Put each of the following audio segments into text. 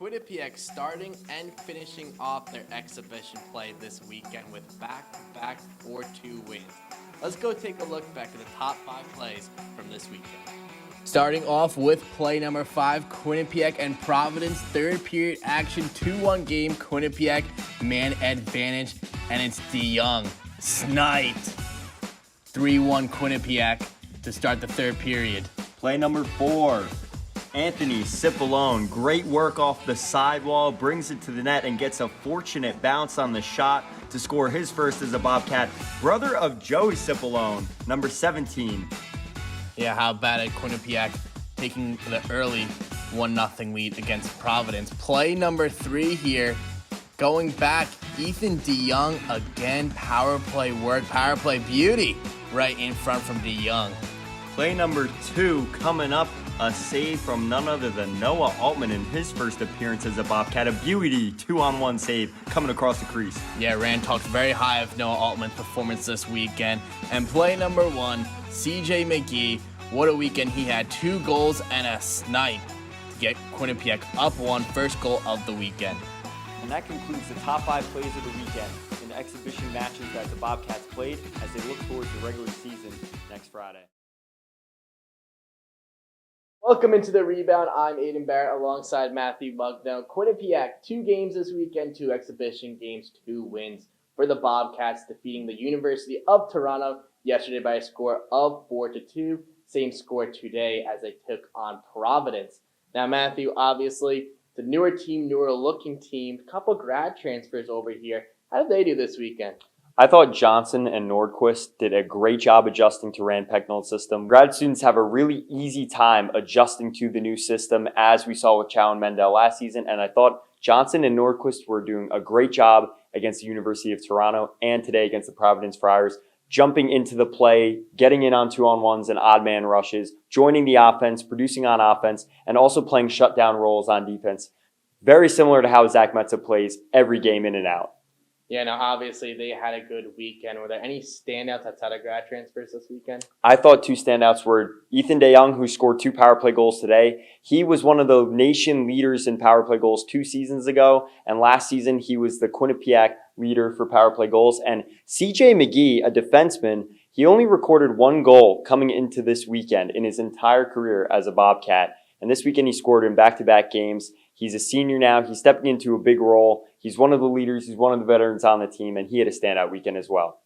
Quinnipiac starting and finishing off their exhibition play this weekend with back-to-back 4-2 wins. Let's go take a look back at the top 5 plays from this weekend. Starting off with play number 5, Quinnipiac and Providence, third period action, 2-1 game, Quinnipiac, man advantage, and it's DeYoung, sniped. 3-1 Quinnipiac to start the third period. Play number 4, Anthony Cipollone, great work off the sidewall, brings it to the net and gets a fortunate bounce on the shot to score his first as a Bobcat. Brother of Joey Cipollone, number 17. Yeah, how about it, Quinnipiac taking the early 1-0 lead against Providence. Play number 3 here, going back, Ethan DeYoung again, power play work, power play beauty right in front from DeYoung. Play number 2 coming up, a save from none other than Noah Altman in his first appearance as a Bobcat. A beauty 2-on-1 save coming across the crease. Yeah, Rand talked very high of Noah Altman's performance this weekend. And play number 1, CJ McGee. What a weekend he had, 2 goals and a snipe to get Quinnipiac up 1, first goal of the weekend. And that concludes the top 5 plays of the weekend in the exhibition matches that the Bobcats played as they look towards the regular season next Friday. Welcome into the rebound. I'm Aiden Barrett alongside Matthew Mugno. Quinnipiac, 2 games this weekend, 2 exhibition games, 2 wins for the Bobcats, defeating the University of Toronto yesterday by a score of 4-2. Same score today as they took on Providence. Now, Matthew, obviously, the newer team, newer looking team, couple grad transfers over here. How did they do this weekend? I thought Johnson and Nordquist did a great job adjusting to Rand Pecknold's system. Grad students have a really easy time adjusting to the new system, as we saw with Chow and Mendel last season, and I thought Johnson and Nordquist were doing a great job against the University of Toronto and today against the Providence Friars, jumping into the play, getting in on 2-on-1s and odd man rushes, joining the offense, producing on offense, and also playing shutdown roles on defense. Very similar to how Zach Metza plays every game in and out. Yeah, now obviously they had a good weekend. Were there any standouts outside of grad transfers this weekend? I thought 2 standouts were Ethan DeYoung, who scored 2 power play goals today. He was one of the nation leaders in power play goals 2 seasons ago, and last season he was the Quinnipiac leader for power play goals. And CJ McGee, a defenseman, he only recorded 1 goal coming into this weekend in his entire career as a Bobcat. And this weekend he scored in back-to-back games. He's a senior now. He's stepping into a big role. He's one of the leaders. He's one of the veterans on the team, and he had a standout weekend as well.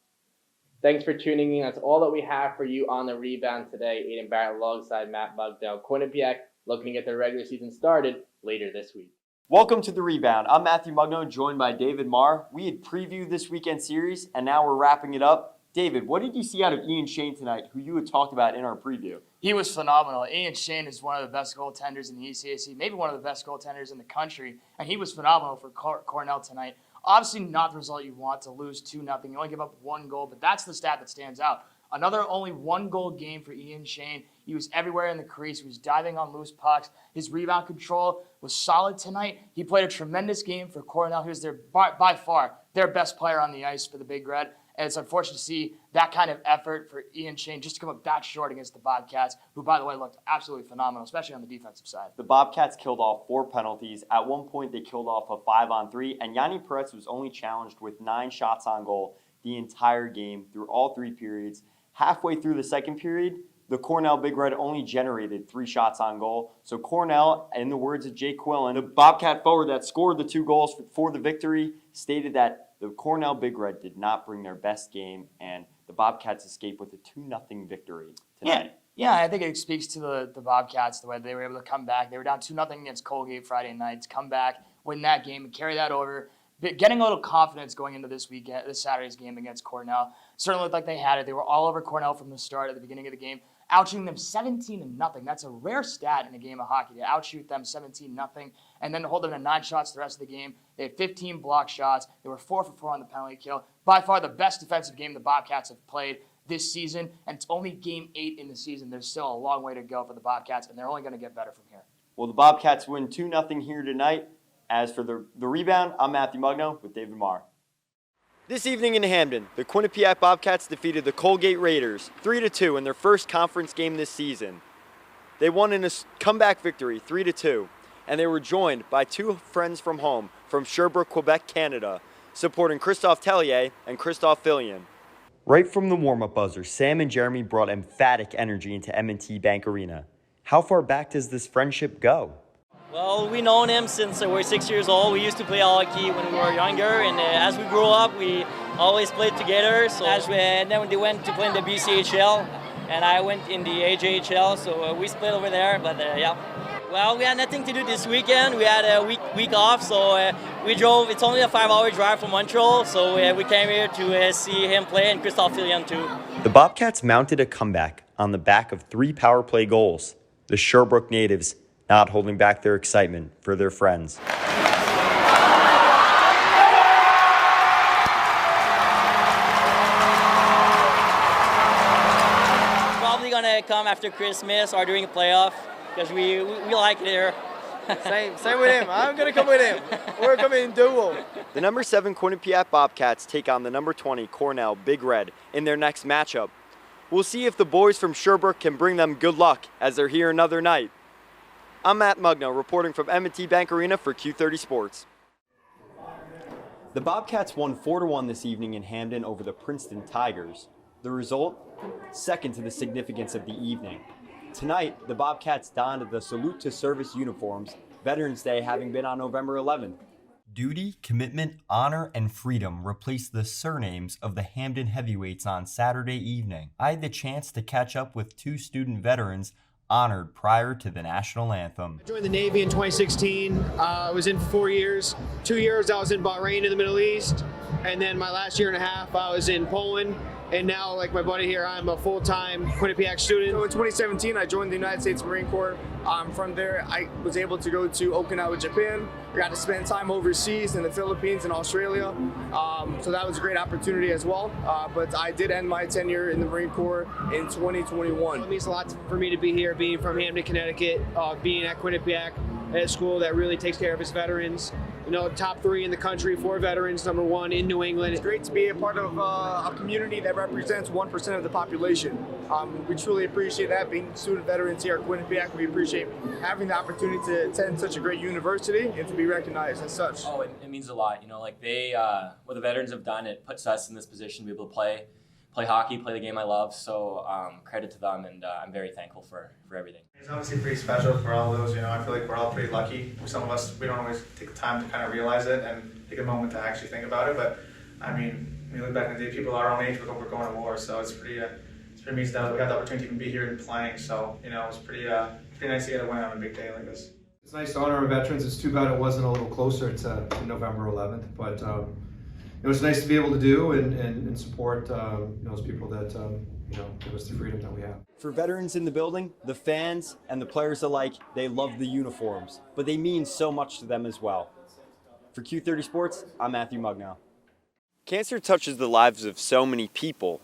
Thanks for tuning in. That's all that we have for you on the rebound today. Aiden Barrett alongside Matt Mugdell. Quinnipiac looking to get their regular season started later this week. Welcome to the rebound. I'm Matthew Mugno, joined by David Marr. We had previewed this weekend series, and now we're wrapping it up. David, what did you see out of Ian Shane tonight, who you had talked about in our preview? He was phenomenal. Ian Shane is one of the best goaltenders in the ECAC, maybe one of the best goaltenders in the country, and he was phenomenal for Cornell tonight. Obviously not the result you want, to lose 2-0. You only give up 1 goal, but that's the stat that stands out. Another only 1-goal game for Ian Shane. He was everywhere in the crease. He was diving on loose pucks. His rebound control was solid tonight. He played a tremendous game for Cornell. He was by far their best player on the ice for the Big Red. And it's unfortunate to see that kind of effort for Ian Shane just to come up that short against the Bobcats, who, by the way, looked absolutely phenomenal, especially on the defensive side. The Bobcats killed off 4 penalties. At one point, they killed off a 5-on-3, and Yanni Peretz was only challenged with 9 shots on goal the entire game through all 3 periods. Halfway through the second period, the Cornell Big Red only generated 3 shots on goal. So Cornell, in the words of Jake Quillen, the Bobcat forward that scored the 2 goals for the victory, stated that the Cornell Big Red did not bring their best game, and the Bobcats escaped with a 2-0 victory tonight. Yeah, I think it speaks to the Bobcats, the way they were able to come back. They were down 2-0 against Colgate Friday night, come back, win that game, and carry that over. Getting a little confidence going into this Saturday's game against Cornell. Certainly looked like they had it. They were all over Cornell from the start at the beginning of the game, outshooting them 17-0. That's a rare stat in a game of hockey, to outshoot them 17-0 and then to hold them to 9 shots the rest of the game. They had 15 block shots. They were 4 for 4 on the penalty kill. By far the best defensive game the Bobcats have played this season, and it's only game 8 in the season. There's still a long way to go for the Bobcats, and they're only going to get better from here. Well, the Bobcats win 2-0 here tonight. As for the rebound, I'm Matthew Mugno with David Marr. This evening in Hamden, the Quinnipiac Bobcats defeated the Colgate Raiders 3-2 in their first conference game this season. They won in a comeback victory, 3-2. and they were joined by two friends from home from Sherbrooke, Quebec, Canada, supporting Christophe Tellier and Christophe Fillion. Right from the warm-up buzzer, Sam and Jeremy brought emphatic energy into M&T Bank Arena. How far back does this friendship go? Well, we've known him since we were 6 years old. We used to play hockey when we were younger, and as we grew up, we always played together. So and then they went to play in the BCHL, and I went in the AJHL, so we split over there, but yeah. Well, we had nothing to do this weekend. We had a week off, so we drove. It's only a 5-hour drive from Montreal, so we came here to see him play, and Christophe Fillion too. The Bobcats mounted a comeback on the back of 3 power play goals. The Sherbrooke natives not holding back their excitement for their friends. Probably gonna come after Christmas or during a playoff because we like it here. Same with him. I'm gonna come with him. We're coming in duo. The number 7 Quinnipiac Bobcats take on the number 20 Cornell Big Red in their next matchup. We'll see if the boys from Sherbrooke can bring them good luck as they're here another night. I'm Matt Mugno, reporting from M&T Bank Arena for Q30 Sports. The Bobcats won 4-1 this evening in Hamden over the Princeton Tigers. The result? Second to the significance of the evening. Tonight, the Bobcats donned the Salute to Service uniforms, Veterans Day having been on November 11th. Duty, commitment, honor, and freedom replaced the surnames of the Hamden heavyweights on Saturday evening. I had the chance to catch up with 2 student veterans honored prior to the national anthem. I joined the Navy in 2016. I was in for 4 years. 2 years I was in Bahrain in the Middle East, and then my last year and a half I was in Poland. And now, like my buddy here, I'm a full-time Quinnipiac student. So in 2017, I joined the United States Marine Corps. From there, I was able to go to Okinawa, Japan. I got to spend time overseas in the Philippines and Australia. So that was a great opportunity as well. But I did end my tenure in the Marine Corps in 2021. It means a lot for me to be here, being from Hamden, Connecticut, being at Quinnipiac, at a school that really takes care of its veterans. You know, top 3 in the country for veterans, number 1 in New England. It's great to be a part of a community that represents 1% of the population. We truly appreciate that, being student veterans here at Quinnipiac. We appreciate having the opportunity to attend such a great university and to be recognized as such. Oh, it means a lot. You know, like what the veterans have done, it puts us in this position to be able to play hockey, play the game I love. So credit to them, and I'm very thankful for everything. It's obviously pretty special for all those, I feel like we're all pretty lucky. Some of us, we don't always take the time to kind of realize it and take a moment to actually think about it. But I mean, when you look back in the day, people our own age were going to war, so it's pretty amazing that we got the opportunity to even be here and playing. So, it was pretty nice to get a win on a big day like this. It's nice to honor our veterans. It's too bad it wasn't a little closer to November 11th, but it was nice to be able to do and support those people that give us the freedom that we have. For veterans in the building, the fans, and the players alike, they love the uniforms, but they mean so much to them as well. For Q30 Sports, I'm Matthew Mugno. Cancer touches the lives of so many people.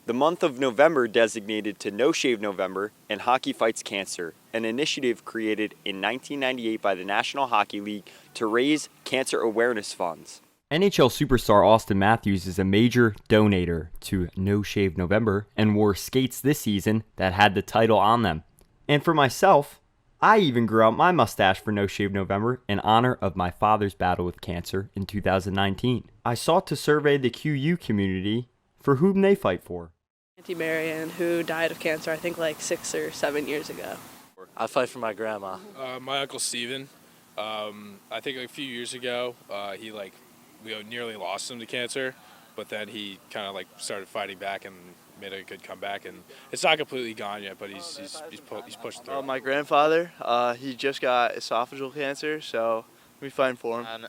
The month of November designated to No Shave November and Hockey Fights Cancer, an initiative created in 1998 by the National Hockey League to raise cancer awareness funds. NHL superstar Austin Matthews is a major donator to No Shave November and wore skates this season that had the title on them. And for myself, I even grew out my mustache for No Shave November in honor of my father's battle with cancer in 2019. I sought to survey the QU community for whom they fight for. Auntie Marianne, who died of cancer, I think like 6 or 7 years ago. I fight for my grandma. My Uncle Steven. I think a few years ago, we nearly lost him to cancer, but then he kind of started fighting back and made a good comeback, and it's not completely gone yet, but he's pushing through. My grandfather, he just got esophageal cancer, so we fighting for him. And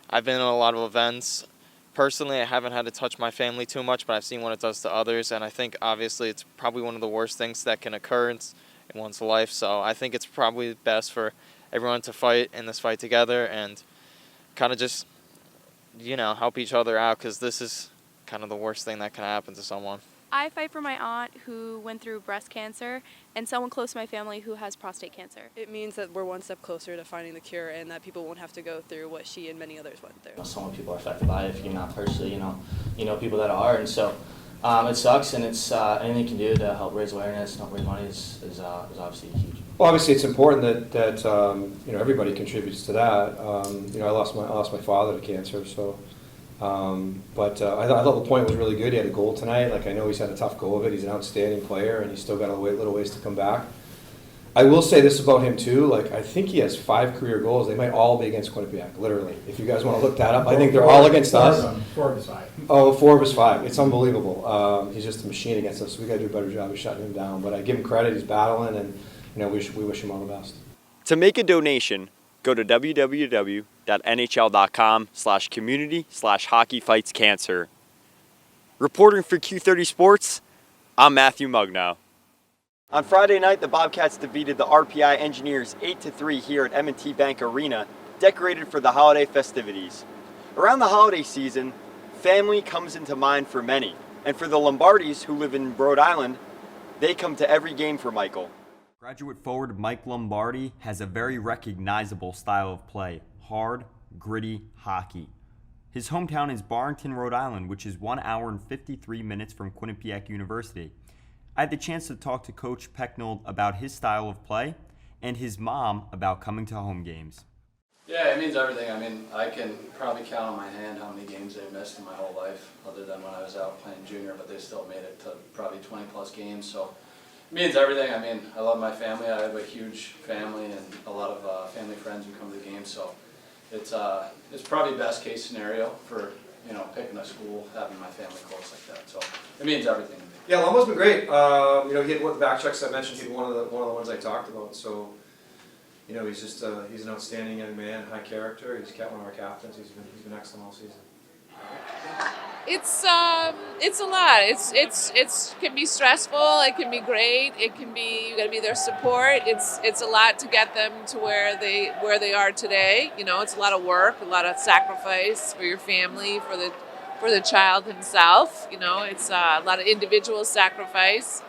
I've been in a lot of events. Personally, I haven't had to touch my family too much, but I've seen what it does to others, and I think obviously it's probably one of the worst things that can occur in one's life, so I think it's probably best for everyone to fight in this fight together and kind of just help each other out, because this is kind of the worst thing that can happen to someone. I fight for my aunt who went through breast cancer and someone close to my family who has prostate cancer. It means that we're one step closer to finding the cure and that people won't have to go through what she and many others went through. Some people are affected by it if you're not personally, you know people that are, and so It sucks, and it's anything you can do to help raise awareness and help raise money is obviously huge. Well, obviously, it's important that everybody contributes to that. I lost my father to cancer, so. But I thought LaPointe was really good. He had a goal tonight. Like, I know he's had a tough go of it. He's an outstanding player, and he's still got a little ways to come back. I will say this about him too. Like, I think he has 5 career goals. They might all be against Quinnipiac, literally. If you guys want to look that up, I think they're all against us. 4 of his 5. Oh, 4 of his 5. It's unbelievable. He's just a machine against us. So we got to do a better job of shutting him down. But I give him credit. He's battling, and we wish him all the best. To make a donation, go to www.nhl.com/community/hockeyfightscancer. Reporting for Q30 Sports, I'm Matthew Mugnow. On Friday night, the Bobcats defeated the RPI Engineers 8-3 here at M&T Bank Arena, decorated for the holiday festivities. Around the holiday season, family comes into mind for many, and for the Lombardis who live in Rhode Island, they come to every game for Michael. Graduate forward Mike Lombardi has a very recognizable style of play, hard, gritty hockey. His hometown is Barrington, Rhode Island, which is 1 hour and 53 minutes from Quinnipiac University. I had the chance to talk to Coach Pecknold about his style of play and his mom about coming to home games. Yeah, it means everything. I mean, I can probably count on my hand how many games they've missed in my whole life, other than when I was out playing junior, but they still made it to probably 20 plus games. So it means everything. I mean, I love my family. I have a huge family and a lot of family friends who come to the games. So it's probably best case scenario for picking a school, having my family close like that. So it means everything to me. Yeah, Lombo's been great. He had the back checks I mentioned. He's one of the ones I talked about. So, he's just he's an outstanding young man, high character. He's one of our captains. He's been excellent all season. It's a lot. It's can be stressful. It can be great. It can be, you got to be their support. It's a lot to get them to where they are today. It's a lot of work, a lot of sacrifice for your family, for the child himself. It's a lot of individual sacrifice,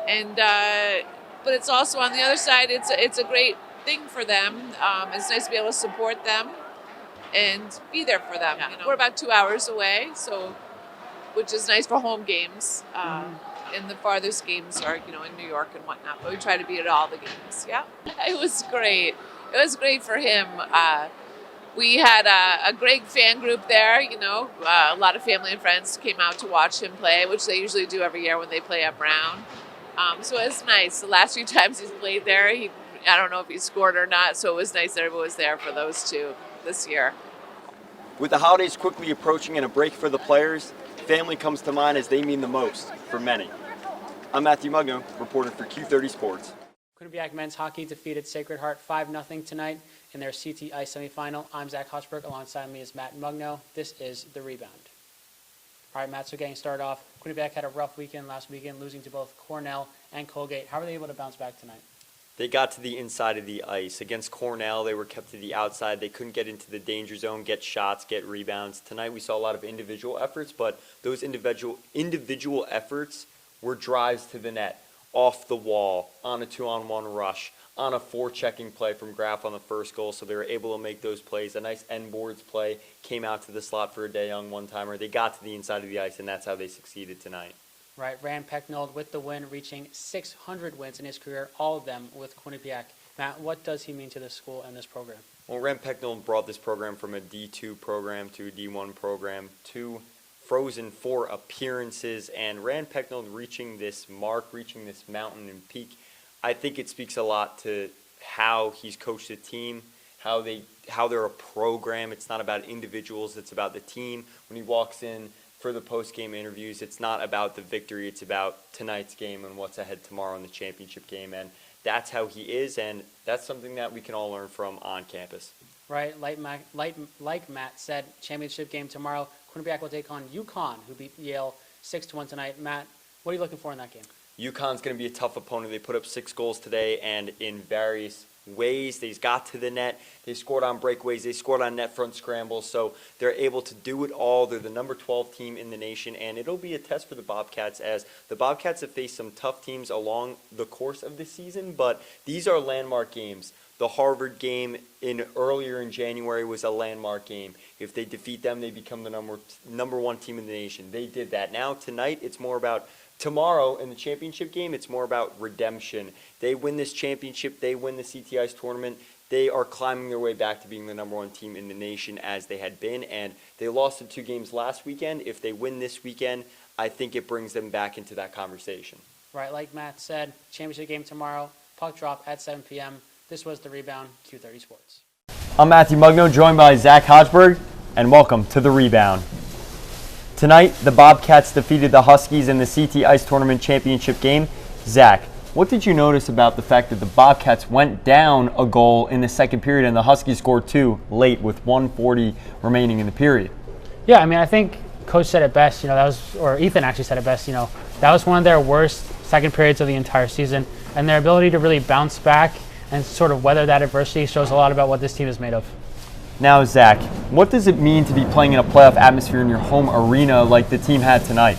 and but it's also on the other side. It's a great thing for them. It's nice to be able to support them and be there for them. We're about 2 hours away, so which is nice for home games. And the farthest games are, in New York and whatnot. But we try to be at all the games. Yeah, it was great. It was great for him. We had a great fan group there. A lot of family and friends came out to watch him play, which they usually do every year when they play at Brown. So it was nice. The last few times he's played there, I don't know if he scored or not. So it was nice that everyone was there for those two this year. With the holidays quickly approaching and a break for the players, family comes to mind as they mean the most for many. I'm Matthew Mugno, reporter for Q30 Sports. Quinnipiac men's hockey defeated Sacred Heart 5-0 tonight in their CT Ice semifinal. I'm Zach Hochberg. Alongside me is Matt Mugno. This is The Rebound. All right, Matt, so getting started off, Quinnipiac had a rough weekend last weekend, losing to both Cornell and Colgate. How were they able to bounce back tonight? They got to the inside of the ice. Against Cornell, they were kept to the outside. They couldn't get into the danger zone, get shots, get rebounds. Tonight, we saw a lot of individual efforts, but those individual efforts were drives to the net, off the wall, on a 2-on-1 rush, on a forechecking play from Graff on the first goal, so they were able to make those plays. A nice end boards play came out to the slot for a De Young one-timer. They got to the inside of the ice, and that's how they succeeded tonight. Right, Rand Pecknold with the win, reaching 600 wins in his career, all of them with Quinnipiac. Matt, what does he mean to this school and this program? Well, Rand Pecknold brought this program from a D2 program to a D1 program to Frozen 4 appearances, and Rand Pecknold reaching this mark, reaching this mountain and peak, I think it speaks a lot to how he's coached the team, how they're a program. It's not about individuals, it's about the team. When he walks in for the post-game interviews, it's not about the victory, it's about tonight's game and what's ahead tomorrow in the championship game, and that's how he is, and that's something that we can all learn from on campus. Right, like Matt said, championship game tomorrow. Quinnipiac will take on UConn, who beat Yale 6-1 tonight. Matt, what are you looking for in that game? UConn's going to be a tough opponent. They put up 6 goals today, and in various ways, they got to the net. They scored on breakaways. They scored on net front scrambles, so they're able to do it all. They're the number 12 team in the nation, and it'll be a test for the Bobcats, as the Bobcats have faced some tough teams along the course of the season, but these are landmark games. The Harvard game earlier in January was a landmark game. If they defeat them, they become the number one team in the nation. They did that. Now tonight, it's more about tomorrow in the championship game. It's more about redemption. They win this championship. They win the CT Ice tournament. They are climbing their way back to being the number one team in the nation as they had been, and they lost the 2 games last weekend. If they win this weekend, I think it brings them back into that conversation. Right, like Matt said, championship game tomorrow, puck drop at 7 p.m. This was The Rebound, Q30 Sports. I'm Matthew Mugno, joined by Zach Hodgeberg, and welcome to The Rebound. Tonight, the Bobcats defeated the Huskies in the CT Ice Tournament Championship game. Zach, what did you notice about the fact that the Bobcats went down a goal in the second period and the Huskies scored 2 late with 1:40 remaining in the period? Yeah, I mean, I think Coach said it best, or Ethan actually said it best, that was one of their worst second periods of the entire season, and their ability to really bounce back and sort of weather that adversity shows a lot about what this team is made of. Now, Zach, what does it mean to be playing in a playoff atmosphere in your home arena like the team had tonight?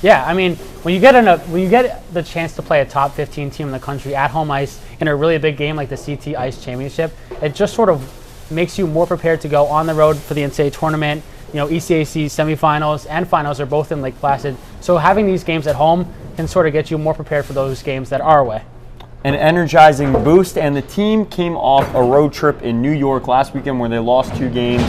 Yeah, I mean, when you get the chance to play a top 15 team in the country at home ice in a really big game like the CT Ice Championship, it just sort of makes you more prepared to go on the road for the NCAA tournament. ECAC semifinals and finals are both in Lake Placid, so having these games at home can sort of get you more prepared for those games that are away. An energizing boost, and the team came off a road trip in New York last weekend where they lost 2 games.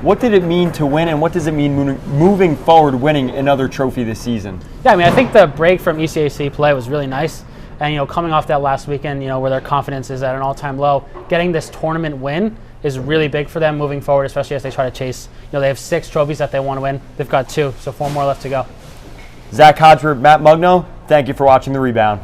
What did it mean to win, and what does it mean moving forward winning another trophy this season? Yeah, I mean, I think the break from ECAC play was really nice. And, coming off that last weekend, where their confidence is at an all-time low, getting this tournament win is really big for them moving forward, especially as they try to chase. They have 6 trophies that they want to win. They've got 2, so 4 more left to go. Zach Hodgeberg, Matt Mugno, thank you for watching The Rebound.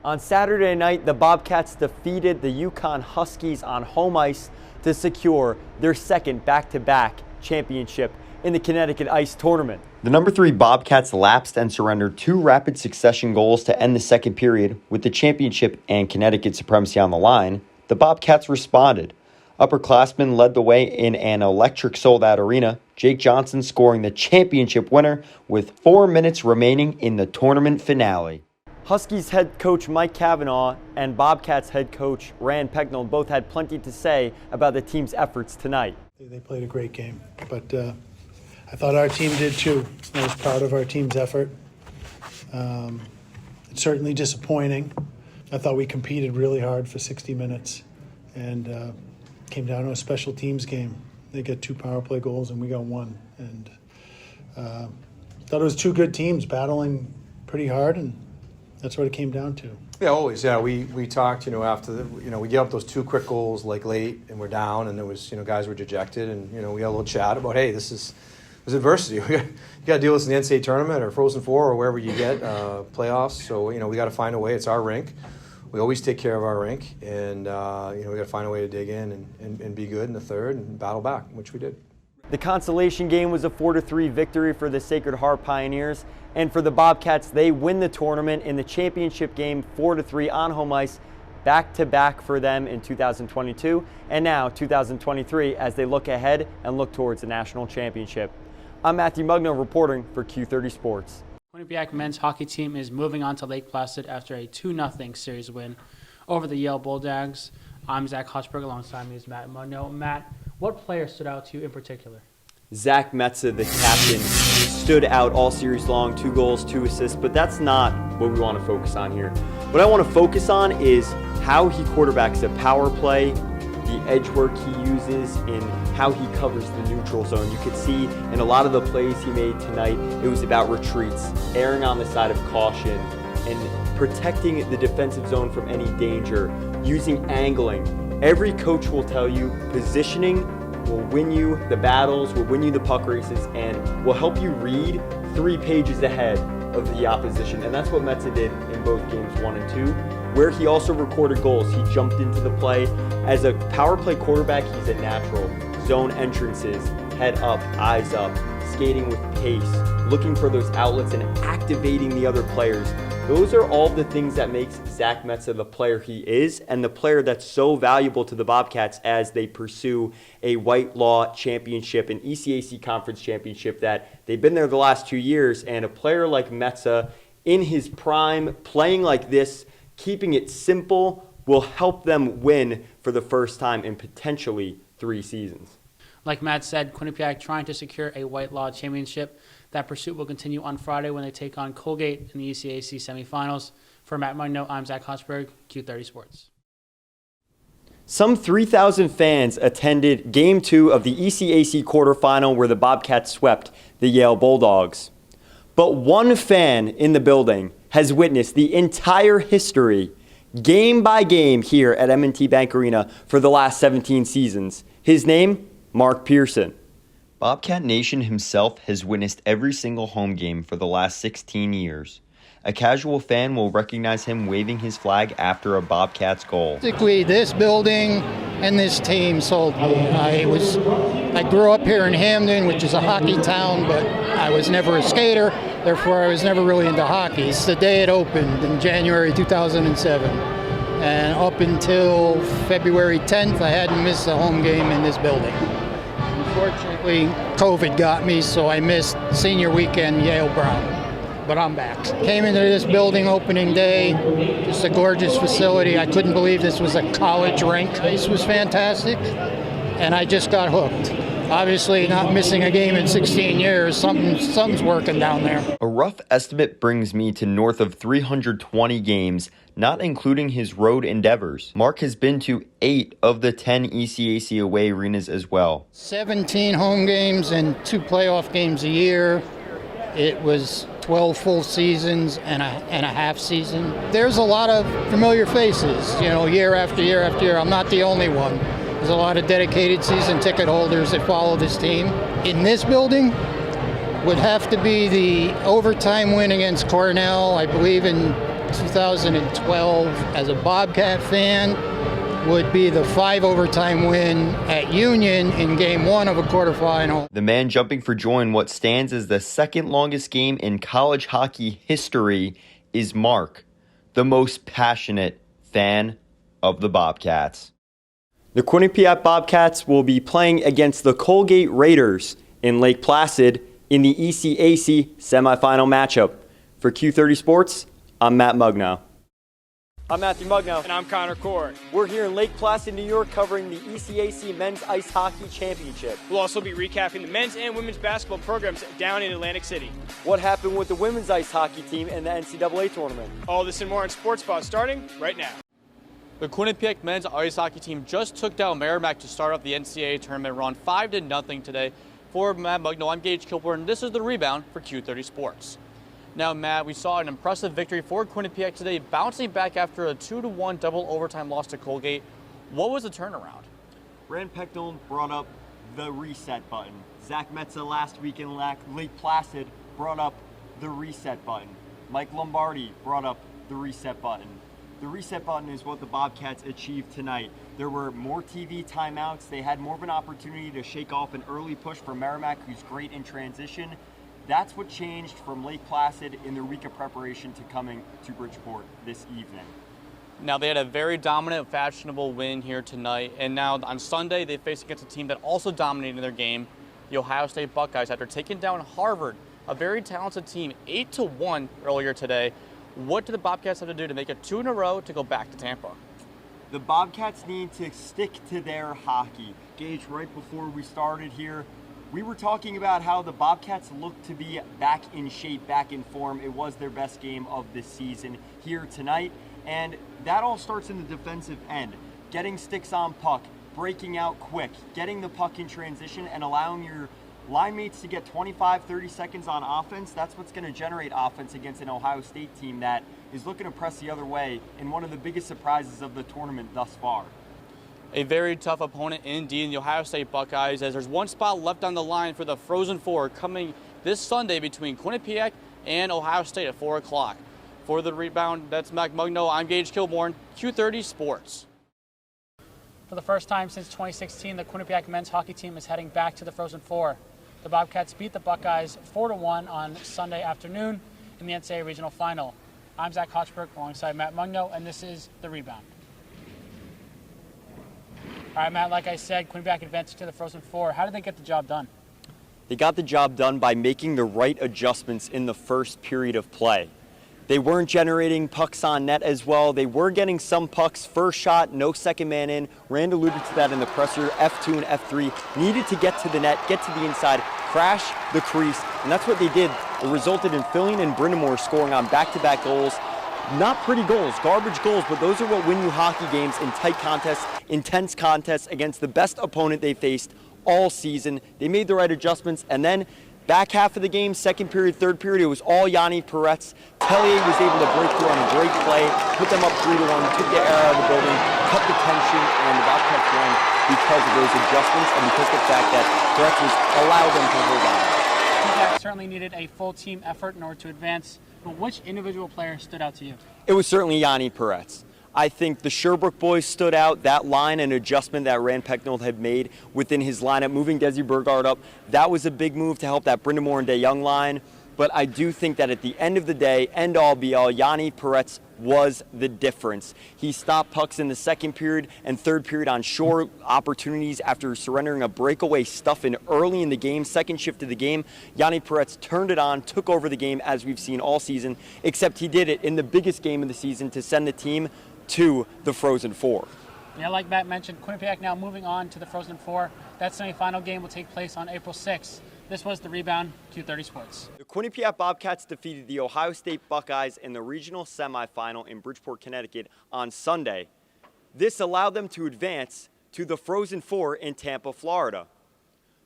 On Saturday night, the Bobcats defeated the UConn Huskies on home ice to secure their second back-to-back championship in the Connecticut Ice Tournament. The number 3 Bobcats lapsed and surrendered 2 rapid succession goals to end the second period. With the championship and Connecticut supremacy on the line, the Bobcats responded. Upperclassmen led the way in an electric sold-out arena, Jake Johnson scoring the championship winner with 4 minutes remaining in the tournament finale. Huskies head coach Mike Cavanaugh and Bobcats head coach Rand Pecknold both had plenty to say about the team's efforts tonight. They played a great game, but I thought our team did too. I was proud of our team's effort. It's certainly disappointing. I thought we competed really hard for 60 minutes and came down to a special teams game. They got 2 power play goals and we got 1. And thought it was 2 good teams battling pretty hard, and that's what it came down to. Yeah, always. Yeah, we talked. After we get up those 2 quick goals like late, and we're down, and there was guys were dejected, and we had a little chat about, hey, there's adversity. You got to deal with this in the NCAA tournament or Frozen Four or wherever you get playoffs. So we got to find a way. It's our rink. We always take care of our rink, and we got to find a way to dig in and be good in the third and battle back, which we did. The consolation game was a 4-3 victory for the Sacred Heart Pioneers, and for the Bobcats, they win the tournament in the championship game 4-3 on home ice, back-to-back for them in 2022 and now 2023 as they look ahead and look towards the national championship. I'm Matthew Mugno reporting for Q30 Sports. Quinnipiac men's hockey team is moving on to Lake Placid after a 2-0 series win over the Yale Bulldogs. I'm Zach Hodgeberg, alongside me is Matt Mugno. Matt, what player stood out to you in particular? Zach Metza, the captain, stood out all series long, 2 goals, 2 assists, but that's not what we want to focus on here. What I want to focus on is how he quarterbacks a power play, the edge work he uses, and how he covers the neutral zone. You could see in a lot of the plays he made tonight, it was about retreats, erring on the side of caution, and protecting the defensive zone from any danger, using angling. Every coach will tell you positioning will win you the battles, will win you the puck races, and will help you read 3 pages ahead of the opposition. And that's what Metza did in both games 1 and 2, where he also recorded goals. He jumped into the play. As a power play quarterback, he's a natural. Zone entrances, head up, eyes up, skating with pace, looking for those outlets and activating the other players. Those are all the things that makes Zach Metza the player he is, and the player that's so valuable to the Bobcats as they pursue a White Law championship, an ECAC conference championship that they've been there the last 2 years. And a player like Metza in his prime, playing like this, keeping it simple, will help them win for the first time in potentially 3 seasons. Like Matt said, Quinnipiac trying to secure a White Law championship. That pursuit will continue on Friday when they take on Colgate in the ECAC semifinals. For Matt Mugno, I'm Zach Hochberg, Q30 Sports. Some 3,000 fans attended Game 2 of the ECAC quarterfinal where the Bobcats swept the Yale Bulldogs. But one fan in the building has witnessed the entire history, game by game, here at M&T Bank Arena for the last 17 seasons. His name, Mark Pearson. Bobcat Nation himself has witnessed every single home game for the last 16 years. A casual fan will recognize him waving his flag after a Bobcats goal. Basically, this building and this team sold me. I grew up here in Hamden, which is a hockey town, but I was never a skater, therefore I was never really into hockey. It's the day it opened in January 2007. And up until February 10th, I hadn't missed a home game in this building. Unfortunately, COVID got me, so I missed senior weekend Yale Brown. But I'm back. Came into this building opening day, just a gorgeous facility. I couldn't believe this was a college rink. This was fantastic, and I just got hooked. Obviously, not missing a game in 16 years, something's working down there. A rough estimate brings me to north of 320 games, not including his road endeavors. Mark has been to 8 of the 10 ECAC away arenas as well. 17 home games and 2 playoff games a year. It was 12 full seasons and a half season. There's a lot of familiar faces, year after year after year. I'm not the only one. There's a lot of dedicated season ticket holders that follow this team. In this building would have to be the overtime win against Cornell, I believe in 2012. As a Bobcat fan, would be the 5 overtime win at Union in Game 1 of a quarterfinal. The man jumping for joy in what stands as the second longest game in college hockey history is Mark, the most passionate fan of the Bobcats. The Quinnipiac Bobcats will be playing against the Colgate Raiders in Lake Placid in the ECAC semifinal matchup. For Q30 Sports, I'm Matt Mugno. I'm Matthew Mugno. And I'm Connor Court. We're here in Lake Placid, New York, covering the ECAC Men's Ice Hockey Championship. We'll also be recapping the men's and women's basketball programs down in Atlantic City. What happened with the women's ice hockey team and the NCAA tournament? All this and more on Sports Spot starting right now. The Quinnipiac men's ice hockey team just took down Merrimack to start off the NCAA tournament run 5-0 today. For Matt Mugno, I'm Gage Kilburn, and this is the rebound for Q30 Sports. Now, Matt, we saw an impressive victory for Quinnipiac today, bouncing back after a 2-1 double overtime loss to Colgate. What was the turnaround? Rand Pecknold brought up the reset button. Zach Metza last week in Lake Placid brought up the reset button. Mike Lombardi brought up the reset button. The reset button is what the Bobcats achieved tonight. There were more TV timeouts. They had more of an opportunity to shake off an early push from Merrimack, who's great in transition. That's what changed from Lake Placid in their week of preparation to coming to Bridgeport this evening. Now, they had a very dominant, fashionable win here tonight, and now on Sunday they face against a team that also dominated their game, the Ohio State Buckeyes, after taking down Harvard, a very talented team, 8-1 earlier today. What do the Bobcats have to do to make it 2 in a row to go back to Tampa? The Bobcats need to stick to their hockey. Gage, right before we started here, we were talking about how the Bobcats looked to be back in shape, back in form. It was their best game of the season here tonight. And that all starts in the defensive end. Getting sticks on puck, breaking out quick, getting the puck in transition, and allowing your line mates to get 25-30 seconds on offense. That's what's going to generate offense against an Ohio State team that is looking to press the other way in one of the biggest surprises of the tournament thus far. A very tough opponent indeed in the Ohio State Buckeyes, as there's one spot left on the line for the Frozen Four coming this Sunday between Quinnipiac and Ohio State at 4 o'clock. For the rebound, that's Mac Mugno. I'm Gage Kilborn, Q30 Sports. For the first time since 2016, the Quinnipiac men's hockey team is heading back to the Frozen Four. The Bobcats beat the Buckeyes 4-1 on Sunday afternoon in the NCAA Regional Final. I'm Zach Hochberg alongside Matt Mugno, and this is The Rebound. All right, Matt, like I said, Quinnipiac advanced to the Frozen Four. How did they get the job done? They got the job done by making the right adjustments in the first period of play. They weren't generating pucks on net as well. They were getting some pucks. First shot, no second man in. Rand alluded to that in the presser. F2 and F3 needed to get to the net, get to the inside, crash the crease, and that's what they did. It resulted in Fillion and Brindamore scoring on back-to-back goals. Not pretty goals, garbage goals, but those are what win you hockey games in tight contests, intense contests against the best opponent they faced all season. They made the right adjustments, and then back half of the game, second period, third period, it was all Yanni Peretz. Tellier was able to break through on a great play, put them up 3-1, took the air out of the building, cut the tension, and the Bobcats won because of those adjustments and because of the fact that Peretz was allowed them to hold on. Quinnipiac certainly needed a full team effort in order to advance, but which individual player stood out to you? It was certainly Yanni Peretz. I think the Sherbrooke boys stood out. That line and adjustment that Rand Pecknold had made within his lineup, moving Desi Burgard up, that was a big move to help that Brindamore and DeYoung line. But I do think that at the end of the day, end all be all, Yanni Peretz was the difference. He stopped pucks in the second period and third period on short opportunities after surrendering a breakaway stuff in early in the game, second shift of the game. Yanni Peretz turned it on, took over the game as we've seen all season, except he did it in the biggest game of the season to send the team to the Frozen Four. Yeah, like Matt mentioned, Quinnipiac now moving on to the Frozen Four. That semifinal game will take place on April 6th. This was The Rebound, Q30 Sports. The Quinnipiac Bobcats defeated the Ohio State Buckeyes in the regional semifinal in Bridgeport, Connecticut on Sunday. This allowed them to advance to the Frozen Four in Tampa, Florida.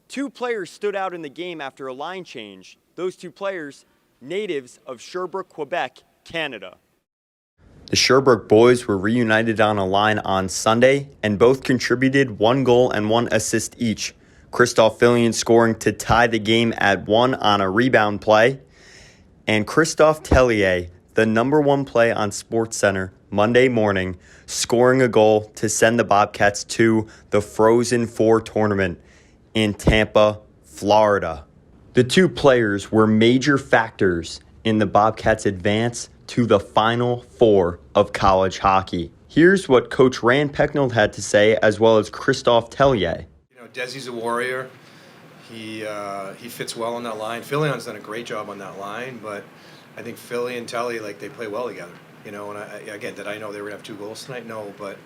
Two players stood out in the game after a line change. Those two players, natives of Sherbrooke, Quebec, Canada. The Sherbrooke boys were reunited on a line on Sunday and both contributed 1 goal and 1 assist each. Christophe Fillion scoring to tie the game at 1 on a rebound play, and Christophe Tellier, the #1 play on SportsCenter Monday morning, scoring a goal to send the Bobcats to the Frozen Four tournament in Tampa, Florida. The two players were major factors in the Bobcats' advance to the Final Four of college hockey. Here's what Coach Rand Pecknold had to say, as well as Christophe Tellier. Desi's a warrior. He fits well on that line. Fillion's done a great job on that line, but I think Philly and Telly, they play well together. And again, did I know they were going to have 2 goals tonight? No, but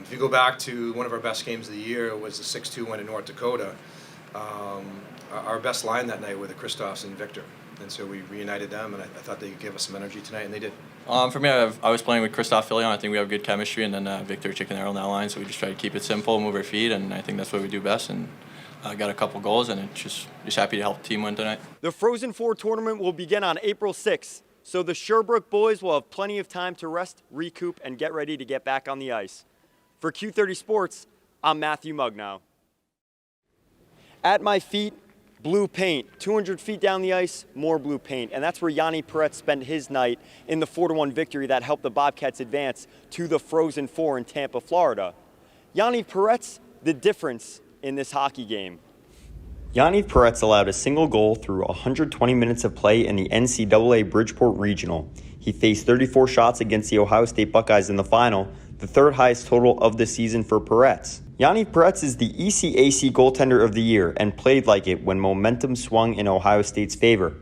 if you go back to one of our best games of the year, it was the 6-2 win in North Dakota. Our best line that night were the Christophs and Victor. And so we reunited them, and I thought they could give us some energy tonight, and they did. For me, I was playing with Christophe Fillion. I think we have good chemistry, and then Victor Chickenero on that line. So we just try to keep it simple, move our feet, and I think that's what we do best. And got a couple goals, and just happy to help the team win tonight. The Frozen Four tournament will begin on April 6th, so the Sherbrooke boys will have plenty of time to rest, recoup, and get ready to get back on the ice. For Q30 Sports, I'm Matthew Mugnow. At my feet, blue paint. 200 feet down the ice, more blue paint. And that's where Yanni Peretz spent his night in the 4-1 victory that helped the Bobcats advance to the Frozen Four in Tampa, Florida. Yanni Peretz, the difference in this hockey game. Yanni Peretz allowed a single goal through 120 minutes of play in the NCAA Bridgeport Regional. He faced 34 shots against the Ohio State Buckeyes in the final, the 3rd highest total of the season for Peretz. Yanni Peretz is the ECAC goaltender of the year and played like it when momentum swung in Ohio State's favor.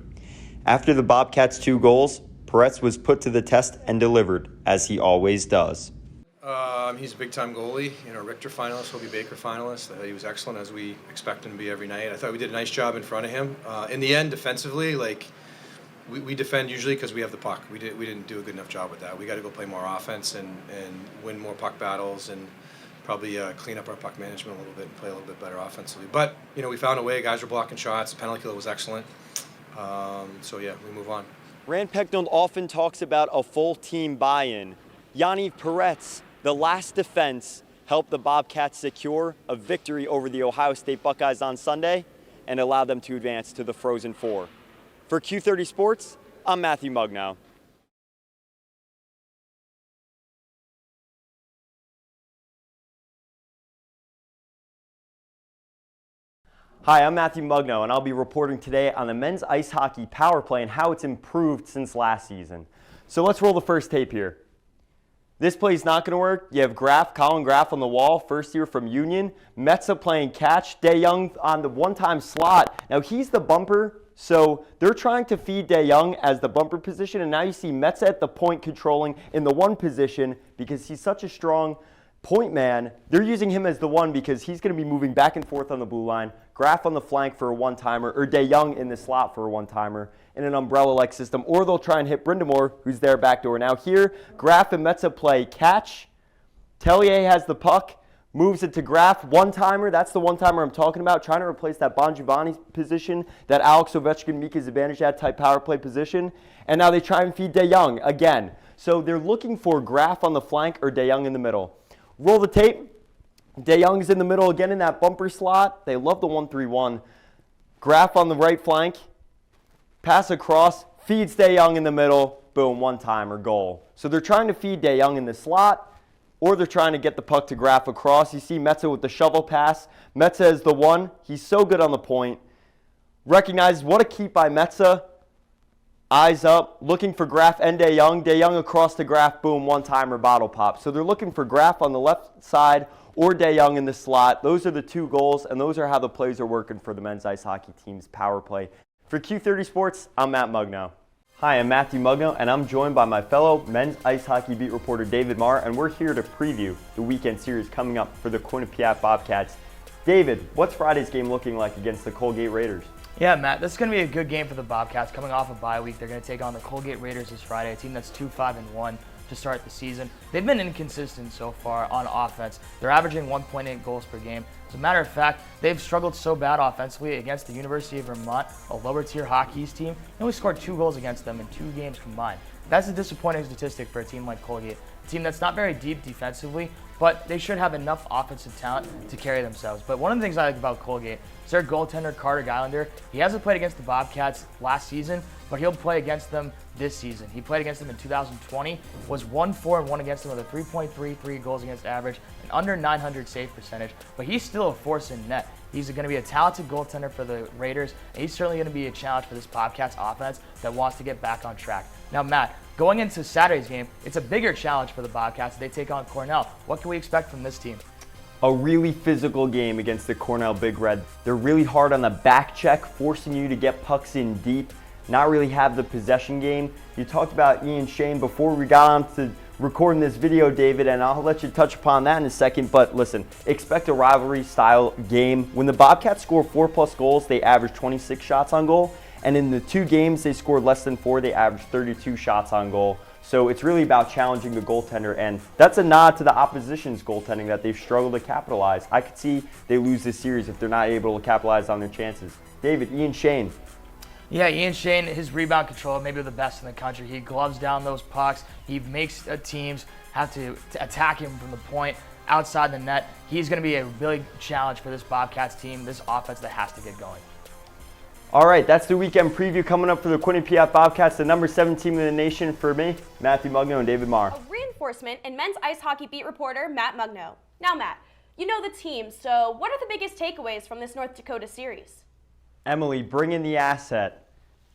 After the Bobcats' 2 goals, Peretz was put to the test and delivered, as he always does. He's a big-time goalie, Richter finalist, Hobie Baker finalist. He was excellent, as we expect him to be every night. I thought we did a nice job in front of him. In the end, defensively, we defend usually because we have the puck. We didn't do a good enough job with that. We got to go play more offense and win more puck battles and probably clean up our puck management a little bit and play a little bit better offensively. But, we found a way. Guys were blocking shots. The penalty kill was excellent. We move on. Rand Pecknold often talks about a full team buy-in. Yanni Peretz, the last defense, helped the Bobcats secure a victory over the Ohio State Buckeyes on Sunday and allowed them to advance to the Frozen Four. For Q30 Sports, I'm Matthew Mugnow. Hi, I'm Matthew Mugnow, and I'll be reporting today on the men's ice hockey power play and how it's improved since last season. So let's roll the first tape here. This play's not going to work. You have Colin Graff on the wall, first year from Union. Metza playing catch. DeYoung on the one-time slot. Now he's the bumper So they're trying to feed DeYoung as the bumper position, and now you see Metza at the point controlling in the 1 position because he's such a strong point man. They're using him as the 1 because he's going to be moving back and forth on the blue line, Graf on the flank for a one-timer, or DeYoung in the slot for a one-timer in an umbrella-like system, or they'll try and hit Brindamore, who's there backdoor. Now here, Graf and Metza play catch. Tellier has the puck, moves it to Graf, one-timer. That's the one-timer I'm talking about, trying to replace that Bon Giovanni position, that Alex Ovechkin, Mika Zibanejad type power play position. And now they try and feed DeYoung again. So they're looking for Graf on the flank or DeYoung in the middle. Roll the tape. DeYoung's in the middle again in that bumper slot. They love the 1-3-1. Graf on the right flank. Pass across. Feeds DeYoung in the middle. Boom, one-timer, goal. So they're trying to feed DeYoung in the slot, or they're trying to get the puck to Graf across. You see Metza with the shovel pass. Metza is the 1. He's so good on the point. Recognizes what a keep by Metza. Eyes up, looking for Graf and DeYoung. DeYoung across to Graf, boom, one-timer, bottle pop. So they're looking for Graf on the left side or DeYoung in the slot. Those are the 2 goals, and those are how the plays are working for the men's ice hockey team's power play. For Q30 Sports, I'm Matt Mugno. Hi, I'm Matthew Mugno, and I'm joined by my fellow men's ice hockey beat reporter David Marr, and we're here to preview the weekend series coming up for the Quinnipiac Bobcats. David, what's Friday's game looking like against the Colgate Raiders? Yeah, Matt, this is going to be a good game for the Bobcats. Coming off a bye week, they're going to take on the Colgate Raiders this Friday, a team that's 2-5-1 to start the season. They've been inconsistent so far on offense. They're averaging 1.8 goals per game. As a matter of fact, they've struggled so bad offensively against the University of Vermont, a lower-tier hockey's team. They only scored 2 goals against them in 2 games combined. That's a disappointing statistic for a team like Colgate, a team that's not very deep defensively, but they should have enough offensive talent to carry themselves. But one of the things I like about Colgate is their goaltender, Carter Geilander. He hasn't played against the Bobcats last season, but he'll play against them this season. He played against them in 2020, was 1-4-1 against them with a 3.33 goals against average, and under 900 save percentage, but he's still a force in net. He's going to be a talented goaltender for the Raiders, and he's certainly going to be a challenge for this Bobcats offense that wants to get back on track. Now, Matt, going into Saturday's game, it's a bigger challenge for the Bobcats. They take on Cornell. What can we expect from this team? A really physical game against the Cornell Big Red. They're really hard on the back check, forcing you to get pucks in deep, not really have the possession game. You talked about Ian Shane before we got on to recording this video, David, and I'll let you touch upon that in a second. But listen, expect a rivalry-style game. When the Bobcats score 4+ goals, they average 26 shots on goal. And in the 2 games they scored less than 4, they averaged 32 shots on goal. So it's really about challenging the goaltender, and that's a nod to the opposition's goaltending that they've struggled to capitalize. I could see they lose this series if they're not able to capitalize on their chances. David, Ian Shane. Yeah, Ian Shane, his rebound control, maybe the best in the country. He gloves down those pucks. He makes teams have to attack him from the point outside the net. He's going to be a big challenge for this Bobcats team, this offense that has to get going. All right, that's the weekend preview coming up for the Quinnipiac Bobcats, the number 7 team in the nation. For me, Matthew Mugno and David Marr. A reinforcement and men's ice hockey beat reporter Matt Mugno. Now, Matt, you know the team, so what are the biggest takeaways from this North Dakota series? Emily, bring in the asset.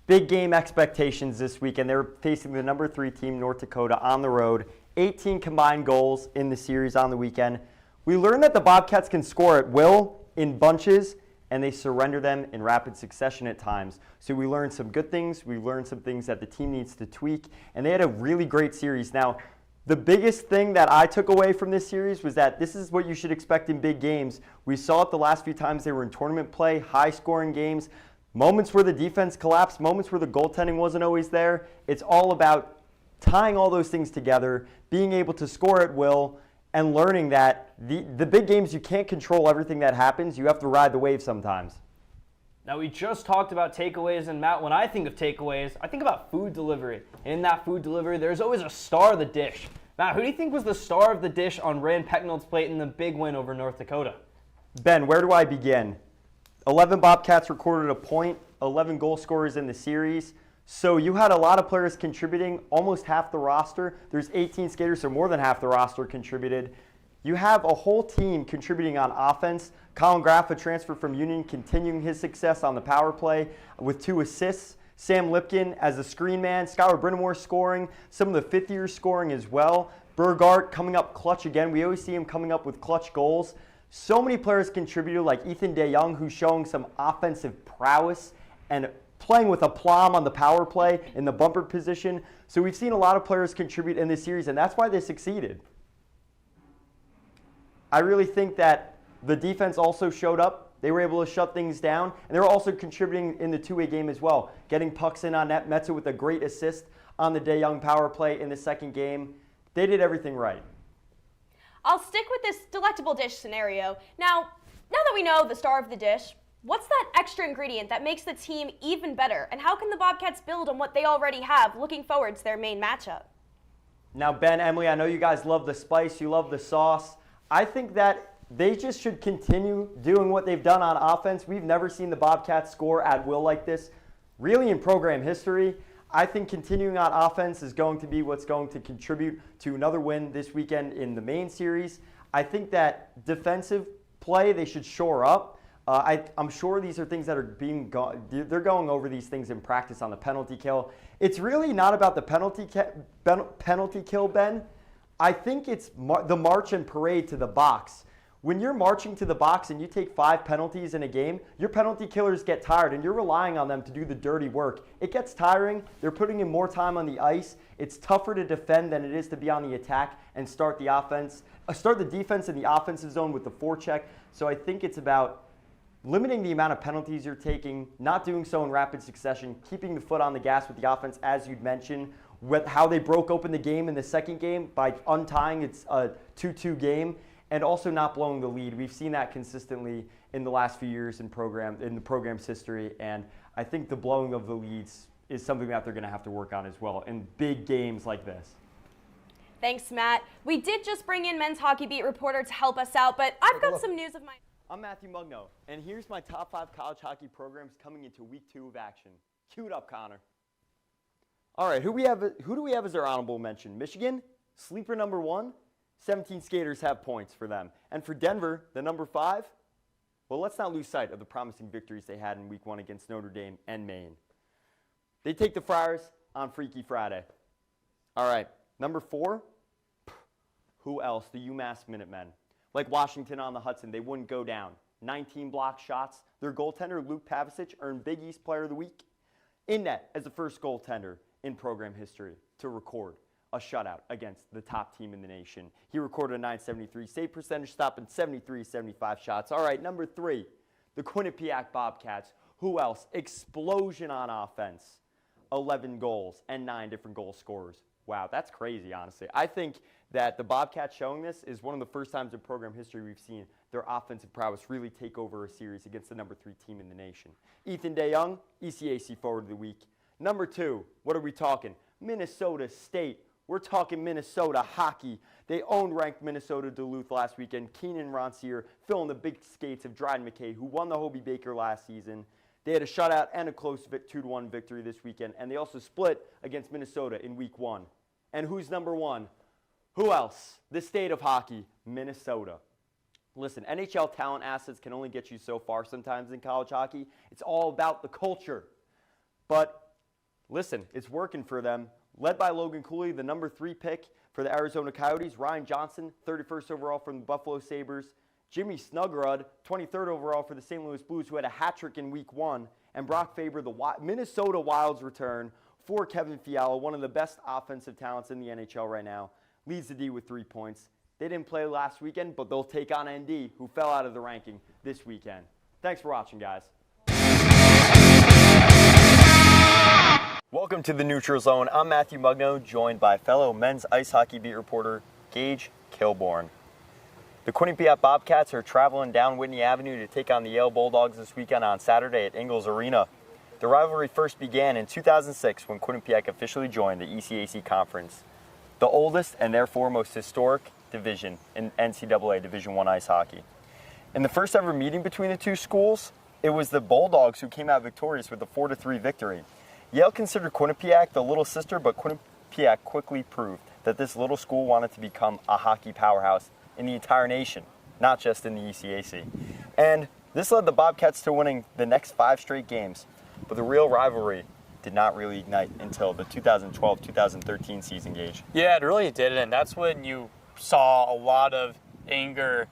Big game expectations this weekend. They're facing the number 3 team, North Dakota, on the road. 18 combined goals in the series on the weekend. We learned that the Bobcats can score at will in bunches, and they surrender them in rapid succession at times. So we learned some good things. We learned some things that the team needs to tweak, and they had a really great series. Now, the biggest thing that I took away from this series was that this is what you should expect in big games. We saw it the last few times they were in tournament play, high-scoring games, moments where the defense collapsed, moments where the goaltending wasn't always there. It's all about tying all those things together, being able to score at will, and learning that the big games, you can't control everything that happens. You have to ride the wave sometimes. Now, we just talked about takeaways, and Matt, when I think of takeaways, I think about food delivery. In that food delivery, there's always a star of the dish. Matt, who do you think was the star of the dish on Rand Pecknold's plate in the big win over North Dakota? Ben, where do I begin? 11 Bobcats recorded a point, 11 goal scorers in the series. So you had a lot of players contributing, almost half the roster. There's 18 skaters, so more than half the roster contributed. You have a whole team contributing on offense. Colin Graff, a transfer from Union, continuing his success on the power play with 2 assists. Sam Lipkin as a screen man. Skylar Brindamore scoring. Some of the fifth-years scoring as well. Burgart coming up clutch again. We always see him coming up with clutch goals. So many players contributed, like Ethan DeYoung, who's showing some offensive prowess and playing with aplomb on the power play in the bumper position. So we've seen a lot of players contribute in this series, and that's why they succeeded. I really think that the defense also showed up. They were able to shut things down, and they were also contributing in the two-way game as well, getting pucks in on net. Metza with a great assist on the DeYoung power play in the second game. They did everything right. I'll stick with this delectable dish scenario. Now that we know the star of the dish, what's that extra ingredient that makes the team even better? And how can the Bobcats build on what they already have, looking forward to their main matchup? Now, Ben, Emily, I know you guys love the spice, you love the sauce. I think that they just should continue doing what they've done on offense. We've never seen the Bobcats score at will like this, really in program history. I think continuing on offense is going to be what's going to contribute to another win this weekend in the main series. I think that defensive play, they should shore up. I'm sure these are things that are they're going over these things in practice on the penalty kill. It's really not about the penalty kill, Ben. I think it's the march and parade to the box. When you're marching to the box and you take 5 penalties in a game, your penalty killers get tired and you're relying on them to do the dirty work. It gets tiring. They're putting in more time on the ice. It's tougher to defend than it is to be on the attack and start the defense in the offensive zone with the forecheck. So I think it's about limiting the amount of penalties you're taking, not doing so in rapid succession, keeping the foot on the gas with the offense, as you'd mentioned, with how they broke open the game in the second game by untying its 2-2 game. And also not blowing the lead. We've seen that consistently in the last few years in the program's history, and I think the blowing of the leads is something that they're going to have to work on as well in big games like this. Thanks, Matt. We did just bring in men's hockey beat reporter to help us out, but I've got some news of my... I'm Matthew Mugno, and here's my top 5 college hockey programs coming into week 2 of action. Cue it up, Connor. All right, who do we have as our honorable mention? Michigan, sleeper number 1. 17 skaters have points for them. And for Denver, the number 5, well, let's not lose sight of the promising victories they had in week 1 against Notre Dame and Maine. They take the Friars on Freaky Friday. All right, number 4, who else? The UMass Minutemen. Like Washington on the Hudson, they wouldn't go down. 19 block shots. Their goaltender, Luke Pavicic, earned Big East Player of the Week in net as the first goaltender in program history to record a shutout against the top team in the nation. He recorded a .973 save percentage, stopping 73-75 shots. All right, number 3, the Quinnipiac Bobcats. Who else? Explosion on offense. 11 goals and 9 different goal scorers. Wow, that's crazy, honestly. I think that the Bobcats showing this is one of the first times in program history we've seen their offensive prowess really take over a series against the number 3 team in the nation. Ethan DeYoung, ECAC Forward of the Week. Number 2, what are we talking? Minnesota State. We're talking Minnesota hockey. They owned ranked Minnesota Duluth last weekend. Keenan Ronsier filling the big skates of Dryden McKay, who won the Hobie Baker last season. They had a shutout and a close 2-1 victory this weekend, and they also split against Minnesota in week 1. And who's number 1? Who else? The state of hockey, Minnesota. Listen, NHL talent assets can only get you so far sometimes in college hockey. It's all about the culture. But listen, it's working for them. Led by Logan Cooley, the number 3 pick for the Arizona Coyotes. Ryan Johnson, 31st overall from the Buffalo Sabres. Jimmy Snuggerud, 23rd overall for the St. Louis Blues, who had a hat trick in week 1. And Brock Faber, the Minnesota Wild's return for Kevin Fiala, one of the best offensive talents in the NHL right now. Leads the D with 3 points. They didn't play last weekend, but they'll take on ND, who fell out of the ranking this weekend. Thanks for watching, guys. Welcome to the Neutral Zone. I'm Matthew Mugno, joined by fellow men's ice hockey beat reporter Gage Kilborn. The Quinnipiac Bobcats are traveling down Whitney Avenue to take on the Yale Bulldogs this weekend on Saturday at Ingalls Arena. The rivalry first began in 2006 when Quinnipiac officially joined the ECAC Conference, the oldest and therefore most historic division in NCAA Division I ice hockey. In the first ever meeting between the two schools, it was the Bulldogs who came out victorious with a 4-3 victory. Yale considered Quinnipiac the little sister, but Quinnipiac quickly proved that this little school wanted to become a hockey powerhouse in the entire nation, not just in the ECAC. And this led the Bobcats to winning the next 5 straight games, but the real rivalry did not really ignite until the 2012-2013 season, Gage. Yeah, it really didn't, and that's when you saw a lot of anger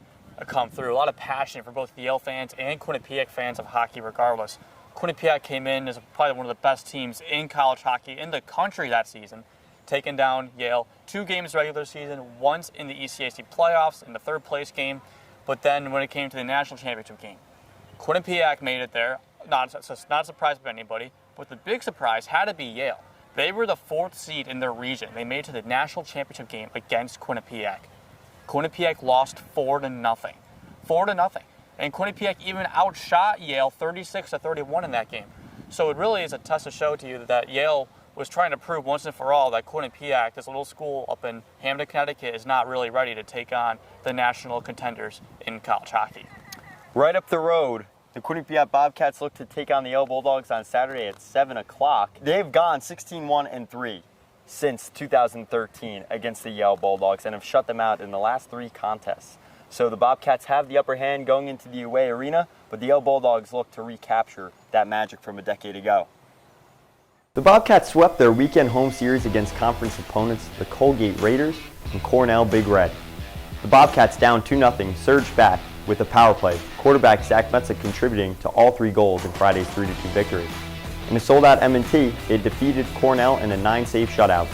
come through, a lot of passion for both the Yale fans and Quinnipiac fans of hockey regardless. Quinnipiac came in as probably one of the best teams in college hockey in the country that season, taking down Yale 2 games regular season, once in the ECAC playoffs in the 3rd place game, but then when it came to the national championship game, Quinnipiac made it there. Not a surprise to anybody, but the big surprise had to be Yale. They were the 4th seed in their region. They made it to the national championship game against Quinnipiac. Quinnipiac lost 4-0. 4-0. And Quinnipiac even outshot Yale 36-31 in that game. So it really is a test to show to you that Yale was trying to prove once and for all that Quinnipiac, this little school up in Hamden, Connecticut, is not really ready to take on the national contenders in college hockey. Right up the road, the Quinnipiac Bobcats look to take on the Yale Bulldogs on Saturday at 7 o'clock. They've gone 16-1-3 since 2013 against the Yale Bulldogs and have shut them out in the last 3 contests. So the Bobcats have the upper hand going into the away arena, but the Yale Bulldogs look to recapture that magic from a decade ago. The Bobcats swept their weekend home series against conference opponents, the Colgate Raiders and Cornell Big Red. The Bobcats, down 2-0, surged back with a power play, quarterback Zach Metza contributing to all 3 goals in Friday's 3-2 victory. In a sold-out M&T, they defeated Cornell in a 9-save shutout.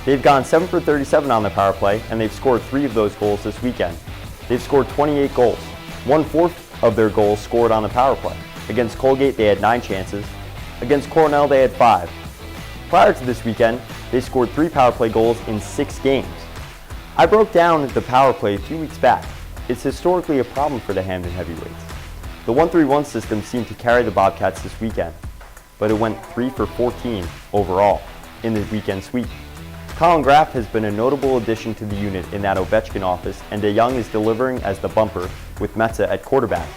They've gone 7 for 37 on the power play, and they've scored 3 of those goals this weekend. They've scored 28 goals. 1/4 of their goals scored on the power play. Against Colgate, they had 9 chances. Against Cornell, they had 5. Prior to this weekend, they scored 3 power play goals in 6 games. I broke down the power play a few weeks back. It's historically a problem for the Hamden heavyweights. The 1-3-1 system seemed to carry the Bobcats this weekend, but it went 3 for 14 overall in the weekend sweep. Colin Graff has been a notable addition to the unit in that Ovechkin office, and DeYoung is delivering as the bumper with Metza at quarterback.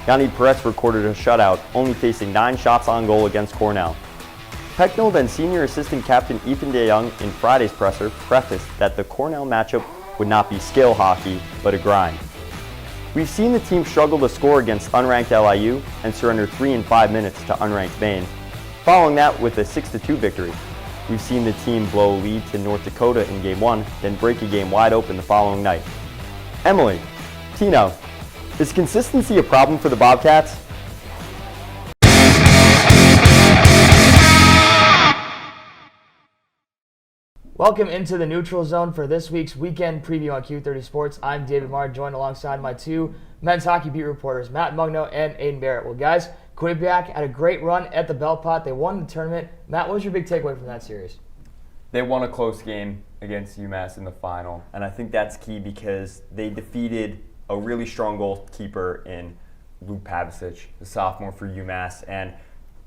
Yanni Perez recorded a shutout, only facing 9 shots on goal against Cornell. Pecknold and senior assistant captain Ethan DeYoung in Friday's presser prefaced that the Cornell matchup would not be skill hockey, but a grind. We've seen the team struggle to score against unranked LIU and surrender 3 in 5 minutes to unranked Maine. Following that with a 6-2 victory. We've seen the team blow a lead to North Dakota in Game 1, then break a game wide open the following night. Emily, Tino, is consistency a problem for the Bobcats? Welcome into the neutral zone for this week's weekend preview on Q30 Sports. I'm David Marr, joined alongside my 2 men's hockey beat reporters, Matt Mugno and Aiden Barrett. Well, guys, Quinnipiac had a great run at the Bell Pot. They won the tournament. Matt, what was your big takeaway from that series? They won a close game against UMass in the final, and I think that's key because they defeated a really strong goalkeeper in Luke Pavicic, the sophomore for UMass, and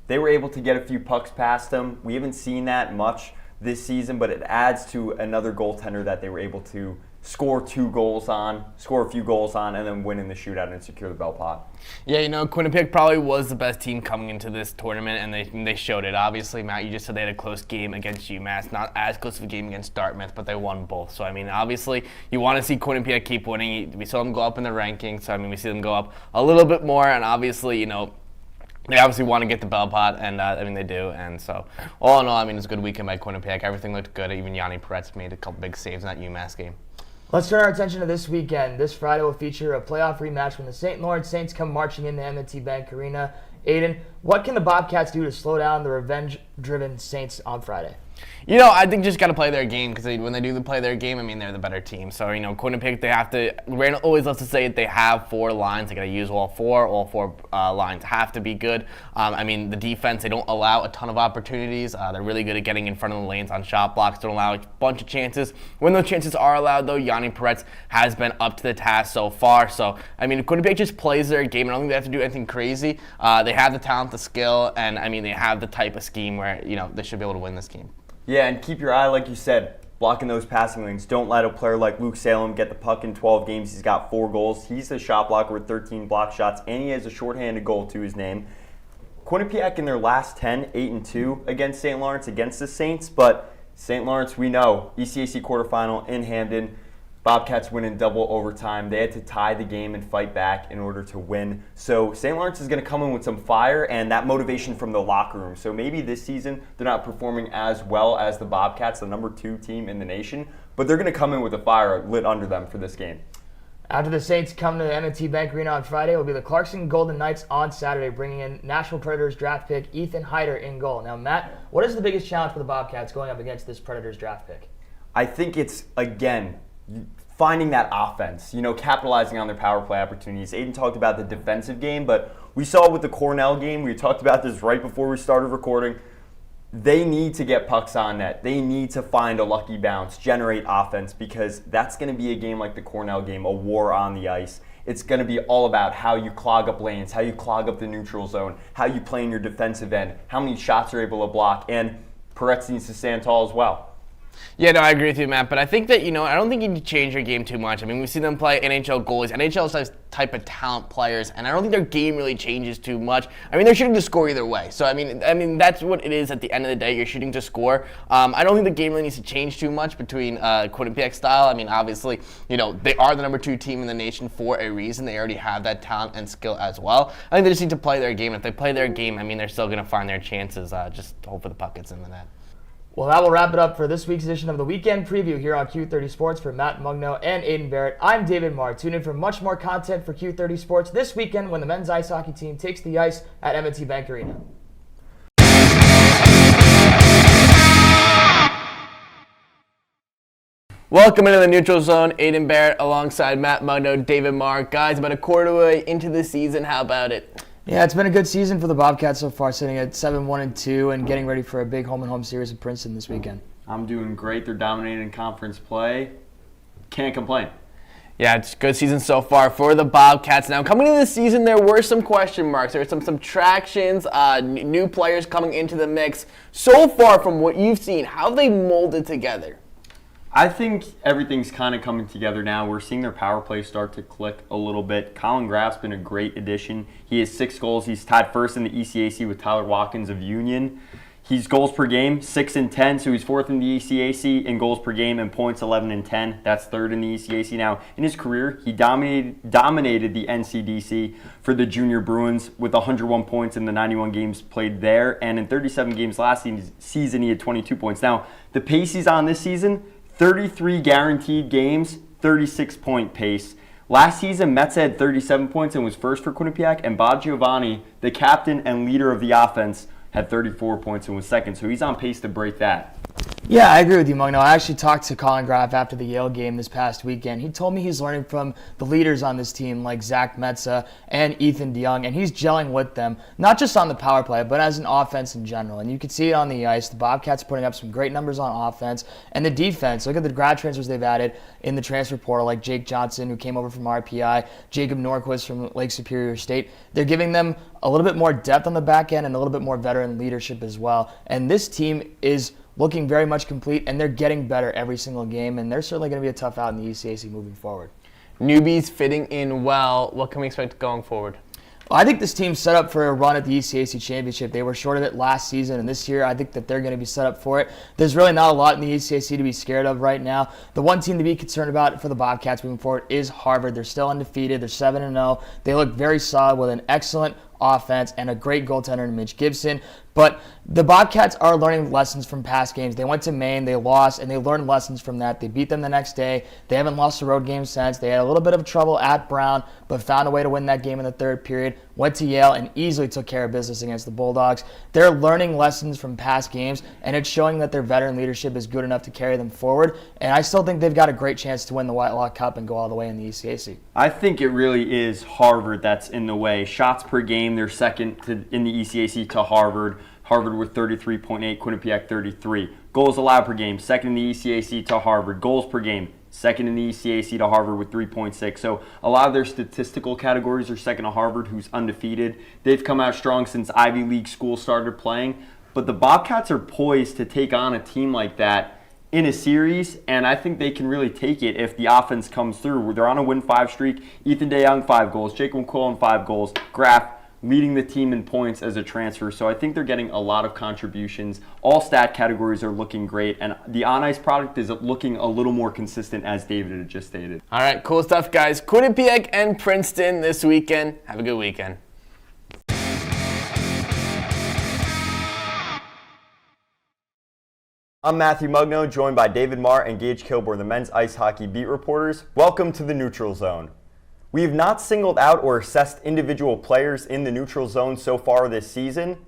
they were able to get a few pucks past him. We haven't seen that much this season, but it adds to another goaltender that they were able to score a few goals on, and then win in the shootout and secure the Bell Pot. Yeah, Quinnipiac probably was the best team coming into this tournament, and they showed it. Obviously, Matt, you just said they had a close game against UMass, not as close of a game against Dartmouth, but they won both. So, obviously, you want to see Quinnipiac keep winning. We saw them go up in the rankings, so, we see them go up a little bit more, and obviously, they obviously want to get the Bell Pot, and they do. And so, all in all, it's a good weekend by Quinnipiac. Everything looked good. Even Yanni Perez made a couple big saves in that UMass game. Let's turn our attention to this weekend. This Friday will feature a playoff rematch when the St. Lawrence Saints come marching into M&T Bank Arena. Aiden, what can the Bobcats do to slow down the revenge-driven Saints on Friday? I think just got to play their game because when they do play their game, they're the better team. So, Quinnipiac, they have to, Randall always loves to say they have 4 lines. They got to use all 4. All 4 lines have to be good. The defense, they don't allow a ton of opportunities. They're really good at getting in front of the lanes on shot blocks. Don't allow a bunch of chances. When those chances are allowed, though, Yanni Perez has been up to the task so far. So, Quinnipiac just plays their game. I don't think they have to do anything crazy. They have the talent, the skill, and, they have the type of scheme where, they should be able to win this game. Yeah, and keep your eye, like you said, blocking those passing lanes. Don't let a player like Luke Salem get the puck in 12 games. He's got 4 goals. He's a shot blocker with 13 block shots, and he has a shorthanded goal to his name. Quinnipiac in their last 10, 8-2 against St. Lawrence, against the Saints, but St. Lawrence, we know, ECAC quarterfinal in Hamden. Bobcats win in double overtime. They had to tie the game and fight back in order to win. So St. Lawrence is going to come in with some fire and that motivation from the locker room. So maybe this season they're not performing as well as the Bobcats, the number 2 team in the nation, but they're going to come in with a fire lit under them for this game. After the Saints come to the M&T Bank Arena on Friday, it will be the Clarkson Golden Knights on Saturday, bringing in Nashville Predators draft pick Ethan Hyder in goal. Now, Matt, what is the biggest challenge for the Bobcats going up against this Predators draft pick? I think it's, again, finding that offense, capitalizing on their power play opportunities. Aiden talked about the defensive game, but we saw with the Cornell game, we talked about this right before we started recording, they need to get pucks on net. They need to find a lucky bounce, generate offense, because that's going to be a game like the Cornell game, a war on the ice. It's going to be all about how you clog up lanes, how you clog up the neutral zone, how you play in your defensive end, how many shots you're able to block, and Peretz needs to stand tall as well. Yeah, no, I agree with you, Matt. But I think that, I don't think you need to change your game too much. I mean, we've seen them play NHL goalies, NHL type of talent players, and I don't think their game really changes too much. I mean, they're shooting to score either way. So, I mean, that's what it is at the end of the day. You're shooting to score. I don't think the game really needs to change too much between Quinnipiac style. I mean, obviously, they are the number 2 team in the nation for a reason. They already have that talent and skill as well. I think they just need to play their game. If they play their game, I mean, they're still going to find their chances. Just hope for the puck gets in the net. Well, that will wrap it up for this week's edition of the Weekend Preview here on Q30 Sports. For Matt Mugno and Aiden Barrett, I'm David Marr. Tune in for much more content for Q30 Sports this weekend when the men's ice hockey team takes the ice at M&T Bank Arena. Welcome into the Neutral Zone. Aiden Barrett alongside Matt Mugno, David Marr. Guys, about a quarter way into the season. How about it? Yeah, it's been a good season for the Bobcats so far, sitting at 7-1-2 and getting ready for a big home-and-home series with Princeton this weekend. I'm doing great. They're dominating conference play. Can't complain. Yeah, it's a good season so far for the Bobcats. Now, coming into the season, there were some question marks. There were some subtractions, new players coming into the mix. So far, from what you've seen, how have they molded together? I think everything's kind of coming together now. We're seeing their power play start to click a little bit. Colin Graff's been a great addition. He has 6 goals. He's tied first in the ECAC with Tyler Watkins of Union. He's goals per game, 6 and 10, so he's 4th in the ECAC in goals per game and points, 11 and 10. That's 3rd in the ECAC. Now, in his career, he dominated the NCDC for the Junior Bruins with 101 points in the 91 games played there, and in 37 games last season, he had 22 points. Now, the pace he's on this season, 33 guaranteed games, 36-point pace. Last season, Metz had 37 points and was first for Quinnipiac, and Bob Giovanni, the captain and leader of the offense, had 34 points and was second. So he's on pace to break that. Yeah, I agree with you, Mugno. I actually talked to Colin Graff after the Yale game this past weekend. He told me he's learning from the leaders on this team like Zach Metza and Ethan DeYoung, and he's gelling with them, not just on the power play, but as an offense in general. And you can see it on the ice. The Bobcats are putting up some great numbers on offense. And the defense, look at the grad transfers they've added in the transfer portal, like Jake Johnson, who came over from RPI, Jacob Norquist from Lake Superior State. They're giving them a little bit more depth on the back end and a little bit more veteran leadership as well. And this team is looking very much complete, and they're getting better every single game, and they're certainly going to be a tough out in the ECAC moving forward. Newbies fitting in well. What can we expect going forward? Well, I think this team's set up for a run at the ECAC championship. They were short of it last season, and this year I think that they're going to be set up for it. There's really not a lot in the ECAC to be scared of right now. The one team to be concerned about for the Bobcats moving forward is Harvard. They're still undefeated. They're 7-0. They look very solid with an excellent offense and a great goaltender in Mitch Gibson. But the Bobcats are learning lessons from past games. They went to Maine, they lost, and they learned lessons from that. They beat them the next day. They haven't lost a road game since. They had a little bit of trouble at Brown, but found a way to win that game in the 3rd period. Went to Yale and easily took care of business against the Bulldogs. They're learning lessons from past games, and it's showing that their veteran leadership is good enough to carry them forward. And I still think they've got a great chance to win the Whitelock Cup and go all the way in the ECAC. I think it really is Harvard that's in the way. Shots per game, they're second in the ECAC to Harvard. Harvard with 33.8, Quinnipiac 33. Goals allowed per game, second in the ECAC to Harvard. Goals per game, second in the ECAC to Harvard with 3.6. So a lot of their statistical categories are second to Harvard, who's undefeated. They've come out strong since Ivy League schools started playing. But the Bobcats are poised to take on a team like that in a series, and I think they can really take it if the offense comes through. They're on a win-5 streak. Ethan DeYoung, 5 goals. Jacob McQuillan, 5 goals. Graff leading the team in points as a transfer. So I think they're getting a lot of contributions. All stat categories are looking great, and the on-ice product is looking a little more consistent, as David had just stated. All right, cool stuff, guys. Quinnipiac and Princeton this weekend. Have a good weekend. I'm Matthew Mugno, joined by David Marr and Gage Kilborn, the men's ice hockey beat reporters. Welcome to the Neutral Zone. We have not singled out or assessed individual players in the neutral zone so far this season.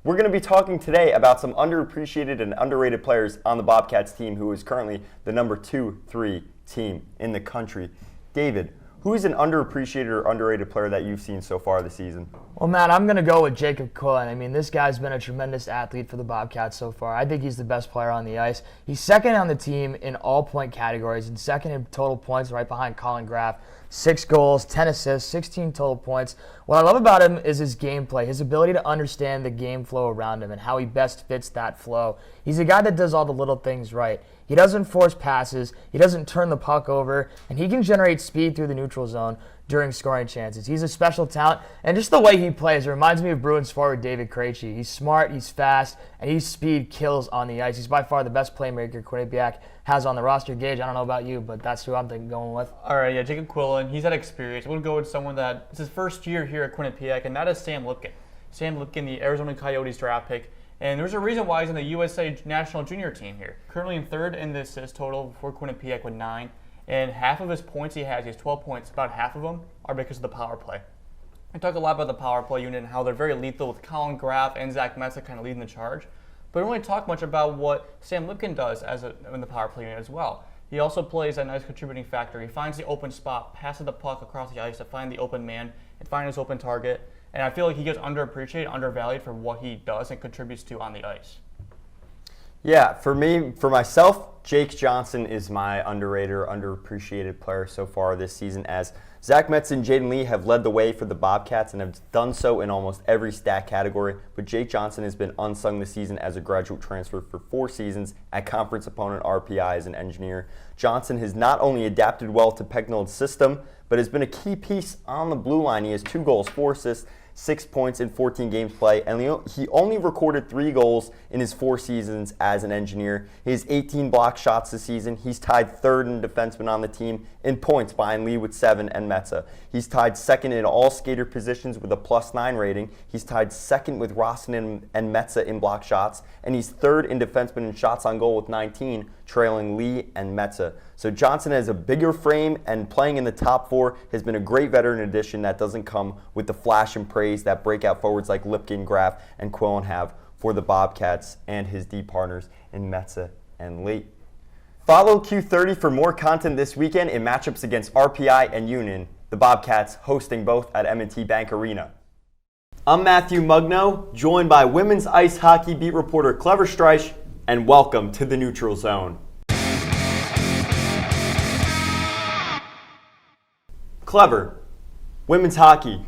We're going to be talking today about some underappreciated and underrated players on the Bobcats team who is currently the number 2-3 team in the country. David, who is an underappreciated or underrated player that you've seen so far this season? Well, Matt, I'm going to go with Jacob Quillen. I mean, this guy's been a tremendous athlete for the Bobcats so far. I think he's the best player on the ice. He's second on the team in all point categories and second in total points right behind Colin Graff. 6 goals, 10 assists, 16 total points. What I love about him is his gameplay, his ability to understand the game flow around him and how he best fits that flow. He's a guy that does all the little things right. He doesn't force passes, he doesn't turn the puck over, and he can generate speed through the neutral zone during scoring chances. He's a special talent, and just the way he plays reminds me of Bruins forward David Krejci. He's smart, he's fast, and his speed kills on the ice. He's by far the best playmaker Quinnipiac has on the roster. Gage, I don't know about you, but that's who I'm going with. All right, yeah, Jacob Quillen, he's had experience. We'll go with someone that it's his first year here at Quinnipiac, and that is Sam Lipkin. Sam Lipkin, the Arizona Coyotes draft pick. And there's a reason why he's in the USA National Junior team here. Currently in third in the assist total for Quinnipiac with 9. And half of his points he has 12 points, about half of them are because of the power play. I talk a lot about the power play unit and how they're very lethal with Colin Graff and Zach Metza kind of leading the charge. But I don't really talk much about what Sam Lipkin does in the power play unit as well. He also plays a nice contributing factor. He finds the open spot, passes the puck across the ice to find the open man and find his open target. And I feel like he gets underappreciated, undervalued for what he does and contributes to on the ice. Yeah, for myself, Jake Johnson is my underrated or underappreciated player so far this season, as Zach Metz and Jaden Lee have led the way for the Bobcats and have done so in almost every stat category, but Jake Johnson has been unsung this season as a graduate transfer for 4 seasons at conference opponent RPI as an engineer. Johnson has not only adapted well to Pecknold's system, but has been a key piece on the blue line. He has 2 goals, 4 assists, 6 points in 14 games played, and he only recorded 3 goals in his 4 seasons as an engineer. He has 18 block shots this season. He's tied 3rd in defenseman on the team in points behind Lee with 7 and Metza. He's tied 2nd in all skater positions with a +9 rating. He's tied 2nd with Rossen and Metza in block shots, and he's 3rd in defenseman in shots on goal with 19, trailing Lee and Metza. So Johnson has a bigger frame, and playing in the top 4 has been a great veteran addition that doesn't come with the flash and praise that breakout forwards like Lipkin, Graff, and Quillen have for the Bobcats and his D partners in Metza and Lee. Follow Q30 for more content this weekend in matchups against RPI and Union, the Bobcats hosting both at M&T Bank Arena. I'm Matthew Mugno, joined by women's ice hockey beat reporter Clever Streich, and welcome to the Neutral Zone. Clever, women's hockey,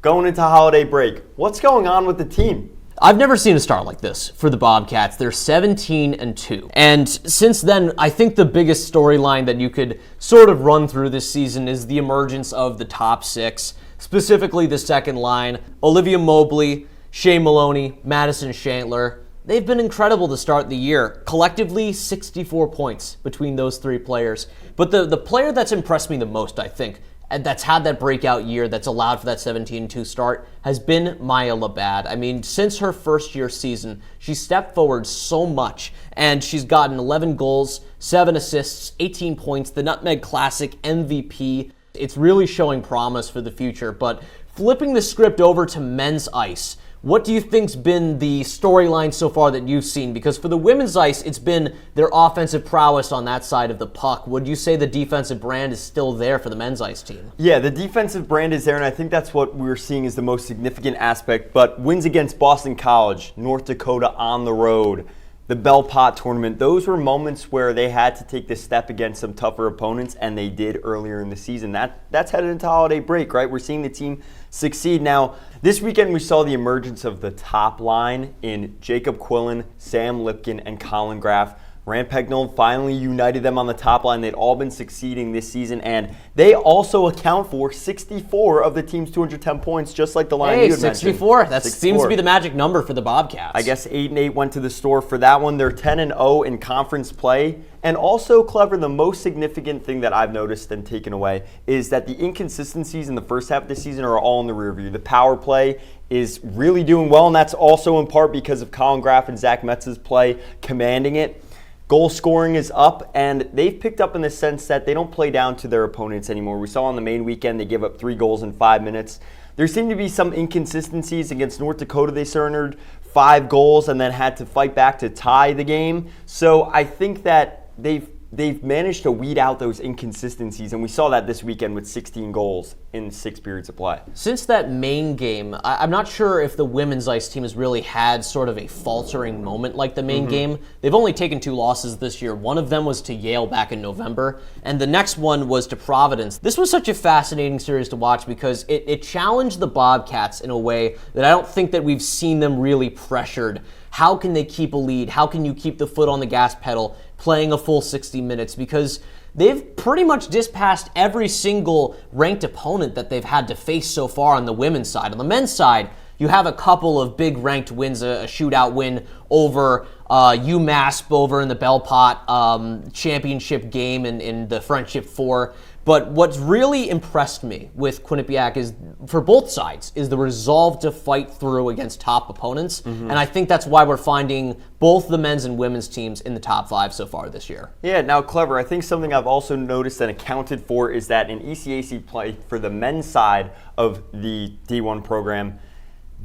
going into holiday break. What's going on with the team? I've never seen a start like this for the Bobcats. They're 17-2. And since then, I think the biggest storyline that you could sort of run through this season is the emergence of the top 6, specifically the second line, Olivia Mobley, Shea Maloney, Madison Shantler. They've been incredible to start the year. Collectively, 64 points between those 3 players. But the player that's impressed me the most, I think, and that's had that breakout year that's allowed for that 17-2 start, has been Maya Labad. I mean, since her first-year season, she's stepped forward so much, and she's gotten 11 goals, 7 assists, 18 points, the Nutmeg Classic MVP. It's really showing promise for the future. But flipping the script over to men's ice, what do you think's been the storyline so far that you've seen? Because for the women's ice, it's been their offensive prowess on that side of the puck. Would you say the defensive brand is still there for the men's ice team? Yeah, the defensive brand is there, and I think that's what we're seeing is the most significant aspect. But wins against Boston College, North Dakota on the road, the Bell Pot tournament, those were moments where they had to take this step against some tougher opponents, and they did earlier in the season. That's headed into holiday break, right? We're seeing the team succeed. Now, this weekend we saw the emergence of the top line in Jacob Quillen, Sam Lipkin, and Colin Graff. Rand Pecknold finally united them on the top line. They'd all been succeeding this season, and they also account for 64 of the team's 210 points, just like the line you had 64. mentioned. That seems to be the magic number for the Bobcats. I guess 8-8 went to the store for that one. They're 10-0 in conference play. And also, Clever, the most significant thing that I've noticed and taken away is that the inconsistencies in the first half of the season are all in the rear view. The power play is really doing well, and that's also in part because of Colin Graff and Zach Metz's play commanding it. Goal scoring is up, and they've picked up in the sense that they don't play down to their opponents anymore. We saw on the main weekend they give up 3 goals in 5 minutes. There seemed to be some inconsistencies against North Dakota. They surrendered 5 goals and then had to fight back to tie the game. So I think that they've managed to weed out those inconsistencies, and we saw that this weekend with 16 goals in 6 periods of play. Since that Maine game, I'm not sure if the women's ice team has really had sort of a faltering moment like the Maine game. They've only taken 2 losses this year. One of them was to Yale back in November, and the next one was to Providence. This was such a fascinating series to watch because it challenged the Bobcats in a way that I don't think that we've seen them really pressured. How can they keep a lead? How can you keep the foot on the gas pedal playing a full 60 minutes? Because they've pretty much dispatched every single ranked opponent that they've had to face so far on the women's side. On the men's side, you have a couple of big ranked wins, a shootout win over UMass over in the Bell Pot championship game in the Friendship 4. But what's really impressed me with Quinnipiac is, for both sides, is the resolve to fight through against top opponents. And I think that's why we're finding both the men's and women's teams in the top 5 so far this year. Yeah, now Clever, I think something I've also noticed and accounted for is that in ECAC play for the men's side of the D1 program,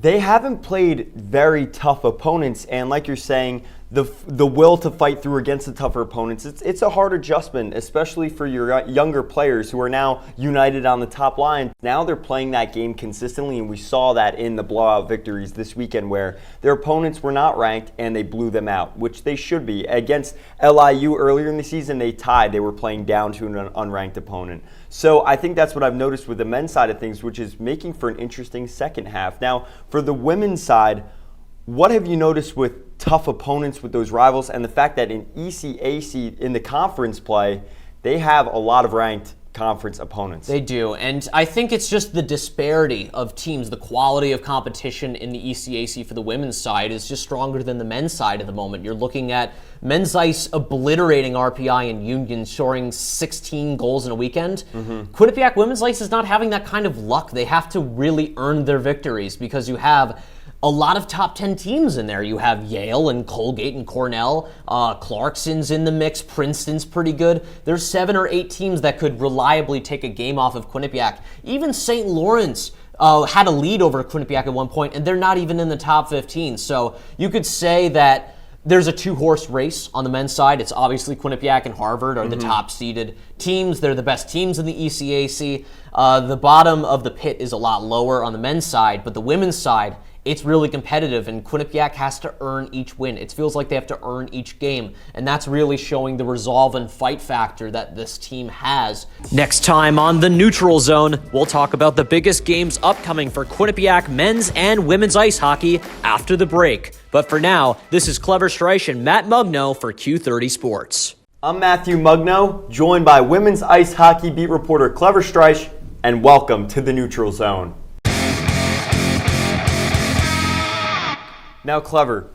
they haven't played very tough opponents, and like you're saying, the will to fight through against the tougher opponents, it's a hard adjustment, especially for your younger players who are now united on the top line. Now they're playing that game consistently, and we saw that in the blowout victories this weekend where their opponents were not ranked and they blew them out, which they should be. Against LIU earlier in the season, they tied. They were playing down to an unranked opponent. So I think that's what I've noticed with the men's side of things, which is making for an interesting second half. Now, for the women's side, what have you noticed with tough opponents, with those rivals, and the fact that in ECAC, in the conference play, they have a lot of ranked conference opponents? They do, and I think it's just the disparity of teams, the quality of competition in the ECAC for the women's side is just stronger than the men's side at the moment. You're looking at men's ice obliterating RPI and Union, scoring 16 goals in a weekend. Quinnipiac women's ice is not having that kind of luck. They have to really earn their victories because you have a lot of top 10 teams in there. You have Yale and Colgate and Cornell. Clarkson's in the mix. Princeton's pretty good. There's 7 or 8 teams that could reliably take a game off of Quinnipiac. Even St. Lawrence had a lead over Quinnipiac at one point, and they're not even in the top 15. So you could say that there's a 2-horse race on the men's side. It's obviously Quinnipiac and Harvard are the top seeded teams. They're the best teams in the ECAC. The bottom of the pit is a lot lower on the men's side, but the women's side, it's really competitive, and Quinnipiac has to earn each win. It feels like they have to earn each game, and that's really showing the resolve and fight factor that this team has. Next time on The Neutral Zone, we'll talk about the biggest games upcoming for Quinnipiac men's and women's ice hockey after the break. But for now, this is Clever Streich and Matt Mugno for Q30 Sports. I'm Matthew Mugno, joined by women's ice hockey beat reporter Clever Streich, and welcome to The Neutral Zone. Now, Clever,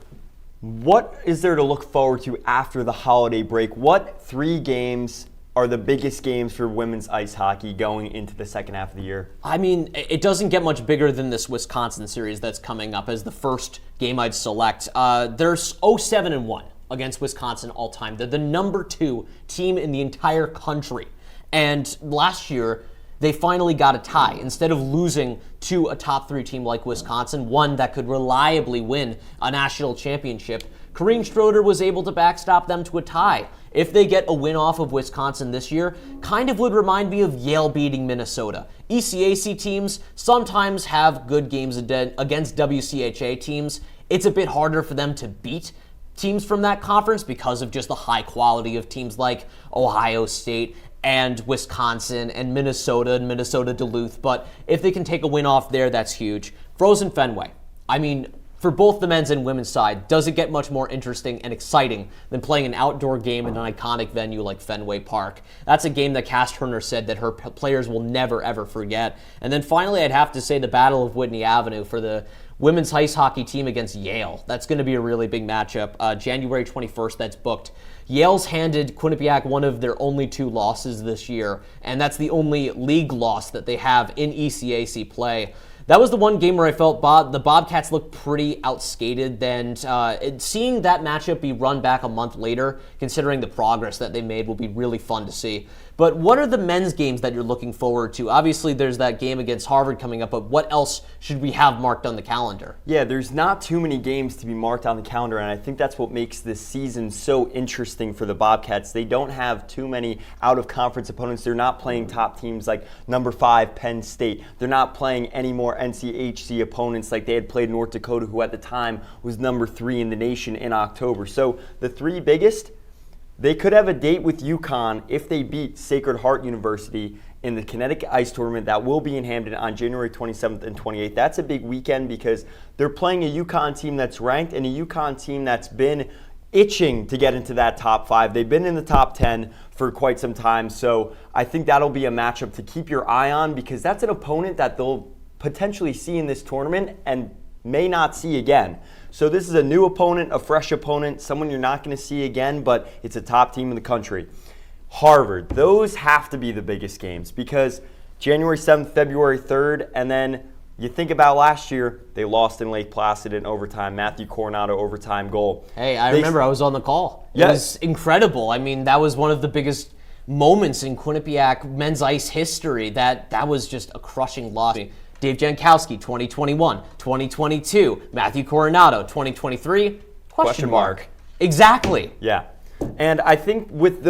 what is there to look forward to after the holiday break? What 3 games are the biggest games for women's ice hockey going into the second half of the year? I mean, it doesn't get much bigger than this Wisconsin series that's coming up as the first game I'd select. There's 0-7-1 against Wisconsin all time. They're the number 2 team in the entire country. And last year, they finally got a tie. Instead of losing to a top 3 team like Wisconsin, one that could reliably win a national championship, Corrine Schroeder was able to backstop them to a tie. If they get a win off of Wisconsin this year, kind of would remind me of Yale beating Minnesota. ECAC teams sometimes have good games against WCHA teams. It's a bit harder for them to beat teams from that conference because of just the high quality of teams like Ohio State and Wisconsin and Minnesota Duluth. But if they can take a win off there, that's huge. Frozen Fenway. I mean, for both the men's and women's side, does it get much more interesting and exciting than playing an outdoor game in an iconic venue like Fenway Park? That's a game that Cass Turner said that her players will never, ever forget. And then finally, I'd have to say the Battle of Whitney Avenue for the women's ice hockey team against Yale. That's going to be a really big matchup. January 21st, that's booked. Yale's handed Quinnipiac one of their only 2 losses this year, and that's the only league loss that they have in ECAC play. that was the one game where I felt the Bobcats looked pretty outskated. And seeing that matchup be run back a month later, considering the progress that they made, will be really fun to see. But what are the men's games that you're looking forward to? Obviously, there's that game against Harvard coming up, but what else should we have marked on the calendar? Yeah, there's not too many games to be marked on the calendar, and I think that's what makes this season so interesting for the Bobcats. They don't have too many out-of-conference opponents. They're not playing top teams like number 5 Penn State. They're not playing any more NCHC opponents like they had played North Dakota, who at the time was number 3 in the nation in October. So the 3 biggest, they could have a date with UConn if they beat Sacred Heart University in the Connecticut Ice Tournament that will be in Hamden on January 27th and 28th. That's a big weekend because they're playing a UConn team that's ranked and a UConn team that's been itching to get into that top 5. They've been in the top 10 for quite some time, so I think that'll be a matchup to keep your eye on because that's an opponent that they'll potentially see in this tournament and may not see again. So this is a new opponent, a fresh opponent, someone you're not going to see again, but it's a top team in the country. Harvard, those have to be the biggest games because January 7th, February 3rd, and then you think about last year, they lost in Lake Placid in overtime. Matthew Coronado overtime goal. Hey, I remember I was on the call. It was incredible. I mean, that was one of the biggest moments in Quinnipiac men's ice history. That was just a crushing loss. Dave Jankowski, 2021, 2022. Matthew Coronado, 2023, question mark. Exactly. Yeah. And I think with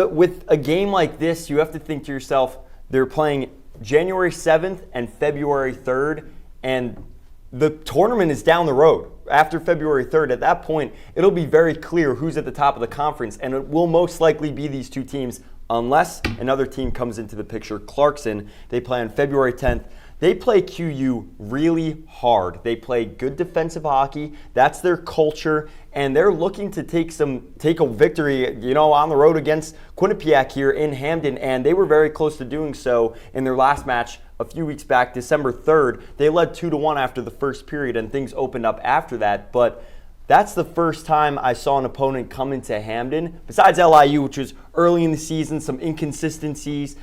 a game like this, you have to think to yourself, they're playing January 7th and February 3rd, and the tournament is down the road. After February 3rd, at that point, it'll be very clear who's at the top of the conference, and it will most likely be these 2 teams unless another team comes into the picture. Clarkson, they play on February 10th. They play QU really hard. They play good defensive hockey. That's their culture, and they're looking to take a victory, on the road against Quinnipiac here in Hamden, and they were very close to doing so in their last match a few weeks back, December 3rd. They led 2-1 after the first period, and things opened up after that, but that's the first time I saw an opponent come into Hamden, besides LIU, which was early in the season, some inconsistencies.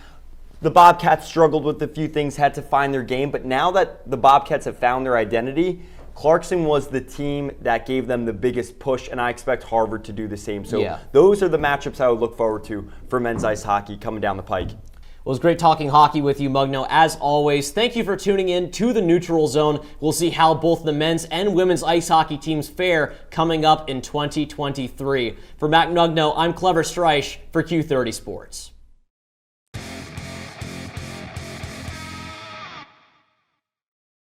The Bobcats struggled with a few things, had to find their game, but now that the Bobcats have found their identity, Clarkson was the team that gave them the biggest push, and I expect Harvard to do the same. So those are the matchups I would look forward to for men's ice hockey coming down the pike. Well, it was great talking hockey with you, Mugno, as always. Thank you for tuning in to the Neutral Zone. We'll see how both the men's and women's ice hockey teams fare coming up in 2023. For Matt Mugno, I'm Clever Streich for Q30 Sports.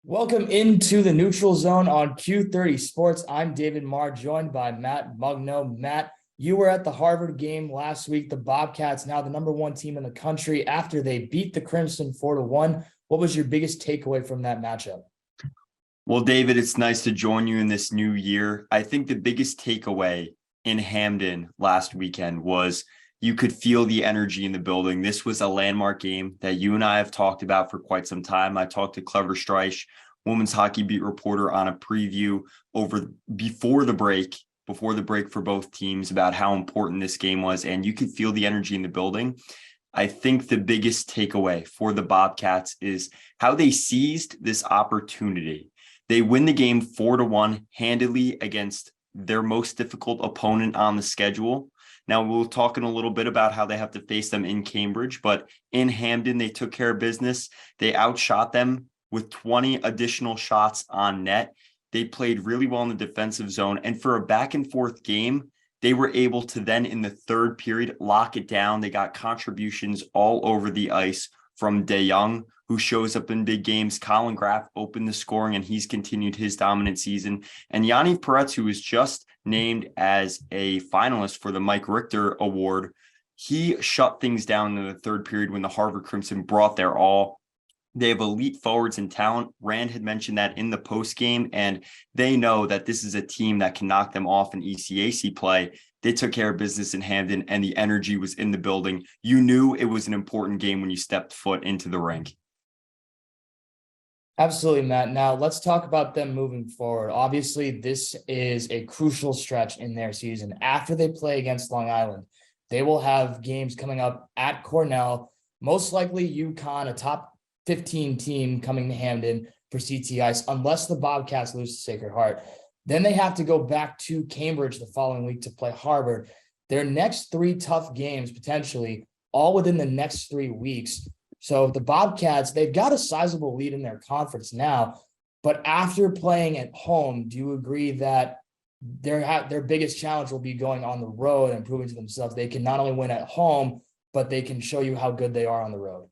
Welcome into the Neutral Zone on Q30 Sports. I'm David Marr, joined by Matt Mugno. Matt, you were at the Harvard game last week. The Bobcats, now the number 1 team in the country after they beat the Crimson 4-1. What was your biggest takeaway from that matchup? Well, David, it's nice to join you in this new year. I think the biggest takeaway in Hamden last weekend was you could feel the energy in the building. This was a landmark game that you and I have talked about for quite some time. I talked to Clever Streich, women's hockey beat reporter, on a preview before the break for both teams about how important this game was, and you could feel the energy in the building. I think the biggest takeaway for the Bobcats is how they seized this opportunity. They win the game 4-1 handily against their most difficult opponent on the schedule. Now, we'll talk in a little bit about how they have to face them in Cambridge, but in Hamden, they took care of business. They outshot them with 20 additional shots on net. They played really well in the defensive zone. And for a back and forth game, they were able to then, in the third period, lock it down. They got contributions all over the ice from DeYoung, who shows up in big games. Colin Graff opened the scoring, and he's continued his dominant season. And Yanni Peretz, who was just named as a finalist for the Mike Richter Award, he shut things down in the third period when the Harvard Crimson brought their all. They have elite forwards and talent. Rand had mentioned that in the post game, and they know that this is a team that can knock them off in ECAC play. They took care of business in Hamden, and the energy was in the building. You knew it was an important game when you stepped foot into the rink. Absolutely, Matt. Now let's talk about them moving forward. Obviously, this is a crucial stretch in their season. After they play against Long Island, they will have games coming up at Cornell, most likely UConn, a top 15 team coming to Hamden, for CT Ice unless the Bobcats lose to Sacred Heart. Then they have to go back to Cambridge the following week to play Harvard. Their next 3 tough games, potentially, all within the next 3 weeks. So the Bobcats, they've got a sizable lead in their conference now. But after playing at home, do you agree that their biggest challenge will be going on the road and proving to themselves they can not only win at home, but they can show you how good they are on the road?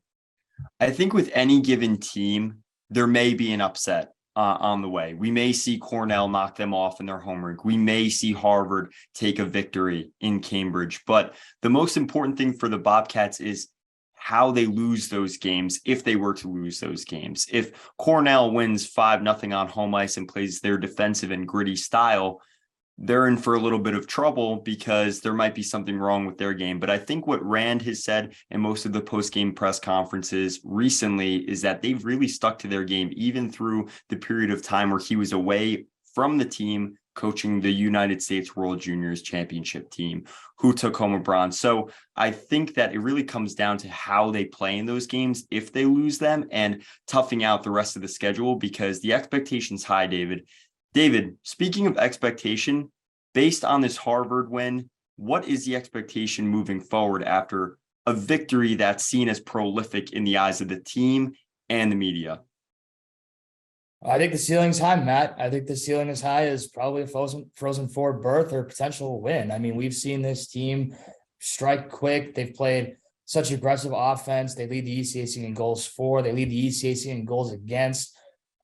I think with any given team, there may be an upset on the way. We may see Cornell knock them off in their home rink. We may see Harvard take a victory in Cambridge. But the most important thing for the Bobcats is how they lose those games, if they were to lose those games. If Cornell wins 5-0 on home ice and plays their defensive and gritty style, they're in for a little bit of trouble because there might be something wrong with their game. But I think what Rand has said in most of the post-game press conferences recently is that they've really stuck to their game, even through the period of time where he was away from the team coaching the United States World Juniors Championship team, who took home a bronze. So I think that it really comes down to how they play in those games if they lose them, and toughing out the rest of the schedule, because the expectation's high, David. David, speaking of expectation, based on this Harvard win, what is the expectation moving forward after a victory that's seen as prolific in the eyes of the team and the media? I think the ceiling's high, Matt. I think the ceiling is high is probably a Frozen Four berth or potential win. I mean, we've seen this team strike quick. They've played such aggressive offense. They lead the ECAC in goals for. They lead the ECAC in goals against.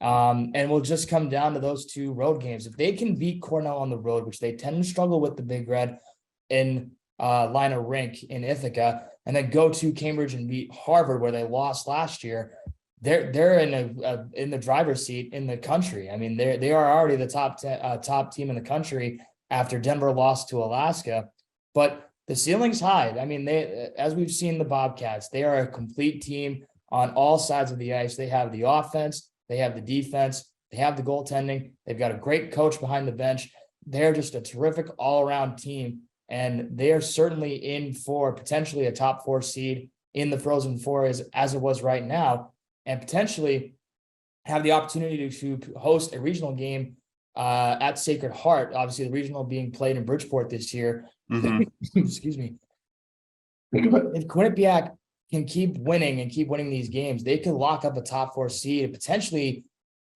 And we'll just come down to those 2 road games. If they can beat Cornell on the road, which they tend to struggle with the Big Red in Lina Rink in Ithaca, and then go to Cambridge and beat Harvard, where they lost last year, they're in the driver's seat in the country. I mean, they are already the top team in the country after Denver lost to Alaska, but the ceiling's high. I mean, as we've seen the Bobcats, they are a complete team on all sides of the ice. They have the offense, they have the defense, they have the goaltending. They've got a great coach behind the bench. They're just a terrific all-around team, and they are certainly in for potentially a top 4 seed in the Frozen Four as it was right now, and potentially have the opportunity to host a regional game at Sacred Heart. Obviously, the regional being played in Bridgeport this year. Mm-hmm. Excuse me. If Quinnipiac can keep winning these games, they could lock up a top 4 seed and potentially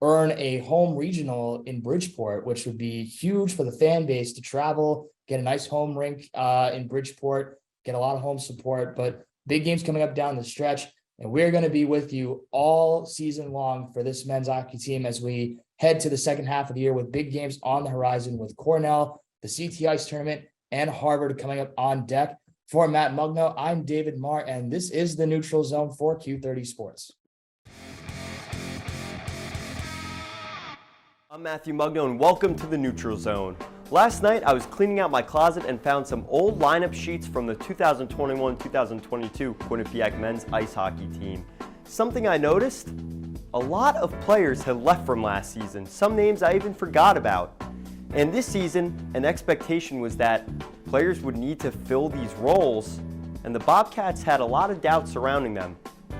earn a home regional in Bridgeport, which would be huge for the fan base to travel, get a nice home rink in Bridgeport, get a lot of home support. But big games coming up down the stretch, and we're going to be with you all season long for this men's hockey team as we head to the second half of the year with big games on the horizon with Cornell, the CT Ice tournament, and Harvard coming up on deck. For Matt Mugno, I'm David Marr, and this is the Neutral Zone for Q30 Sports. I'm Matthew Mugno, and welcome to the Neutral Zone. Last night, I was cleaning out my closet and found some old lineup sheets from the 2021-2022 Quinnipiac men's ice hockey team. Something I noticed, a lot of players had left from last season, some names I even forgot about. And this season, an expectation was that players would need to fill these roles, and the Bobcats had a lot of doubt surrounding them,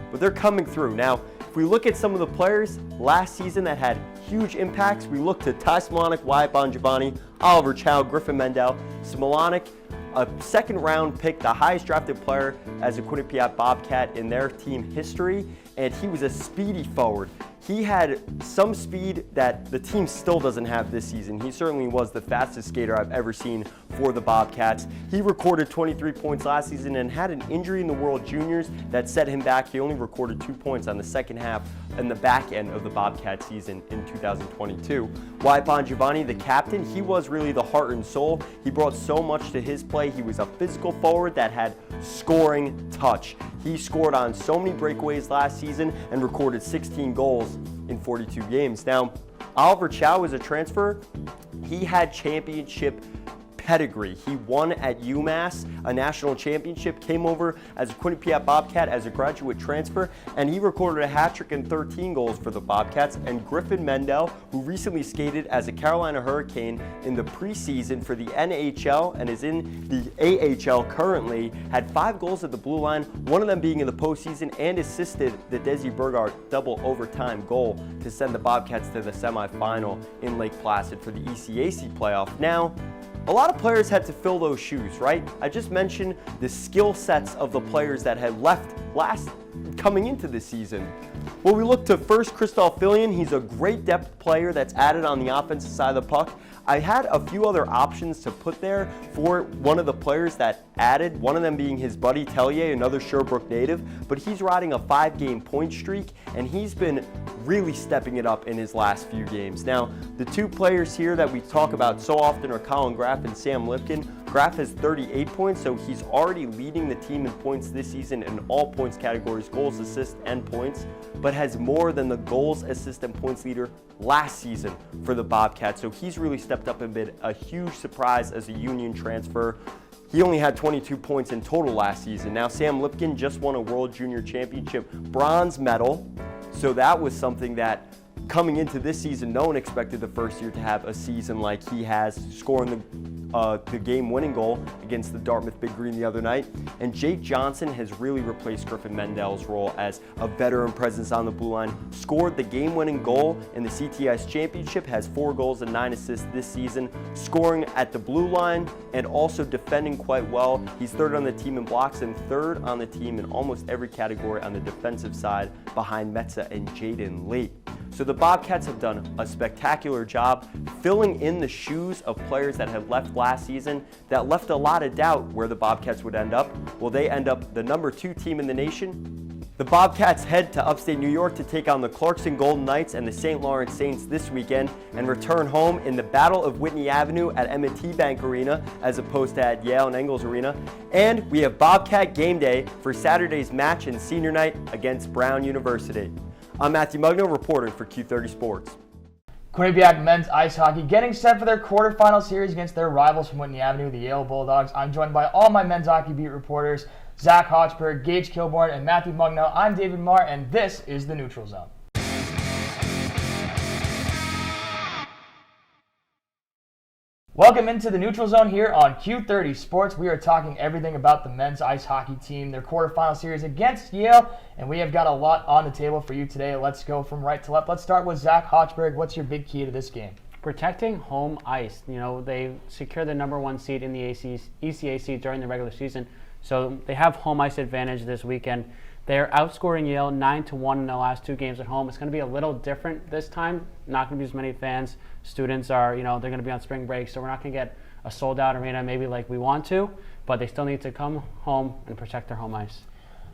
but they're coming through. Now, if we look at some of the players last season that had huge impacts, we look to Ty Smolonic, Wyatt Bongiovanni, Oliver Chow, Griffin Mendel. Smolonic, a second-round pick, the highest drafted player as a Quinnipiac Bobcat in their team history, and he was a speedy forward. He had some speed that the team still doesn't have this season. He certainly was the fastest skater I've ever seen for the Bobcats. He recorded 23 points last season and had an injury in the World Juniors that set him back. He only recorded 2 points on the second half and the back end of the Bobcat season in 2022. Wyatt Bongiovanni, the captain, he was really the heart and soul. He brought so much to his play. He was a physical forward that had scoring touch. He scored on so many breakaways last season and recorded 16 goals in 42 games. Now, Oliver Chow is a transfer. He had championship pedigree. He won at UMass a national championship, came over as a Quinnipiac Bobcat as a graduate transfer, and he recorded a hat trick and 13 goals for the Bobcats. And Griffin Mendel, who recently skated as a Carolina Hurricane in the preseason for the NHL and is in the AHL currently, had 5 goals at the blue line, one of them being in the postseason, and assisted the Desi Burgard double overtime goal to send the Bobcats to the semifinal in Lake Placid for the ECAC playoff. Now, a lot of players had to fill those shoes, right? I just mentioned the skill sets of the players that had left coming into the season. Well, we look to first Christoph Fillion. He's a great depth player that's added on the offensive side of the puck. I had a few other options to put there for one of the players that added, one of them being his buddy Tellier, another Sherbrooke native, but he's riding a 5-game point streak, and he's been really stepping it up in his last few games. Now, the two players here that we talk about so often are Colin Graff and Sam Lipkin. Graff has 38 points, so he's already leading the team in points this season in all points categories, goals, assists, and points, but has more than the goals, assists, and points leader last season for the Bobcats. So he's really stepped up and been a huge surprise as a Union transfer. He only had 22 points in total last season. Now, Sam Lipkin just won a World Junior Championship bronze medal, so that was something that coming into this season, no one expected the first year to have a season like he has, scoring the game-winning goal against the Dartmouth Big Green the other night. And Jake Johnson has really replaced Griffin Mendel's role as a veteran presence on the blue line. Scored the game-winning goal in the CTS Championship, has 4 goals and 9 assists this season, scoring at the blue line and also defending quite well. He's 3rd on the team in blocks and 3rd on the team in almost every category on the defensive side behind Metza and Jaden Late. So the Bobcats have done a spectacular job filling in the shoes of players that had left last season that left a lot of doubt where the Bobcats would end up. Will they end up the number 2 team in the nation? The Bobcats head to upstate New York to take on the Clarkson Golden Knights and the St. Lawrence Saints this weekend and return home in the Battle of Whitney Avenue at M&T Bank Arena as opposed to at Yale and Engels Arena. And we have Bobcat game day for Saturday's match and senior night against Brown University. I'm Matthew Mugno, reporting for Q30 Sports. Quinnipiac men's ice hockey getting set for their quarterfinal series against their rivals from Whitney Avenue, the Yale Bulldogs. I'm joined by all my men's hockey beat reporters, Zach Hochberg, Gage Kilborn, and Matthew Mugno. I'm David Marr, and this is the Neutral Zone. Welcome into the Neutral Zone here on Q30 Sports. We are talking everything about the men's ice hockey team, their quarterfinal series against Yale, and we have got a lot on the table for you today. Let's go from right to left. Let's start with Zach Hochberg. What's your big key to this game? Protecting home ice. You know, they secured the #1 seed in the ECAC during the regular season, so they have home ice advantage this weekend. They're outscoring Yale 9-1 in the last 2 games at home. It's going to be a little different this time. Not going to be as many fans. Students are, they're going to be on spring break, so we're not going to get a sold-out arena maybe like we want to, but they still need to come home and protect their home ice.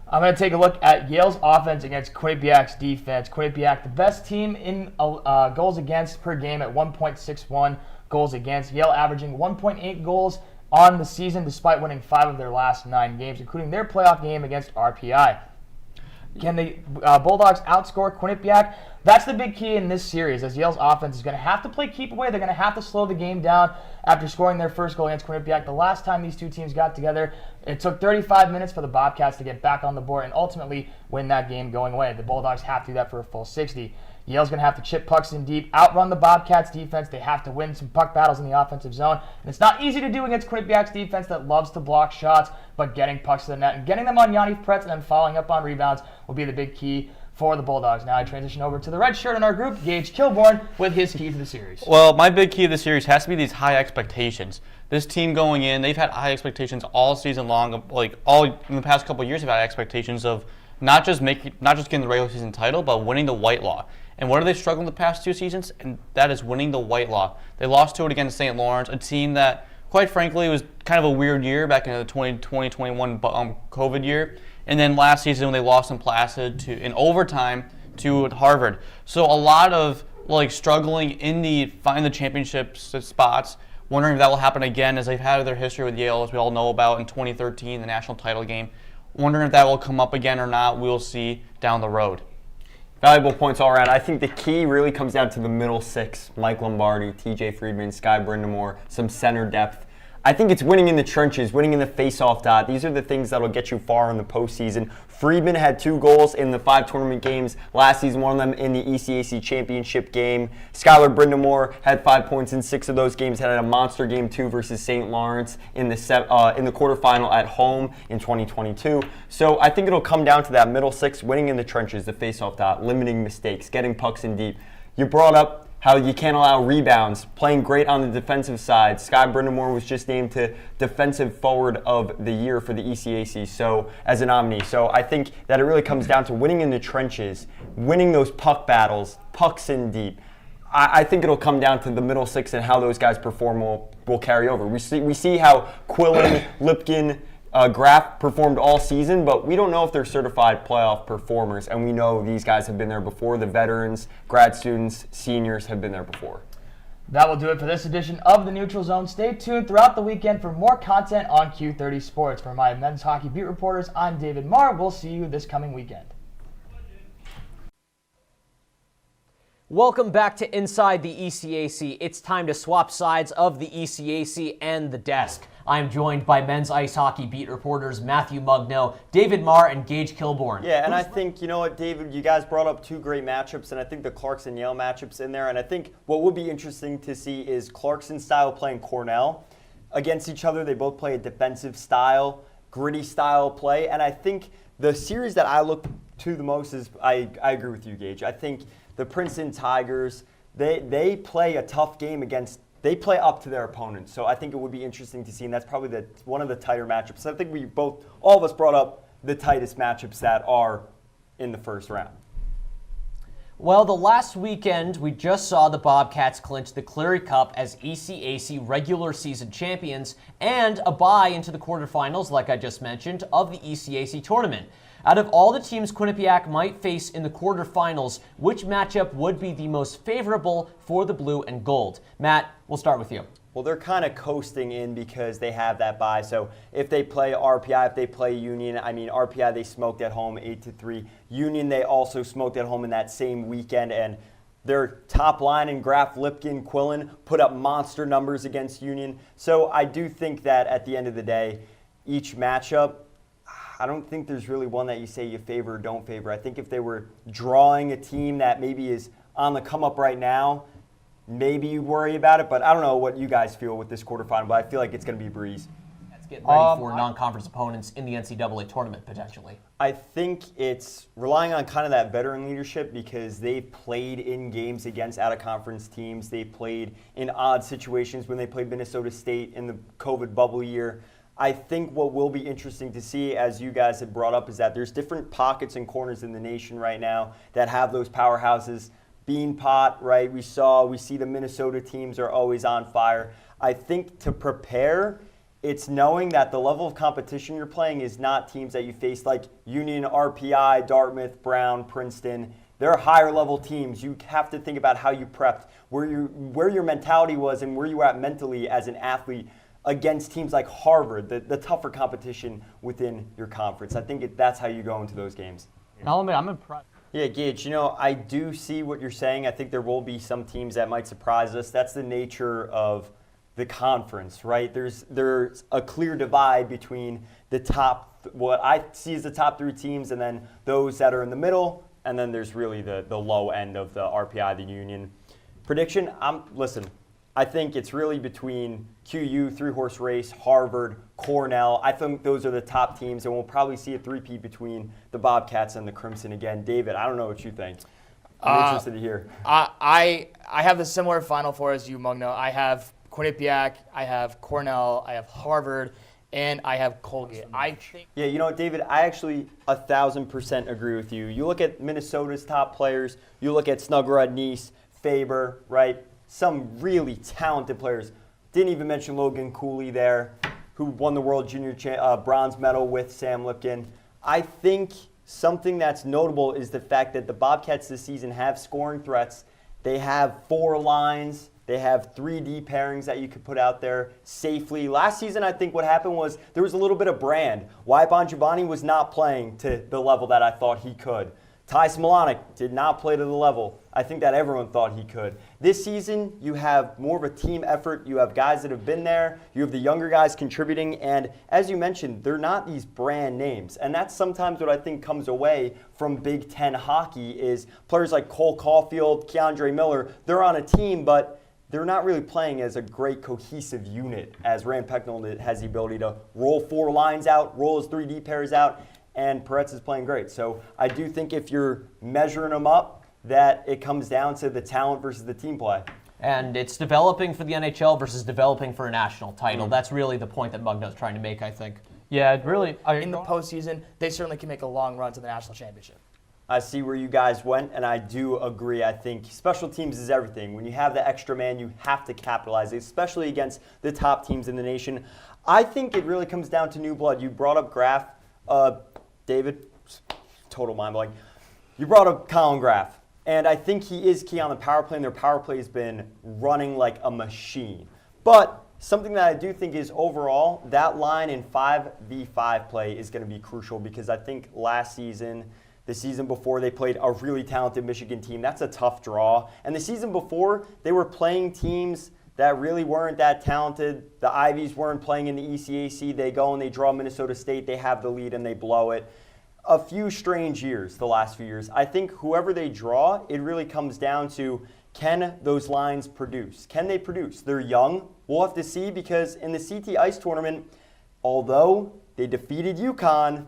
I'm going to take a look at Yale's offense against Quinnipiac's defense. Quinnipiac, the best team in goals against per game at 1.61 goals against. Yale averaging 1.8 goals on the season despite winning 5 of their last 9 games, including their playoff game against RPI. Can the Bulldogs outscore Quinnipiac? That's the big key in this series, as Yale's offense is going to have to play keep away. They're going to have to slow the game down after scoring their first goal against Quinnipiac. The last time these two teams got together, it took 35 minutes for the Bobcats to get back on the board and ultimately win that game going away. The Bulldogs have to do that for a full 60. Yale's going to have to chip pucks in deep, outrun the Bobcats' defense. They have to win some puck battles in the offensive zone. And it's not easy to do against Quinnipiac's defense that loves to block shots, but getting pucks to the net and getting them on Yanni Pretz and then following up on rebounds will be the big key for the Bulldogs. Now I transition over to the red shirt in our group, Gage Kilborn, with his key to the series. Well, my big key to the series has to be these high expectations. This team going in, they've had high expectations all season long. All in the past couple of years, they've had expectations of not just getting the regular season title, but winning the White Law. And what are they struggling the past 2 seasons? And that is winning the White Law. They lost to it against St. Lawrence, a team that, quite frankly, was kind of a weird year back in the 2020-21 COVID year. And then last season when they lost in Placid in overtime to Harvard. So a lot of struggling in find the championship spots, wondering if that will happen again as they've had their history with Yale, as we all know about in 2013, the national title game. Wondering if that will come up again or not, we'll see down the road. Valuable points all around. I think the key really comes down to the middle 6. Mike Lombardi, TJ Friedman, Sky Brindamore, some center depth. I think it's winning in the trenches, winning in the face-off dot. These are the things that'll get you far in the postseason. Friedman had 2 goals in the 5 tournament games last season, one of them in the ECAC championship game. Skylar Brindamore had 5 points in 6 of those games, had a monster game too versus St. Lawrence in the quarterfinal at home in 2022. So I think it'll come down to that middle 6, winning in the trenches, the face-off dot, limiting mistakes, getting pucks in deep. You brought up how you can't allow rebounds, playing great on the defensive side. Sky Brindamore was just named to Defensive Forward of the Year for the ECAC, so as a nominee. So I think that it really comes down to winning in the trenches, winning those puck battles, pucks in deep. I think it'll come down to the middle 6 and how those guys perform will carry over. We see how Quillen, Lipkin, Graf performed all season, but we don't know if they're certified playoff performers, and we know these guys have been there before. The veterans, grad students, seniors have been there before. That will do it for this edition of the Neutral Zone. Stay tuned throughout the weekend for more content on Q30 Sports. For my men's hockey beat reporters, I'm David Marr. We'll see you this coming weekend. Welcome back to Inside the ECAC. It's time to swap sides of the ECAC and the desk. I'm joined by men's ice hockey beat reporters Matthew Mugno, David Marr, and Gage Kilborn. Yeah, and I think, you know what, David, you guys brought up 2 great matchups, and I think the Clarkson-Yale matchup's in there, and I think what will be interesting to see is Clarkson style playing Cornell against each other. They both play a defensive style, gritty style play, and I think the series that I look to the most is, I agree with you, Gage. I think the Princeton Tigers, they play a tough game against, they play up to their opponents. So I think it would be interesting to see, and that's probably one of the tighter matchups. So I think all of us brought up the tightest matchups that are in the first round. Well, the last weekend, we just saw the Bobcats clinch the Cleary Cup as ECAC regular season champions and a bye into the quarterfinals, like I just mentioned, of the ECAC tournament. Out of all the teams Quinnipiac might face in the quarterfinals, which matchup would be the most favorable for the blue and gold? Matt, we'll start with you. Well, they're kind of coasting in because they have that bye. So if they play RPI, if they play Union, RPI they smoked at home 8-3. Union they also smoked at home in that same weekend, and their top line in Graf, Lipkin, Quillen put up monster numbers against Union. So I do think that at the end of the day, each matchup, I don't think there's really one that you say you favor or don't favor. I think if they were drawing a team that maybe is on the come up right now, maybe you worry about it. But I don't know what you guys feel with this quarterfinal, but I feel like it's going to be a breeze. Let's get ready for non-conference opponents in the NCAA tournament, potentially. I think it's relying on kind of that veteran leadership because they've played in games against out-of-conference teams. They played in odd situations when they played Minnesota State in the COVID bubble year. I think what will be interesting to see, as you guys had brought up, is that there's different pockets and corners in the nation right now that have those powerhouses. Beanpot, right? We see the Minnesota teams are always on fire. I think to prepare, it's knowing that the level of competition you're playing is not teams that you face like Union, RPI, Dartmouth, Brown, Princeton. They're higher level teams. You have to think about how you prepped, where your mentality was and where you were at mentally as an athlete against teams like Harvard, the tougher competition within your conference. I think that's how you go into those games. I'll admit, I'm impressed. Yeah, Gage, I do see what you're saying. I think there will be some teams that might surprise us. That's the nature of the conference, right? There's a clear divide between the top, what I see as the top 3 teams, and then those that are in the middle, and then there's really the low end of the RPI, the Union. Prediction, listen, I think it's really between QU, 3-horse race, Harvard, Cornell. I think those are the top teams, and we'll probably see a three-peat between the Bobcats and the Crimson again. David, I don't know what you think. I'm interested to hear. I have the similar Final Four as you, Mugno. I have Quinnipiac, I have Cornell, I have Harvard, and I have Colgate. Yeah, you know what, David? I actually 1,000% agree with you. You look at Minnesota's top players. You look at Snuggerud, Nice, Faber, right? Some really talented players. Didn't even mention Logan Cooley there, who won the World Junior bronze medal with Sam Lipkin. I think something that's notable is the fact that the Bobcats this season have scoring threats. They have 4 lines. They have 3 D pairings that you could put out there safely. Last season, I think what happened was there was a little bit of brand. Why Bongiovanni was not playing to the level that I thought he could. Ty Smolonic did not play to the level I think that everyone thought he could. This season, you have more of a team effort. You have guys that have been there. You have the younger guys contributing. And as you mentioned, they're not these brand names. And that's sometimes what I think comes away from Big Ten hockey is players like Cole Caulfield, Keandre Miller, they're on a team, but they're not really playing as a great cohesive unit as Rand Pecknold has the ability to roll 4 lines out, roll his 3D pairs out, and Peretz is playing great. So I do think if you're measuring them up, that it comes down to the talent versus the team play. And it's developing for the NHL versus developing for a national title. That's really the point that Mugnow's trying to make, I think. Yeah, it really. In the postseason, they certainly can make a long run to the national championship. I see where you guys went, and I do agree. I think special teams is everything. When you have the extra man, you have to capitalize, especially against the top teams in the nation. I think it really comes down to new blood. You brought up Graf, David, total mind blowing. You brought up Colin Graf. And I think he is key on the power play, and their power play has been running like a machine. But something that I do think is overall, that line in 5v5 play is going to be crucial because I think last season, the season before, they played a really talented Michigan team. That's a tough draw. And the season before, they were playing teams that really weren't that talented. The Ivies weren't playing in the ECAC. They go and they draw Minnesota State. They have the lead and they blow it. A few strange years, the last few years. I think whoever they draw, it really comes down to, can those lines produce? Can they produce? They're young. We'll have to see because in the CT Ice tournament, although they defeated UConn,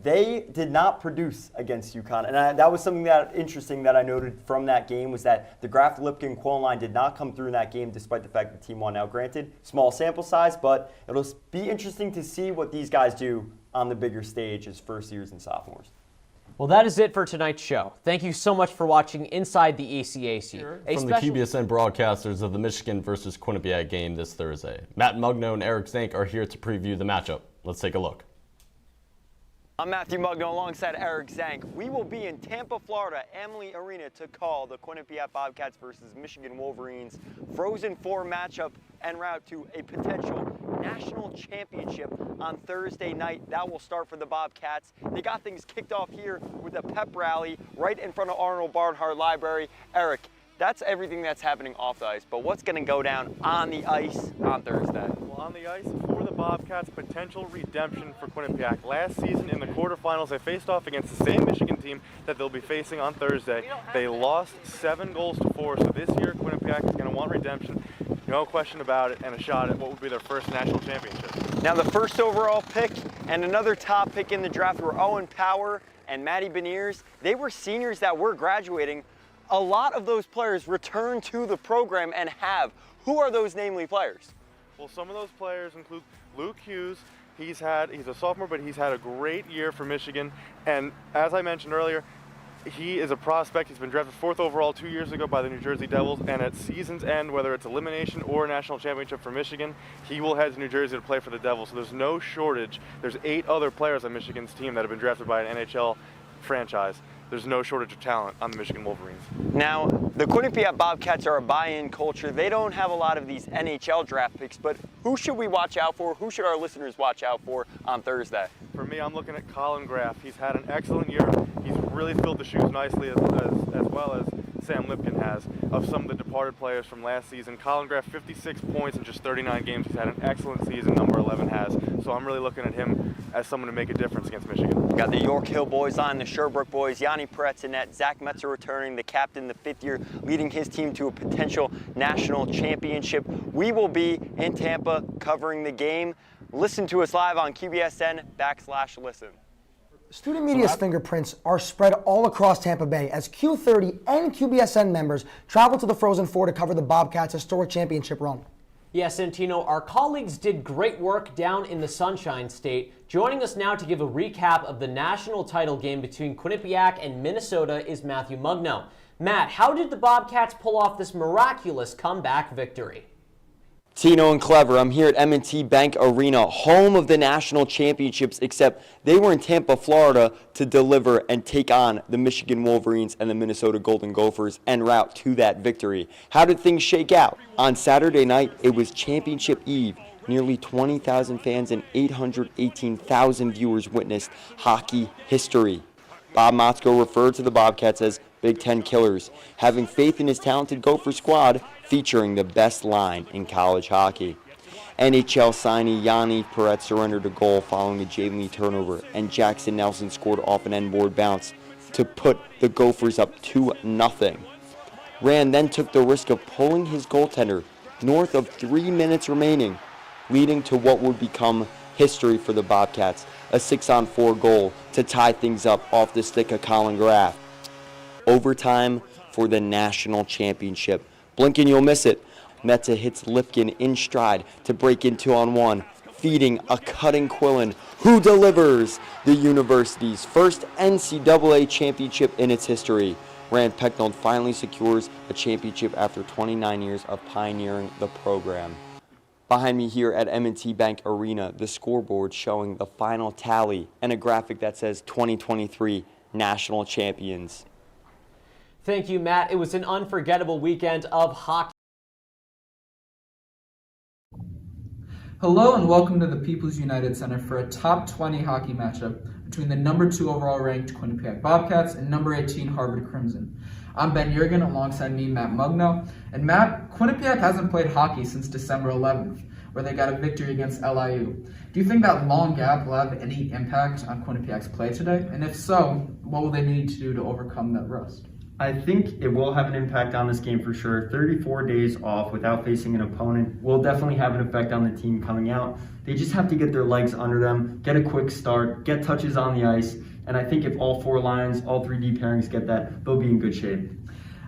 they did not produce against UConn. And that was something that interesting that I noted from that game was that the Graf Lipkin Quillen line did not come through in that game despite the fact the team won. Now, granted, small sample size, but it'll be interesting to see what these guys do on the bigger stage as first years and sophomores. Well, that is it for tonight's show. Thank you so much for watching Inside the ECAC. From the QBSN broadcasters of the Michigan versus Quinnipiac game this Thursday, Matt Mugno and Eric Zank are here to preview the matchup. Let's take a look. I'm Matthew Mugno alongside Eric Zank. We will be in Tampa, Florida, Amalie Arena to call the Quinnipiac Bobcats versus Michigan Wolverines Frozen Four matchup en route to a potential national championship on Thursday night. That will start for the Bobcats. They got things kicked off here with a pep rally right in front of Arnold Barnhart Library. Eric, that's everything that's happening off the ice, but what's going to go down on the ice on Thursday? Well, on the ice for the Bobcats, potential redemption for Quinnipiac. Last season in the quarterfinals, they faced off against the same Michigan team that they'll be facing on Thursday. They lost 7-4, so this year Quinnipiac is going to want redemption. No question about it, and a shot at what would be their first national championship. Now the first overall pick and another top pick in the draft were Owen Power and Maddie Beniers. They were seniors that were graduating. A lot of those players return to the program and have. Who are those namely players? Well, some of those players include Luke Hughes. He's a sophomore, but he's had a great year for Michigan. And as I mentioned earlier, he is a prospect. He's been drafted 4th overall 2 years ago by the New Jersey Devils. And at season's end, whether it's elimination or a national championship for Michigan, he will head to New Jersey to play for the Devils. So there's no shortage. There's 8 other players on Michigan's team that have been drafted by an NHL franchise. There's no shortage of talent on the Michigan Wolverines. Now, the Quinnipiac Bobcats are a buy-in culture. They don't have a lot of these NHL draft picks, but who should we watch out for? Who should our listeners watch out for on Thursday? For me, I'm looking at Colin Graf. He's had an excellent year. He's really filled the shoes nicely as well as Sam Lipkin has of some of the departed players from last season. Colin Graf, 56 points in just 39 games. He's had an excellent season, number 11 has. So I'm really looking at him as someone to make a difference against Michigan. Got the York Hill boys on, the Sherbrooke boys, Yanni Peretz in net, Zach Metzer returning, the captain, the 5th year, leading his team to a potential national championship. We will be in Tampa covering the game. Listen to us live on QBSN/listen. Student media's fingerprints are spread all across Tampa Bay as Q30 and QBSN members travel to the Frozen Four to cover the Bobcats' historic championship run. Yes, Santino, our colleagues did great work down in the Sunshine State. Joining us now to give a recap of the national title game between Quinnipiac and Minnesota is Matthew Mugno. Matt, how did the Bobcats pull off this miraculous comeback victory? Tino and Clever, I'm here at M&T Bank Arena, home of the national championships, except they were in Tampa, Florida to deliver and take on the Michigan Wolverines and the Minnesota Golden Gophers en route to that victory. How did things shake out? On Saturday night, it was championship eve. Nearly 20,000 fans and 818,000 viewers witnessed hockey history. Bob Motzko referred to the Bobcats as Big Ten killers, having faith in his talented Gopher squad featuring the best line in college hockey. NHL signee Yanni Perret surrendered a goal following a Jalen turnover, and Jackson Nelson scored off an end-board bounce to put the Gophers up 2-0. Rand then took the risk of pulling his goaltender north of 3 minutes remaining, leading to what would become history for the Bobcats, a 6-on-4 goal to tie things up off the stick of Colin Graff. Overtime for the national championship. Blink and you'll miss it. Meta hits Lipkin in stride to break in 2-on-1, feeding a cutting Quillen, who delivers the university's first NCAA championship in its history. Rand Pecknold finally secures a championship after 29 years of pioneering the program. Behind me here at M&T Bank Arena, the scoreboard showing the final tally and a graphic that says 2023 National Champions. Thank you, Matt. It was an unforgettable weekend of hockey. Hello and welcome to the People's United Center for a top 20 hockey matchup between the number 2 overall ranked Quinnipiac Bobcats and number 18 Harvard Crimson. I'm Ben Jurgen, alongside me, Matt Mugno. And Matt, Quinnipiac hasn't played hockey since December 11th, where they got a victory against LIU. Do you think that long gap will have any impact on Quinnipiac's play today? And if so, what will they need to do to overcome that rust? I think it will have an impact on this game for sure. 34 days off without facing an opponent will definitely have an effect on the team coming out. They just have to get their legs under them, get a quick start, get touches on the ice, and I think if all 4 lines, all 3 D pairings get that, they'll be in good shape.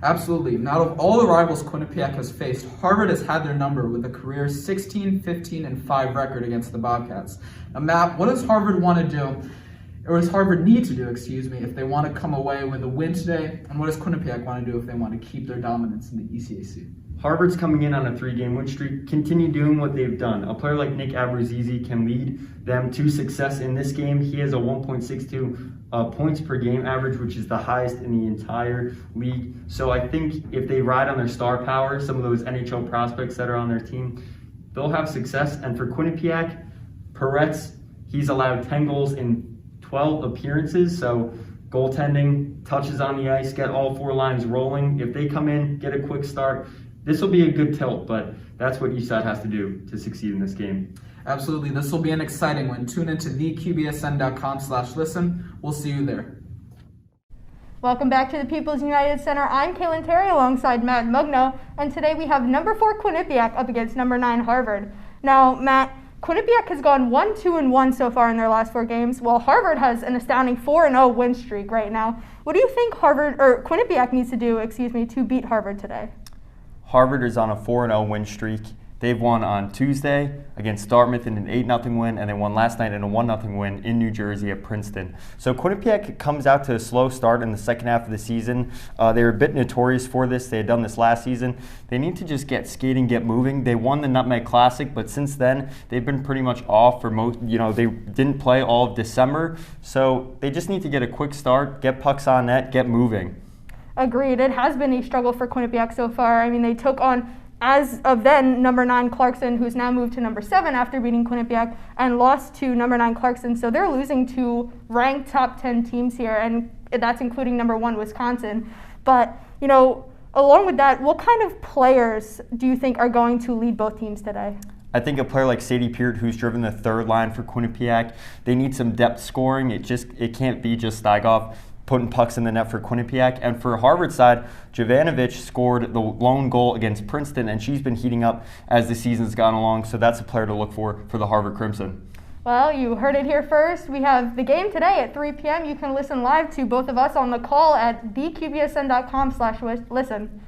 Absolutely. And out of all the rivals Quinnipiac has faced, Harvard has had their number with a career 16, 15, and 5 record against the Bobcats. Now, Matt, what does Harvard want to do? Or does Harvard need to do, if they want to come away with a win today? And what does Quinnipiac want to do if they want to keep their dominance in the ECAC? Harvard's coming in on a 3-game win streak, continue doing what they've done. A player like Nick Abruzzese can lead them to success in this game. He has a 1.62 points per game average, which is the highest in the entire league. So I think if they ride on their star power, some of those NHL prospects that are on their team, they'll have success. And for Quinnipiac, Perret's, he's allowed 10 goals in 12 appearances, so goaltending, touches on the ice, get all 4 lines rolling. If they come in, get a quick start, this will be a good tilt, but that's what each side has to do to succeed in this game. Absolutely, this will be an exciting one. Tune into theqbsn.com/listen. We'll see you there. Welcome back to the People's United Center. I'm Kaylin Terry alongside Matt Mugno, and today we have number 4 Quinnipiac up against number 9 Harvard. Now, Matt, Quinnipiac has gone 1-2-1 so far in their last 4 games, while Harvard has an astounding 4-0 win streak right now. What do you think Quinnipiac needs to do, to beat Harvard today? Harvard is on a 4-0 win streak. They've won on Tuesday against Dartmouth in an 8-0 win, and they won last night in a 1-0 win in New Jersey at Princeton. So Quinnipiac comes out to a slow start in the second half of the season. They were a bit notorious for this. They had done this last season. They need to just get skating, get moving. They won the Nutmeg Classic, but since then they've been pretty much off for most. They didn't play all of December, so they just need to get a quick start, get pucks on net, get moving. Agreed. It has been a struggle for Quinnipiac so far. I mean, they took on, as of then, number 9 Clarkson, who's now moved to number 7 after beating Quinnipiac, and lost to number 9 Clarkson. So they're losing to ranked top 10 teams here, and that's including number 1 Wisconsin. But, along with that, what kind of players do you think are going to lead both teams today? I think a player like Sadie Peart, who's driven the 3rd line for Quinnipiac, they need some depth scoring. It can't be just Steigoff putting pucks in the net for Quinnipiac. And for Harvard's side, Jovanovic scored the lone goal against Princeton, and she's been heating up as the season's gone along, so that's a player to look for the Harvard Crimson. Well, you heard it here first. We have the game today at 3 p.m. You can listen live to both of us on the call at theqbsn.com/listen.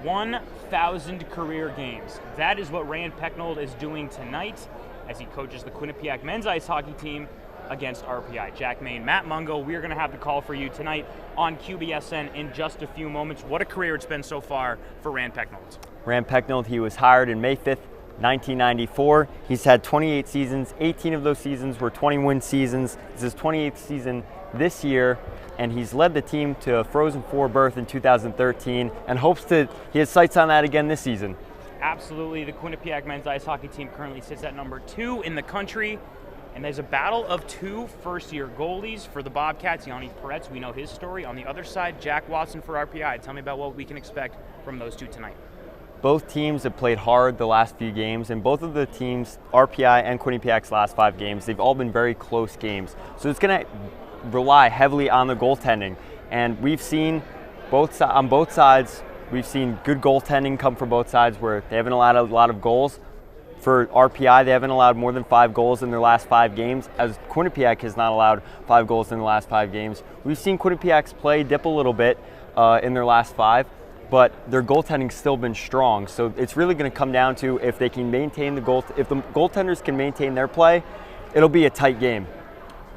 1,000 career games. That is what Rand Pecknold is doing tonight as he coaches the Quinnipiac men's ice hockey team against RPI. Jack Main, Matt Mungo, we are going to have the call for you tonight on QBSN in just a few moments. What a career it's been so far for Rand Pecknold. Rand Pecknold, he was hired in May 5th, 1994. He's had 28 seasons. 18 of those seasons were 20-win seasons. This is his 28th season this year, and he's led the team to a Frozen Four berth in 2013 and he has sights on that again this season. Absolutely. The Quinnipiac men's ice hockey team currently sits at number 2 in the country. And there's a battle of two first-year goalies for the Bobcats. Yanni Peretz, we know his story. On the other side, Jack Watson for RPI. Tell me about what we can expect from those two tonight. Both teams have played hard the last few games, and both of the teams, RPI and Quinnipiac's last 5 games, they've all been very close games. So it's going to rely heavily on the goaltending. And we've seen on both sides, we've seen good goaltending come from both sides where they haven't allowed a lot of goals. For RPI, they haven't allowed more than 5 goals in their last 5 games, as Quinnipiac has not allowed 5 goals in the last 5 games. We've seen Quinnipiac's play dip a little bit in their last 5, but their goaltending's still been strong. So it's really going to come down to if they can maintain if the goaltenders can maintain their play, it'll be a tight game.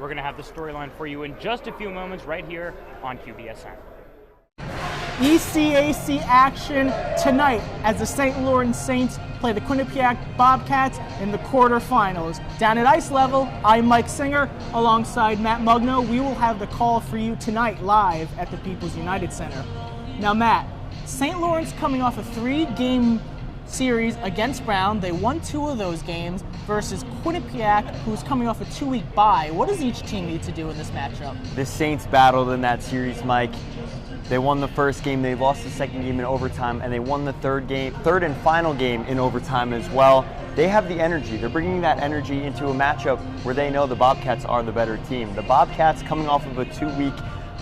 We're going to have the storyline for you in just a few moments right here on QBSN. ECAC action tonight as the St. Lawrence Saints play the Quinnipiac Bobcats in the quarterfinals. Down at ice level, I'm Mike Singer alongside Matt Mugno. We will have the call for you tonight live at the People's United Center. Now, Matt, St. Lawrence coming off a 3-game series against Brown. They won 2 of those games versus Quinnipiac, who's coming off a 2-week bye. What does each team need to do in this matchup? The Saints battled in that series, Mike. They won the first game, they lost the second game in overtime, and they won the third and final game in overtime as well. They have the energy. They're bringing that energy into a matchup where they know the Bobcats are the better team. The Bobcats coming off of a 2-week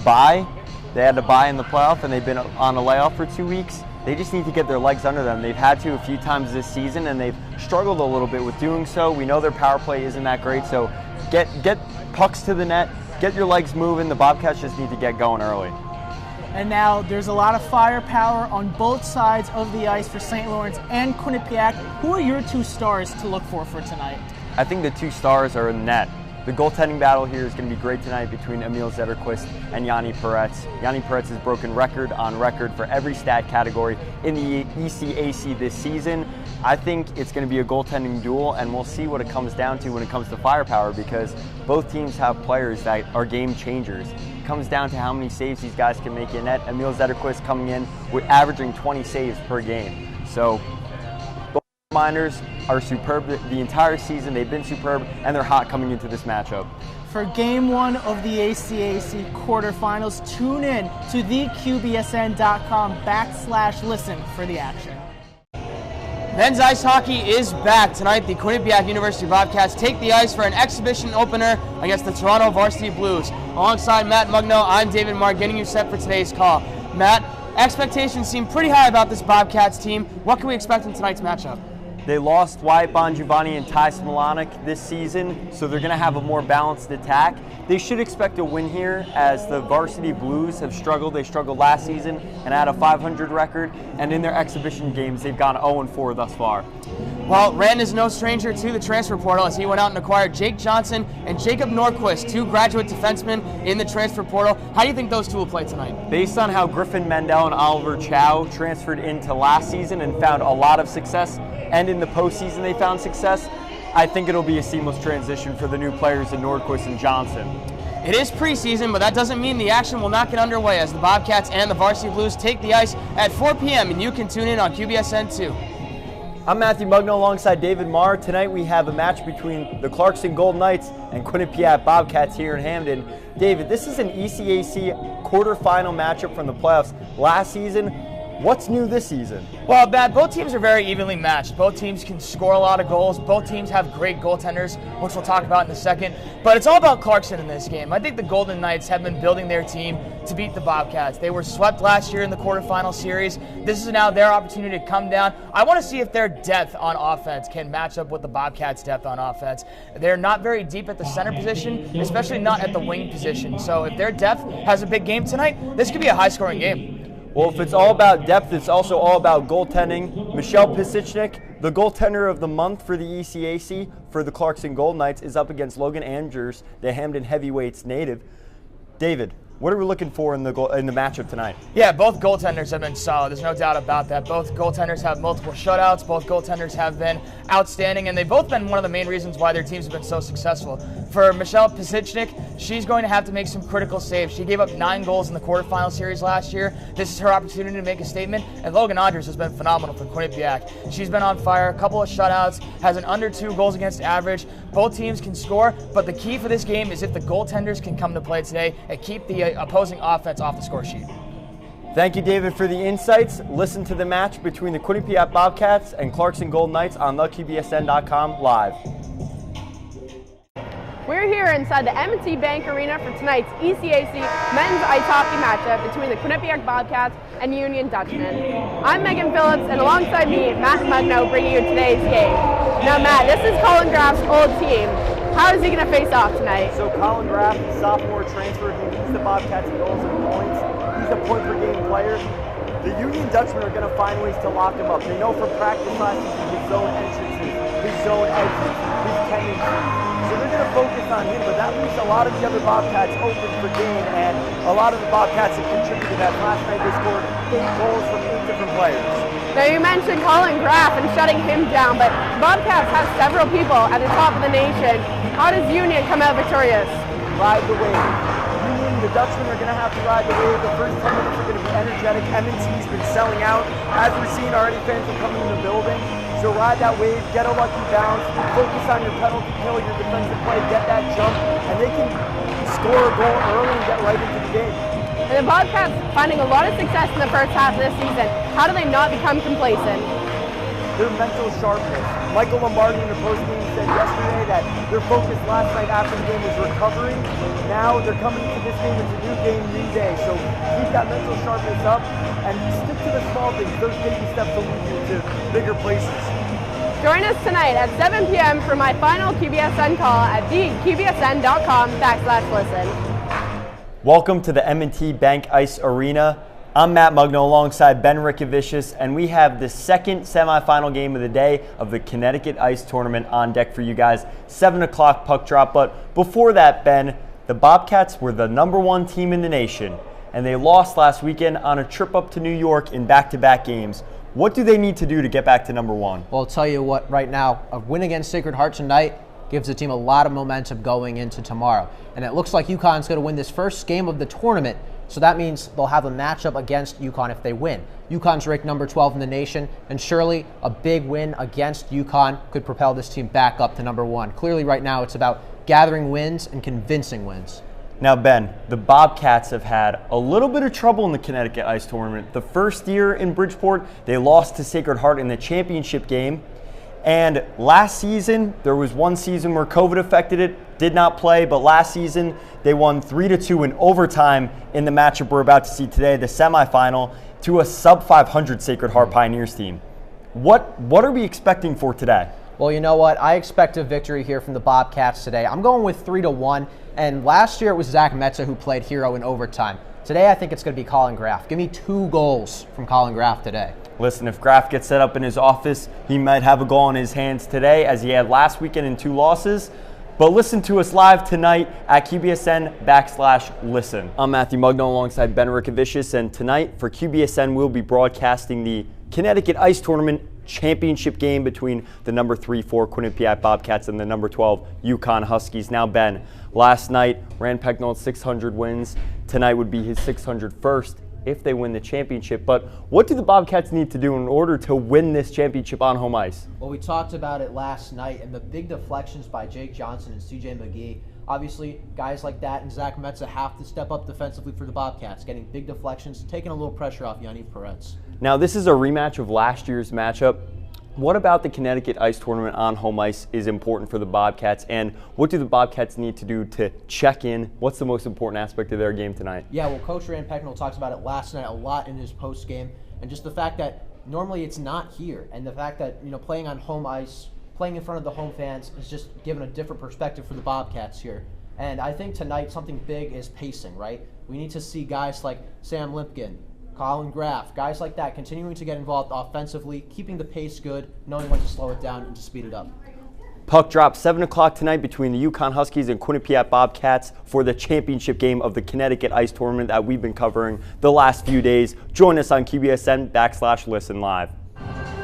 bye. They had to bye in the playoff, and they've been on a layoff for 2 weeks. They just need to get their legs under them. They've had to a few times this season, and they've struggled a little bit with doing so. We know their power play isn't that great, so get pucks to the net, get your legs moving. The Bobcats just need to get going early. And now there's a lot of firepower on both sides of the ice for St. Lawrence and Quinnipiac. Who are your 2 stars to look for tonight? I think the 2 stars are in net. The goaltending battle here is going to be great tonight between Emil Zetterquist and Yanni Peretz. Yanni Peretz has broken record on record for every stat category in the ECAC this season. I think it's going to be a goaltending duel, and we'll see what it comes down to when it comes to firepower, because both teams have players that are game changers. It comes down to how many saves these guys can make in net. Emil Zetterquist coming in with averaging 20 saves per game. So both miners are superb the entire season. They've been superb, and they're hot coming into this matchup. For Game 1 of the ACAC quarterfinals, tune in to theqbsn.com/listen for the action. Men's ice hockey is back. Tonight, the Quinnipiac University Bobcats take the ice for an exhibition opener against the Toronto Varsity Blues. Alongside Matt Mugno, I'm David Marr, getting you set for today's call. Matt, expectations seem pretty high about this Bobcats team. What can we expect in tonight's matchup? They lost Wyatt Bongiovanni and Ty Smolanik this season, so they're going to have a more balanced attack. They should expect a win here, as the Varsity Blues have struggled. They struggled last season and had a .500 record, and in their exhibition games, they've gone 0-4 thus far. Well, Rand is no stranger to the transfer portal, as he went out and acquired Jake Johnson and Jacob Norquist, 2 graduate defensemen in the transfer portal. How do you think those 2 will play tonight? Based on how Griffin Mendel and Oliver Chow transferred into last season and found a lot of success, and in the postseason they found success, I think it'll be a seamless transition for the new players in Nordquist and Johnson. It is preseason, but that doesn't mean the action will not get underway, as the Bobcats and the Varsity Blues take the ice at 4 p.m., and you can tune in on QBSN 2. I'm Matthew Mugno alongside David Marr. Tonight we have a match between the Clarkson Golden Knights and Quinnipiac Bobcats here in Hamden. David, this is an ECAC quarterfinal matchup from the playoffs last season. What's new this season? Well, Matt, both teams are very evenly matched. Both teams can score a lot of goals. Both teams have great goaltenders, which we'll talk about in a second. But it's all about Clarkson in this game. I think the Golden Knights have been building their team to beat the Bobcats. They were swept last year in the quarterfinal series. This is now their opportunity to come down. I want to see if their depth on offense can match up with the Bobcats' depth on offense. They're not very deep at the center position, especially not at the wing position. So if their depth has a big game tonight, this could be a high-scoring game. Well, if it's all about depth, it's also all about goaltending. Michelle Pisichnik, the goaltender of the month for the ECAC for the Clarkson Golden Knights, is up against Logan Andrews, the Hamden Heavyweights native. David, What are we looking for in the matchup tonight? Yeah, both goaltenders have been solid. There's no doubt about that. Both goaltenders have multiple shutouts. Both goaltenders have been outstanding, and they've both been one of the main reasons why their teams have been so successful. For Michelle Pisichnik, she's going to have to make some critical saves. She gave up 9 goals in the quarterfinal series last year. This is her opportunity to make a statement, and Logan Andrews has been phenomenal for Quinnipiac. She's been on fire, a couple of shutouts, has an under 2 goals against average. Both teams can score, but the key for this game is if the goaltenders can come to play today and keep the opposing offense off the score sheet. Thank you, David, for the insights. Listen to the match between the Quinnipiac Bobcats and Clarkson Golden Knights on theqbsn.com live. We're here inside the M&T Bank Arena for tonight's ECAC men's ice hockey matchup between the Quinnipiac Bobcats and Union Dutchmen. I'm Megan Phillips, and alongside me, Matt Mugno, bringing you today's game. Now, Matt, this is Colin Graff's old team. How is he going to face off tonight? So Colin Graff, sophomore transfer, he leads the Bobcats in goals and points. He's a point-per-game player. The Union Dutchmen are going to find ways to lock him up. They know from practice last season his zone entrances, his zone exits, his tendencies. So they're going to focus on him, but that leaves a lot of the other Bobcats open for game, and a lot of the Bobcats have contributed to that. Last night they scored 8 goals from 8 different players. Now, you mentioned Colin Graff and shutting him down, but Bobcats have several people at the top of the nation. How does Union come out victorious? Ride the wave. Union, the Dutchmen are going to have to ride the wave. The first 10 minutes are going to be energetic. M&T's been selling out. As we're seeing, already fans are coming in the building. So ride that wave, get a lucky bounce, focus on your penalty kill, your defensive play, get that jump, and they can score a goal early and get right into the game. And the Bobcats finding a lot of success in the first half of this season. How do they not become complacent? Their mental sharpness. Michael Lombardi in the postgame said yesterday that their focus last night after the game was recovery. Now they're coming into this game, it's a new game, new day. So keep that mental sharpness up and stick to the small things. Those baby steps will lead you to bigger places. Join us tonight at 7 p.m. for my final QBSN call at theqbsn.com/listen. Welcome to the M&T Bank Ice Arena. I'm Matt Mugno alongside Ben Rickovicius, and we have the second semifinal game of the day of the Connecticut Ice Tournament on deck for you guys. 7 o'clock puck drop, but before that, Ben, the Bobcats were the #1 team in the nation, and they lost last weekend on a trip up to New York in back-to-back games. What do they need to do to get back to #1? Well, I'll tell you what, right now, a win against Sacred Heart tonight gives the team a lot of momentum going into tomorrow. And it looks like UConn's going to win this first game of the tournament, so that means they'll have a matchup against UConn if they win. UConn's ranked number 12 in the nation, and surely a big win against UConn could propel this team back up to #1. Clearly right now it's about gathering wins and convincing wins. Now, Ben, the Bobcats have had a little bit of trouble in the Connecticut Ice Tournament. The first year in Bridgeport, they lost to Sacred Heart in the championship game. And last season, there was one season where COVID affected it, did not play, but last season, they won 3-2 in overtime in the matchup we're about to see today, the semifinal, to a sub-500 Sacred Heart Pioneers team. What are we expecting for today? Well, you know what? I expect a victory here from the Bobcats today. I'm going with 3-1. And last year it was Zach Metza who played hero in overtime. Today I think it's going to be Colin Graff. Give me 2 goals from Colin Graff today. Listen, if Graff gets set up in his office, he might have a goal in his hands today as he had last weekend in 2 losses. But listen to us live tonight at QBSN/listen. I'm Matthew Mugno alongside Ben Rickovicius, and tonight for QBSN we'll be broadcasting the Connecticut Ice Tournament championship game between the number 3-4 Quinnipiac Bobcats and the number 12 UConn Huskies. Now, Ben, last night Rand Pecknold 600 wins. Tonight would be his 601st if they win the championship. But what do the Bobcats need to do in order to win this championship on home ice? Well, we talked about it last night, and the big deflections by Jake Johnson and CJ McGee. Obviously, guys like that and Zach Metza have to step up defensively for the Bobcats, getting big deflections, taking a little pressure off Yaniv Peretz. Now, this is a rematch of last year's matchup. What about the Connecticut Ice Tournament on home ice is important for the Bobcats, and what do the Bobcats need to do to check in? What's the most important aspect of their game tonight? Yeah, well, Coach Rand Pecknold talks about it last night a lot in his post game, and just the fact that normally it's not here, and the fact that playing on home ice, playing in front of the home fans is just given a different perspective for the Bobcats here. And I think tonight something big is pacing, right? We need to see guys like Sam Limpkin, Colin Graff, guys like that continuing to get involved offensively, keeping the pace good, knowing when to slow it down and to speed it up. Puck drops 7 o'clock tonight between the Yukon Huskies and Quinnipiac Bobcats for the championship game of the Connecticut Ice Tournament that we've been covering the last few days. Join us on QBSN/listen live.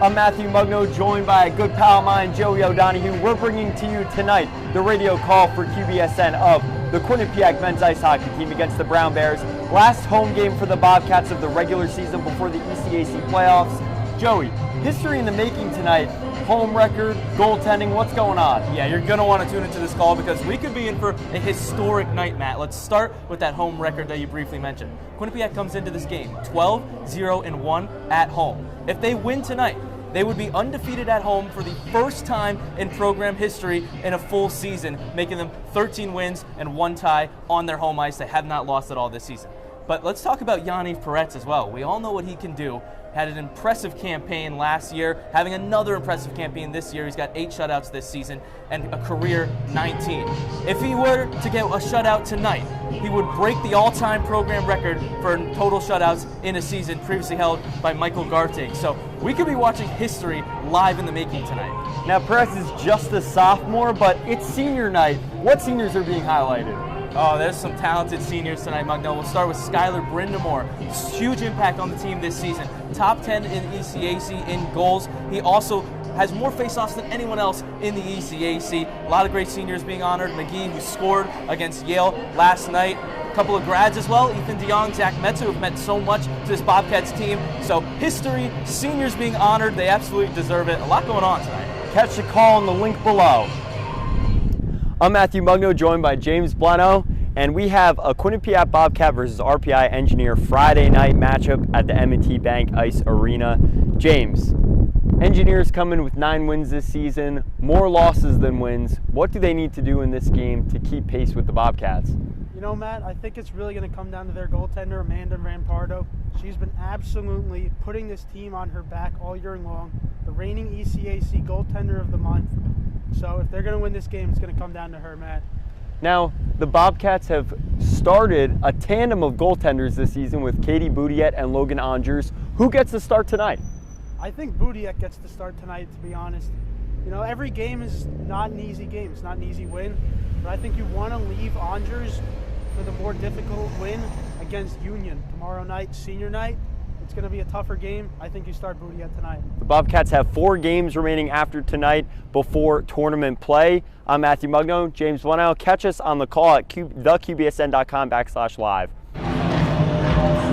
I'm Matthew Mugno, joined by a good pal of mine, Joey O'Donohue. We're bringing to you tonight the radio call for QBSN of the Quinnipiac men's ice hockey team against the Brown Bears. Last home game for the Bobcats of the regular season before the ECAC playoffs. Joey, history in the making tonight. Home record, goaltending, what's going on? Yeah, you're going to want to tune into this call because we could be in for a historic night, Matt. Let's start with that home record that you briefly mentioned. Quinnipiac comes into this game 12-0-1 at home. If they win tonight, they would be undefeated at home for the first time in program history in a full season, making them 13 wins and 1 tie on their home ice. They have not lost at all this season. But let's talk about Yaniv Peretz as well. We all know what he can do. Had an impressive campaign last year, having another impressive campaign this year. He's got 8 shutouts this season and a career 19. If he were to get a shutout tonight, he would break the all-time program record for total shutouts in a season previously held by Michael Gartig. So we could be watching history live in the making tonight. Now, Peretz is just a sophomore, but it's senior night. What seniors are being highlighted? Oh, there's some talented seniors tonight, Mugno. We'll start with Skylar Brindamore. Huge impact on the team this season. Top 10 in ECAC in goals. He also has more faceoffs than anyone else in the ECAC. A lot of great seniors being honored. McGee, who scored against Yale last night. A couple of grads as well. Ethan DeYoung, Zach Metzu, who've meant so much to this Bobcats team. So history, seniors being honored. They absolutely deserve it. A lot going on tonight. Catch the call on the link below. I'm Matthew Mugno, joined by James Bleno, and we have a Quinnipiac Bobcat versus RPI Engineer Friday night matchup at the M&T Bank Ice Arena. James, Engineers come in with 9 wins this season, more losses than wins. What do they need to do in this game to keep pace with the Bobcats? You know, Matt, I think it's really going to come down to their goaltender, Amanda Rampardo. She's been absolutely putting this team on her back all year long. The reigning ECAC goaltender of the month. So if they're going to win this game, it's going to come down to her, Matt. Now, the Bobcats have started a tandem of goaltenders this season with Katie Boudiette and Logan Angers. Who gets the start tonight? I think Boudiette gets the start tonight, to be honest. You know, every game is not an easy game. It's not an easy win. But I think you want to leave Angers for the more difficult win against Union tomorrow night, senior night. It's going to be a tougher game. I think you start Boudiette tonight. The Bobcats have 4 games remaining after tonight before tournament play. I'm Matthew Mugno, James Bleno. Catch us on the call at theqbsn.com/live.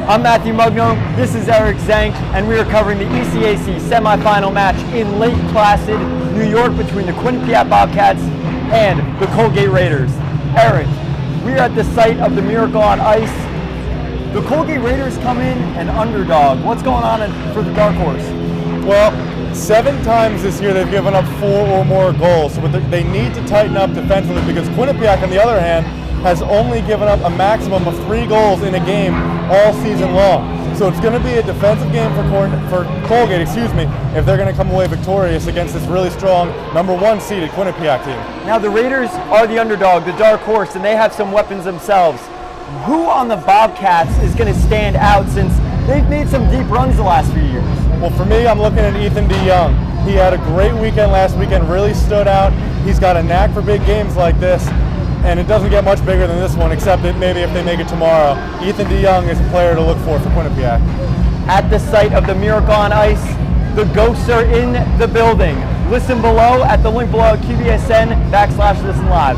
I'm Matthew Mugno, this is Eric Zank, and we are covering the ECAC semifinal match in Lake Placid, New York between the Quinnipiac Bobcats and the Colgate Raiders. Eric, we are at the site of the Miracle on Ice. The Colgate Raiders come in an underdog. What's going on for the Dark Horse? Well, 7 times this year they've given up 4 or more goals, so they need to tighten up defensively because Quinnipiac, on the other hand, has only given up a maximum of 3 goals in a game all season long. So it's going to be a defensive game for Colgate, if they're going to come away victorious against this really strong #1 seeded Quinnipiac team. Now the Raiders are the underdog, the Dark Horse, and they have some weapons themselves. Who on the Bobcats is going to stand out since they've made some deep runs the last few years? Well, for me, I'm looking at Ethan DeYoung. He had a great weekend last weekend, really stood out. He's got a knack for big games like this, and it doesn't get much bigger than this one, except that maybe if they make it tomorrow. Ethan DeYoung is a player to look for Quinnipiac. At the site of the Miracle on Ice, the ghosts are in the building. Listen below at the link below at QBSN/listen live.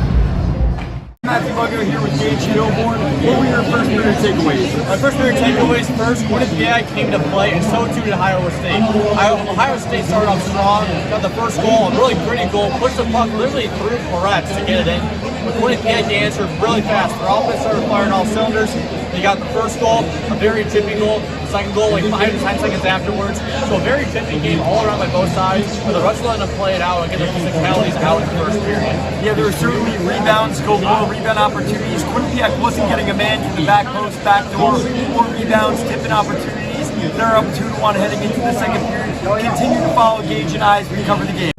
Matthew Mugno here with Gage Kilborn. What were your first period takeaways? My first period takeaways first, Quinnipiac came to play, and so too did Ohio State. Ohio State started off strong, got the first goal, a really pretty goal, pushed the puck literally through Peretz to get it in. But Quinnipiac answered really fast. Their offense started firing all cylinders. They got the first goal, a very tippy goal. Second goal, like 5 to 10 seconds afterwards. So a very tippy game all around by both sides. But the rest letting them play it out and get their physicalities out in the first period. Yeah, there were certainly rebounds, goal rebound opportunities. Quinnipiac wasn't getting a man from the back post, back door, more rebounds, tipping opportunities. They're up 2-1 heading into the second period. Continue to follow Gage and I as we cover the game.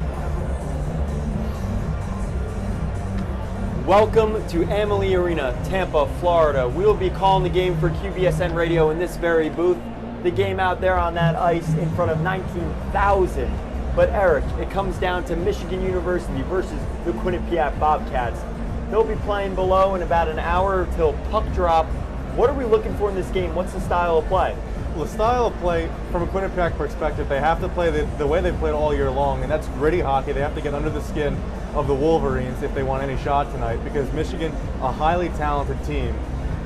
Welcome to Amalie Arena, Tampa, Florida. We will be calling the game for QBSN Radio in this very booth. The game out there on that ice in front of 19,000 But Eric, it comes down to Michigan University versus the Quinnipiac Bobcats. They'll be playing below in about an hour till puck drop. What are we looking for in this game? What's the style of play? Well, the style of play, from a Quinnipiac perspective, they have to play the way they played all year long, and that's gritty hockey. They have to get under the skin of the Wolverines if they want any shot tonight, because Michigan, a highly talented team.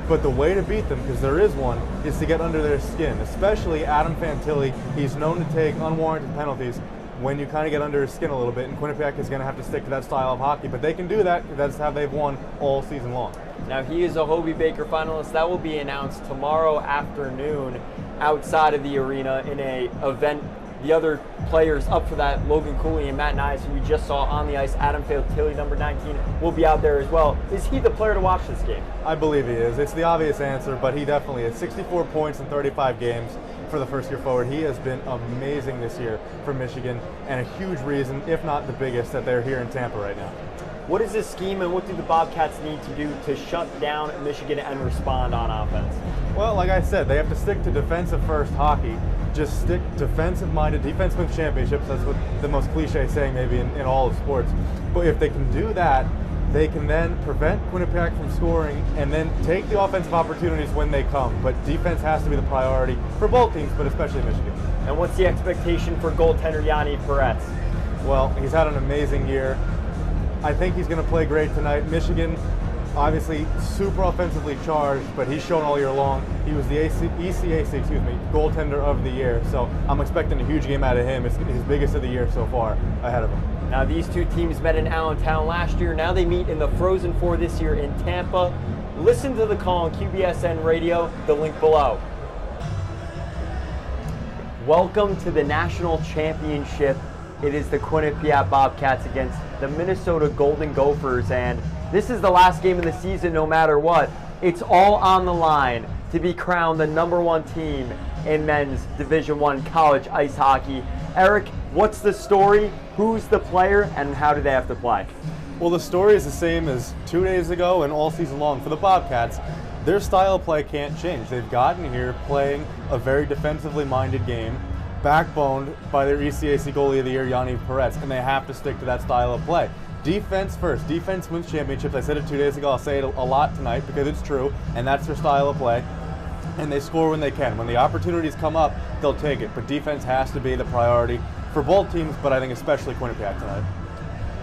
But the way to beat them, because there is one, is to get under their skin, especially Adam Fantilli. He's known to take unwarranted penalties when you kind of get under his skin a little bit, and Quinnipiac is going to have to stick to that style of hockey. But they can do that, because that's how they've won all season long. Now, he is a Hobie Baker finalist. That will be announced tomorrow afternoon outside of the arena in a event. The other players up for that, Logan Cooley and Matt Nyes, who we just saw on the ice, Adam Fantilli, number 19, will be out there as well. Is he the player to watch this game? I believe he is. It's the obvious answer, but he definitely is. 64 points in 35 games for the first-year forward. He has been amazing this year for Michigan, and a huge reason, if not the biggest, that they're here in Tampa right now. What is this scheme, and what do the Bobcats need to do to shut down Michigan and respond on offense? Well, like I said, they have to stick to defensive-first hockey. Just stick defensive-minded, defense wins championships. That's what the most cliche saying maybe in all of sports. But if they can do that, they can then prevent Quinnipiac from scoring and then take the offensive opportunities when they come. But defense has to be the priority for both teams, but especially Michigan. And what's the expectation for goaltender Yanni Peretz? Well, he's had an amazing year. I think he's going to play great tonight. Michigan, obviously super offensively charged, but he's shown all year long. He was the ECAC, goaltender of the year. So I'm expecting a huge game out of him. It's his biggest of the year so far ahead of him. Now, these two teams met in Allentown last year. Now they meet in the Frozen Four this year in Tampa. Listen to the call on QBSN Radio, the link below. Welcome to the national championship. It is the Quinnipiac Bobcats against the Minnesota Golden Gophers, and this is the last game of the season no matter what. It's all on the line to be crowned the #1 team in men's Division I college ice hockey. Eric, what's the story? Who's the player, and how do they have to play? Well, the story is the same as 2 days ago and all season long for the Bobcats. Their style of play can't change. They've gotten here playing a very defensively minded game, backboned by their ECAC goalie of the year, Yanni Peretz, and they have to stick to that style of play. Defense first. Defense wins championships. I said it 2 days ago. I'll say it a lot tonight because it's true, and that's their style of play. And they score when they can. When the opportunities come up, they'll take it. But defense has to be the priority for both teams, but I think especially Quinnipiac tonight.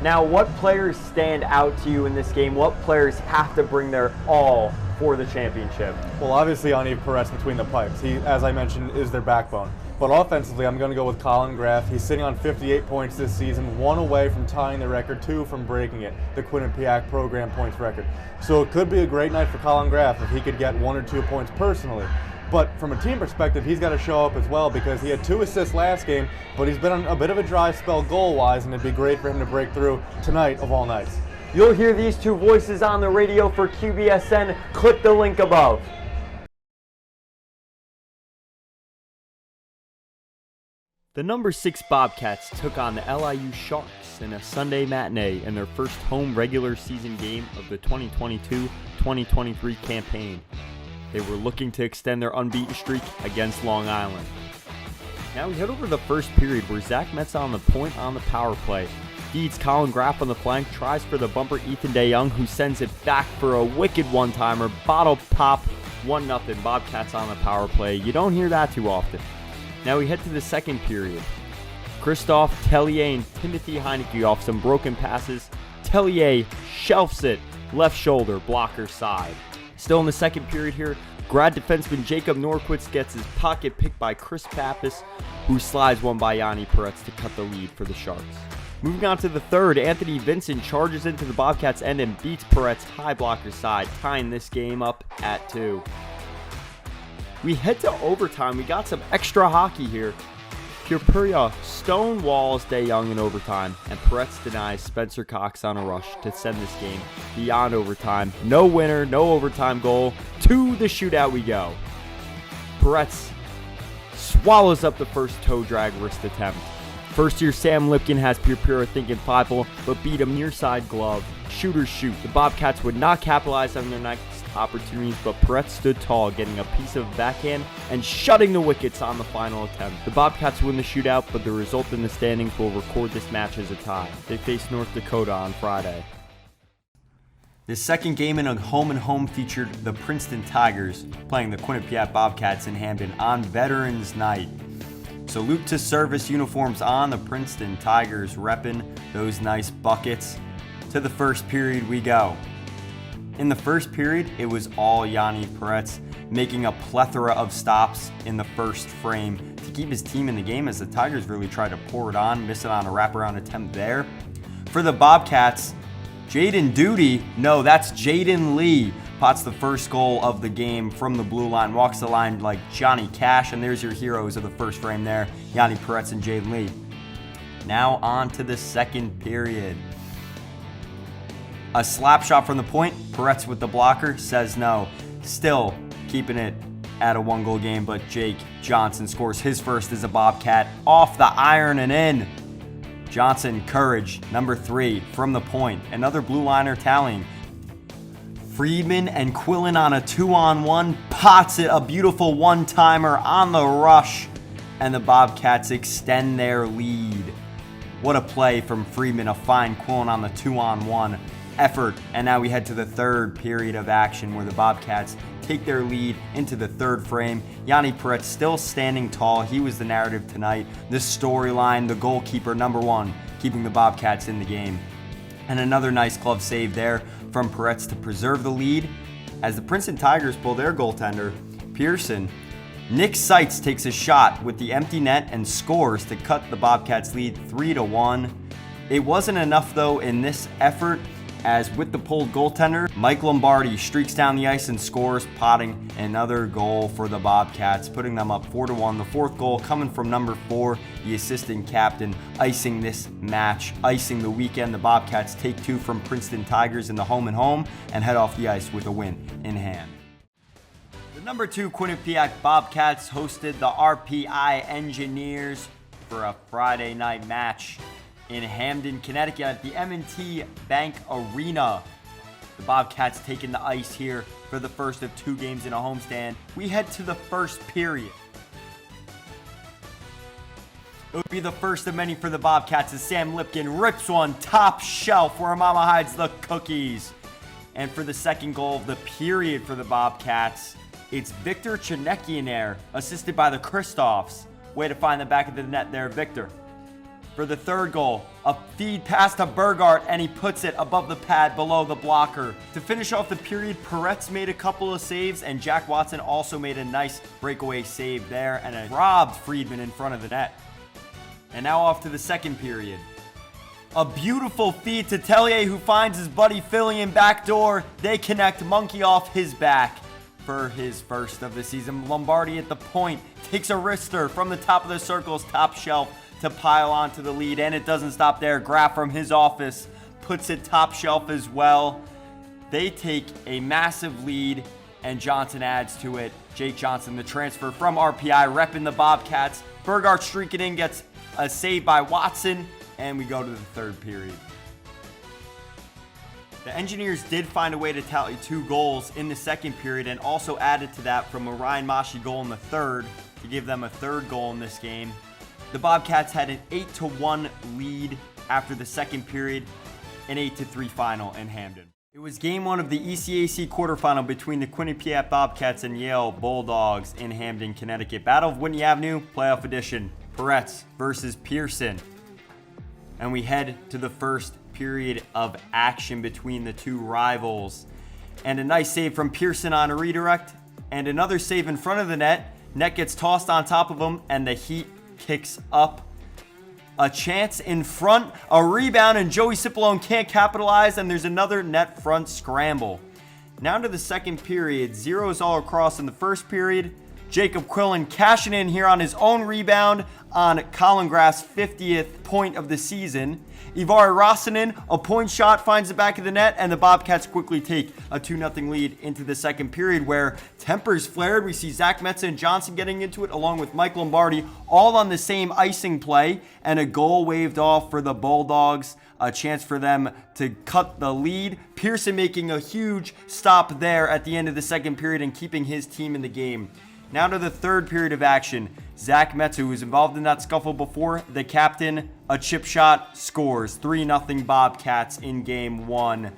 Now, what players stand out to you in this game? What players have to bring their all for the championship? Well, obviously, Yanni Peretz between the pipes. He, as I mentioned, is their backbone. But offensively, I'm going to go with Colin Graff. He's sitting on 58 points this season, 1 away from tying the record, 2 from breaking it, the Quinnipiac program points record. So it could be a great night for Colin Graff if he could get 1 or 2 points personally. But from a team perspective, he's got to show up as well because he had 2 assists last game, but he's been on a bit of a dry spell goal-wise, and it'd be great for him to break through tonight of all nights. You'll hear these two voices on the radio for QBSN. Click the link above. The number 6 Bobcats took on the LIU Sharks in a Sunday matinee in their first home regular season game of the 2022-2023 campaign. They were looking to extend their unbeaten streak against Long Island. Now we head over to the first period where Zach Metza on the point on the power play. Feeds Colin Graff on the flank, tries for the bumper Ethan DeYoung, who sends it back for a wicked one-timer. Bottle pop, 1-0 Bobcats on the power play. You don't hear that too often. Now we head to the second period. Christophe Tellier and Timothy Heineke off some broken passes. Tellier shelves it, left shoulder, blocker side. Still in the second period here, grad defenseman Jacob Norquist gets his pocket picked by Chris Pappas, who slides one by Yanni Peretz to cut the lead for the Sharks. Moving on to the third, Anthony Vincent charges into the Bobcats' end and beats Peretz high blocker side, tying this game up at 2. We head to overtime. We got some extra hockey here. Purpuria stonewalls DeYoung in overtime, and Peretz denies Spencer Cox on a rush to send this game beyond overtime. No winner, no overtime goal. To the shootout we go. Peretz swallows up the first toe drag wrist attempt. First year Sam Lipkin has Purpuria thinking 5-0, but beat him near side glove. Shooters shoot. The Bobcats would not capitalize on their next opportunities, but Peretz stood tall, getting a piece of backhand and shutting the wickets on the final attempt. The Bobcats win the shootout, but the result in the standings will record this match as a tie. They face North Dakota on Friday. The second game in a home-and-home featured the Princeton Tigers playing the Quinnipiac Bobcats in Hamden on Veterans Night. Salute to service uniforms on, the Princeton Tigers repping those nice buckets. To the first period we go. In the first period, it was all Yanni Peretz, making a plethora of stops in the first frame to keep his team in the game as the Tigers really tried to pour it on, missing on a wraparound attempt there. For the Bobcats, Jaden Duty, no, that's Jaden Lee, pots the first goal of the game from the blue line, walks the line like Johnny Cash, and there's your heroes of the first frame there, Yanni Peretz and Jaden Lee. Now on to the second period. A slap shot from the point, Peretz with the blocker, says no. Still keeping it at a 1-goal game, but Jake Johnson scores his first as a Bobcat off the iron and in. Johnson, courage, number 3, from the point. Another blue liner tallying. Friedman and Quillen on a 2-on-1, pots it, a beautiful one-timer on the rush, and the Bobcats extend their lead. What a play from Friedman, a fine Quillen on the 2-on-1 effort. And now we head to the third period of action where the Bobcats take their lead into the third frame. Yanni Peretz still standing tall. He was the narrative tonight. The storyline, the goalkeeper, number 1, keeping the Bobcats in the game. And another nice glove save there from Peretz to preserve the lead. As the Princeton Tigers pull their goaltender, Pearson, Nick Seitz takes a shot with the empty net and scores to cut the Bobcats lead 3-1. It wasn't enough though in this effort, as with the pulled goaltender, Mike Lombardi streaks down the ice and scores, potting another goal for the Bobcats, putting them up 4-1. The fourth goal coming from number 4, the assistant captain, icing this match, icing the weekend. The Bobcats take 2 from Princeton Tigers in the home and head off the ice with a win in hand. The number 2 Quinnipiac Bobcats hosted the RPI Engineers for a Friday night match in Hamden, Connecticut at the M&T Bank Arena. The Bobcats taking the ice here for the first of 2 games in a homestand. We head to the first period. It would be the first of many for the Bobcats as Sam Lipkin rips one top shelf where Mama hides the cookies. And for the second goal of the period for the Bobcats, it's Victor Chenekianer, assisted by the Kristoffs. Way to find the back of the net there, Victor. For the third goal, a feed pass to Burgart, and he puts it above the pad below the blocker. To finish off the period, Peretz made a couple of saves, and Jack Watson also made a nice breakaway save there, and robbed Friedman in front of the net. And now off to the second period. A beautiful feed to Tellier, who finds his buddy Philly in backdoor. They connect, monkey off his back for his first of the season. Lombardi at the point takes a wrister from the top of the circle's top shelf to pile onto the lead, and it doesn't stop there. Graf from his office puts it top shelf as well. They take a massive lead, and Johnson adds to it. Jake Johnson, the transfer from RPI, repping the Bobcats. Burgart streaking in, gets a save by Watson, and we go to the third period. The Engineers did find a way to tally 2 goals in the second period, and also added to that from a Ryan Mashi goal in the third to give them a third goal in this game. The Bobcats had an 8-1 lead after the second period, an 8-3 final in Hamden. It was game 1 of the ECAC quarterfinal between the Quinnipiac Bobcats and Yale Bulldogs in Hamden, Connecticut. Battle of Whitney Avenue, playoff edition. Peretz versus Pearson. And we head to the first period of action between the two rivals. And a nice save from Pearson on a redirect, and another save in front of the net. Net gets tossed on top of him, and the Heat kicks up. A chance in front, a rebound, and Joey Cipollone can't capitalize, and there's another net front scramble. Now to the second period. Zeros all across in the first period, Jacob Quillen cashing in here on his own rebound on Colin Graff's 50th point of the season. Ivari Rossinen, a point shot, finds the back of the net, and the Bobcats quickly take a 2-0 lead into the second period where tempers flared. We see Zach Metza and Johnson getting into it along with Mike Lombardi, all on the same icing play, and a goal waved off for the Bulldogs. A chance for them to cut the lead. Pearson making a huge stop there at the end of the second period and keeping his team in the game. Now to the third period of action. Zach Metza, who was involved in that scuffle before, the captain, a chip shot, scores. 3-0 Bobcats in game one.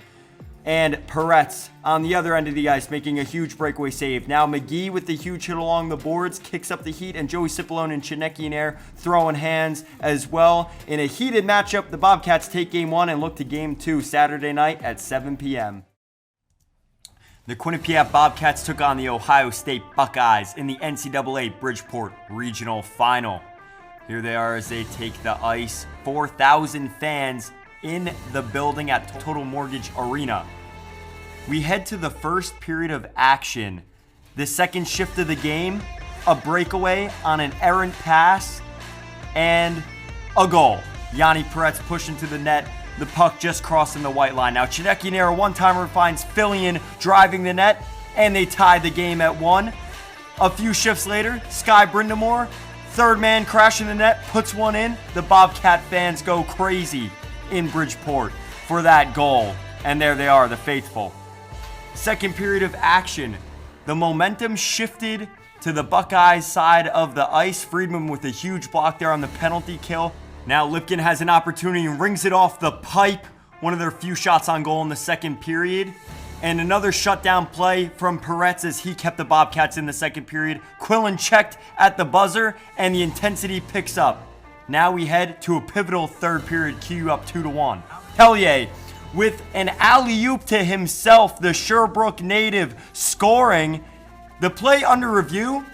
And Peretz on the other end of the ice making a huge breakaway save. Now McGee with the huge hit along the boards, kicks up the heat, and Joey Cipollone and Chinecki in air throwing hands as well. In a heated matchup, the Bobcats take game one and look to game two Saturday night at 7 p.m. The Quinnipiac Bobcats took on the Ohio State Buckeyes in the NCAA Bridgeport Regional Final. Here they are as they take the ice. 4,000 fans in the building at Total Mortgage Arena. We head to the first period of action. The second shift of the game, a breakaway on an errant pass, and a goal. Yanni Peretz pushing to the net. The puck just crossing the white line. Now Chinecki near a one-timer finds Fillion driving the net, and they tie the game at 1. A few shifts later, Sky Brindamore, third man crashing the net, puts one in. The Bobcat fans go crazy in Bridgeport for that goal. And there they are, the faithful. Second period of action. The momentum shifted to the Buckeyes side of the ice. Friedman with a huge block there on the penalty kill. Now Lipkin has an opportunity and rings it off the pipe. One of their few shots on goal in the second period. And another shutdown play from Peretz as he kept the Bobcats in the second period. Quillen checked at the buzzer and the intensity picks up. Now we head to a pivotal third period, Q up 2-1. Hellier with an alley-oop to himself, the Sherbrooke native scoring. The play under review,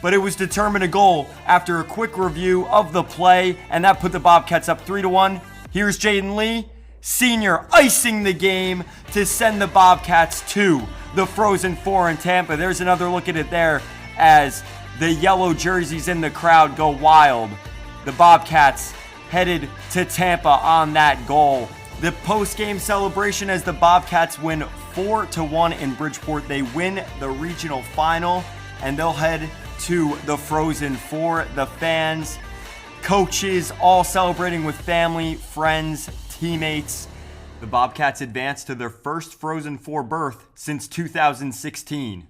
but it was determined a goal after a quick review of the play, and that put the Bobcats up 3-1. Here's Jaden Lee, senior, icing the game to send the Bobcats to the Frozen Four in Tampa. There's another look at it there as the yellow jerseys in the crowd go wild. The Bobcats headed to Tampa on that goal. The post-game celebration as the Bobcats win 4-1 in Bridgeport. They win the regional final, and they'll head to the Frozen Four. The fans, coaches, all celebrating with family, friends, teammates. The Bobcats advance to their first Frozen Four berth since 2016.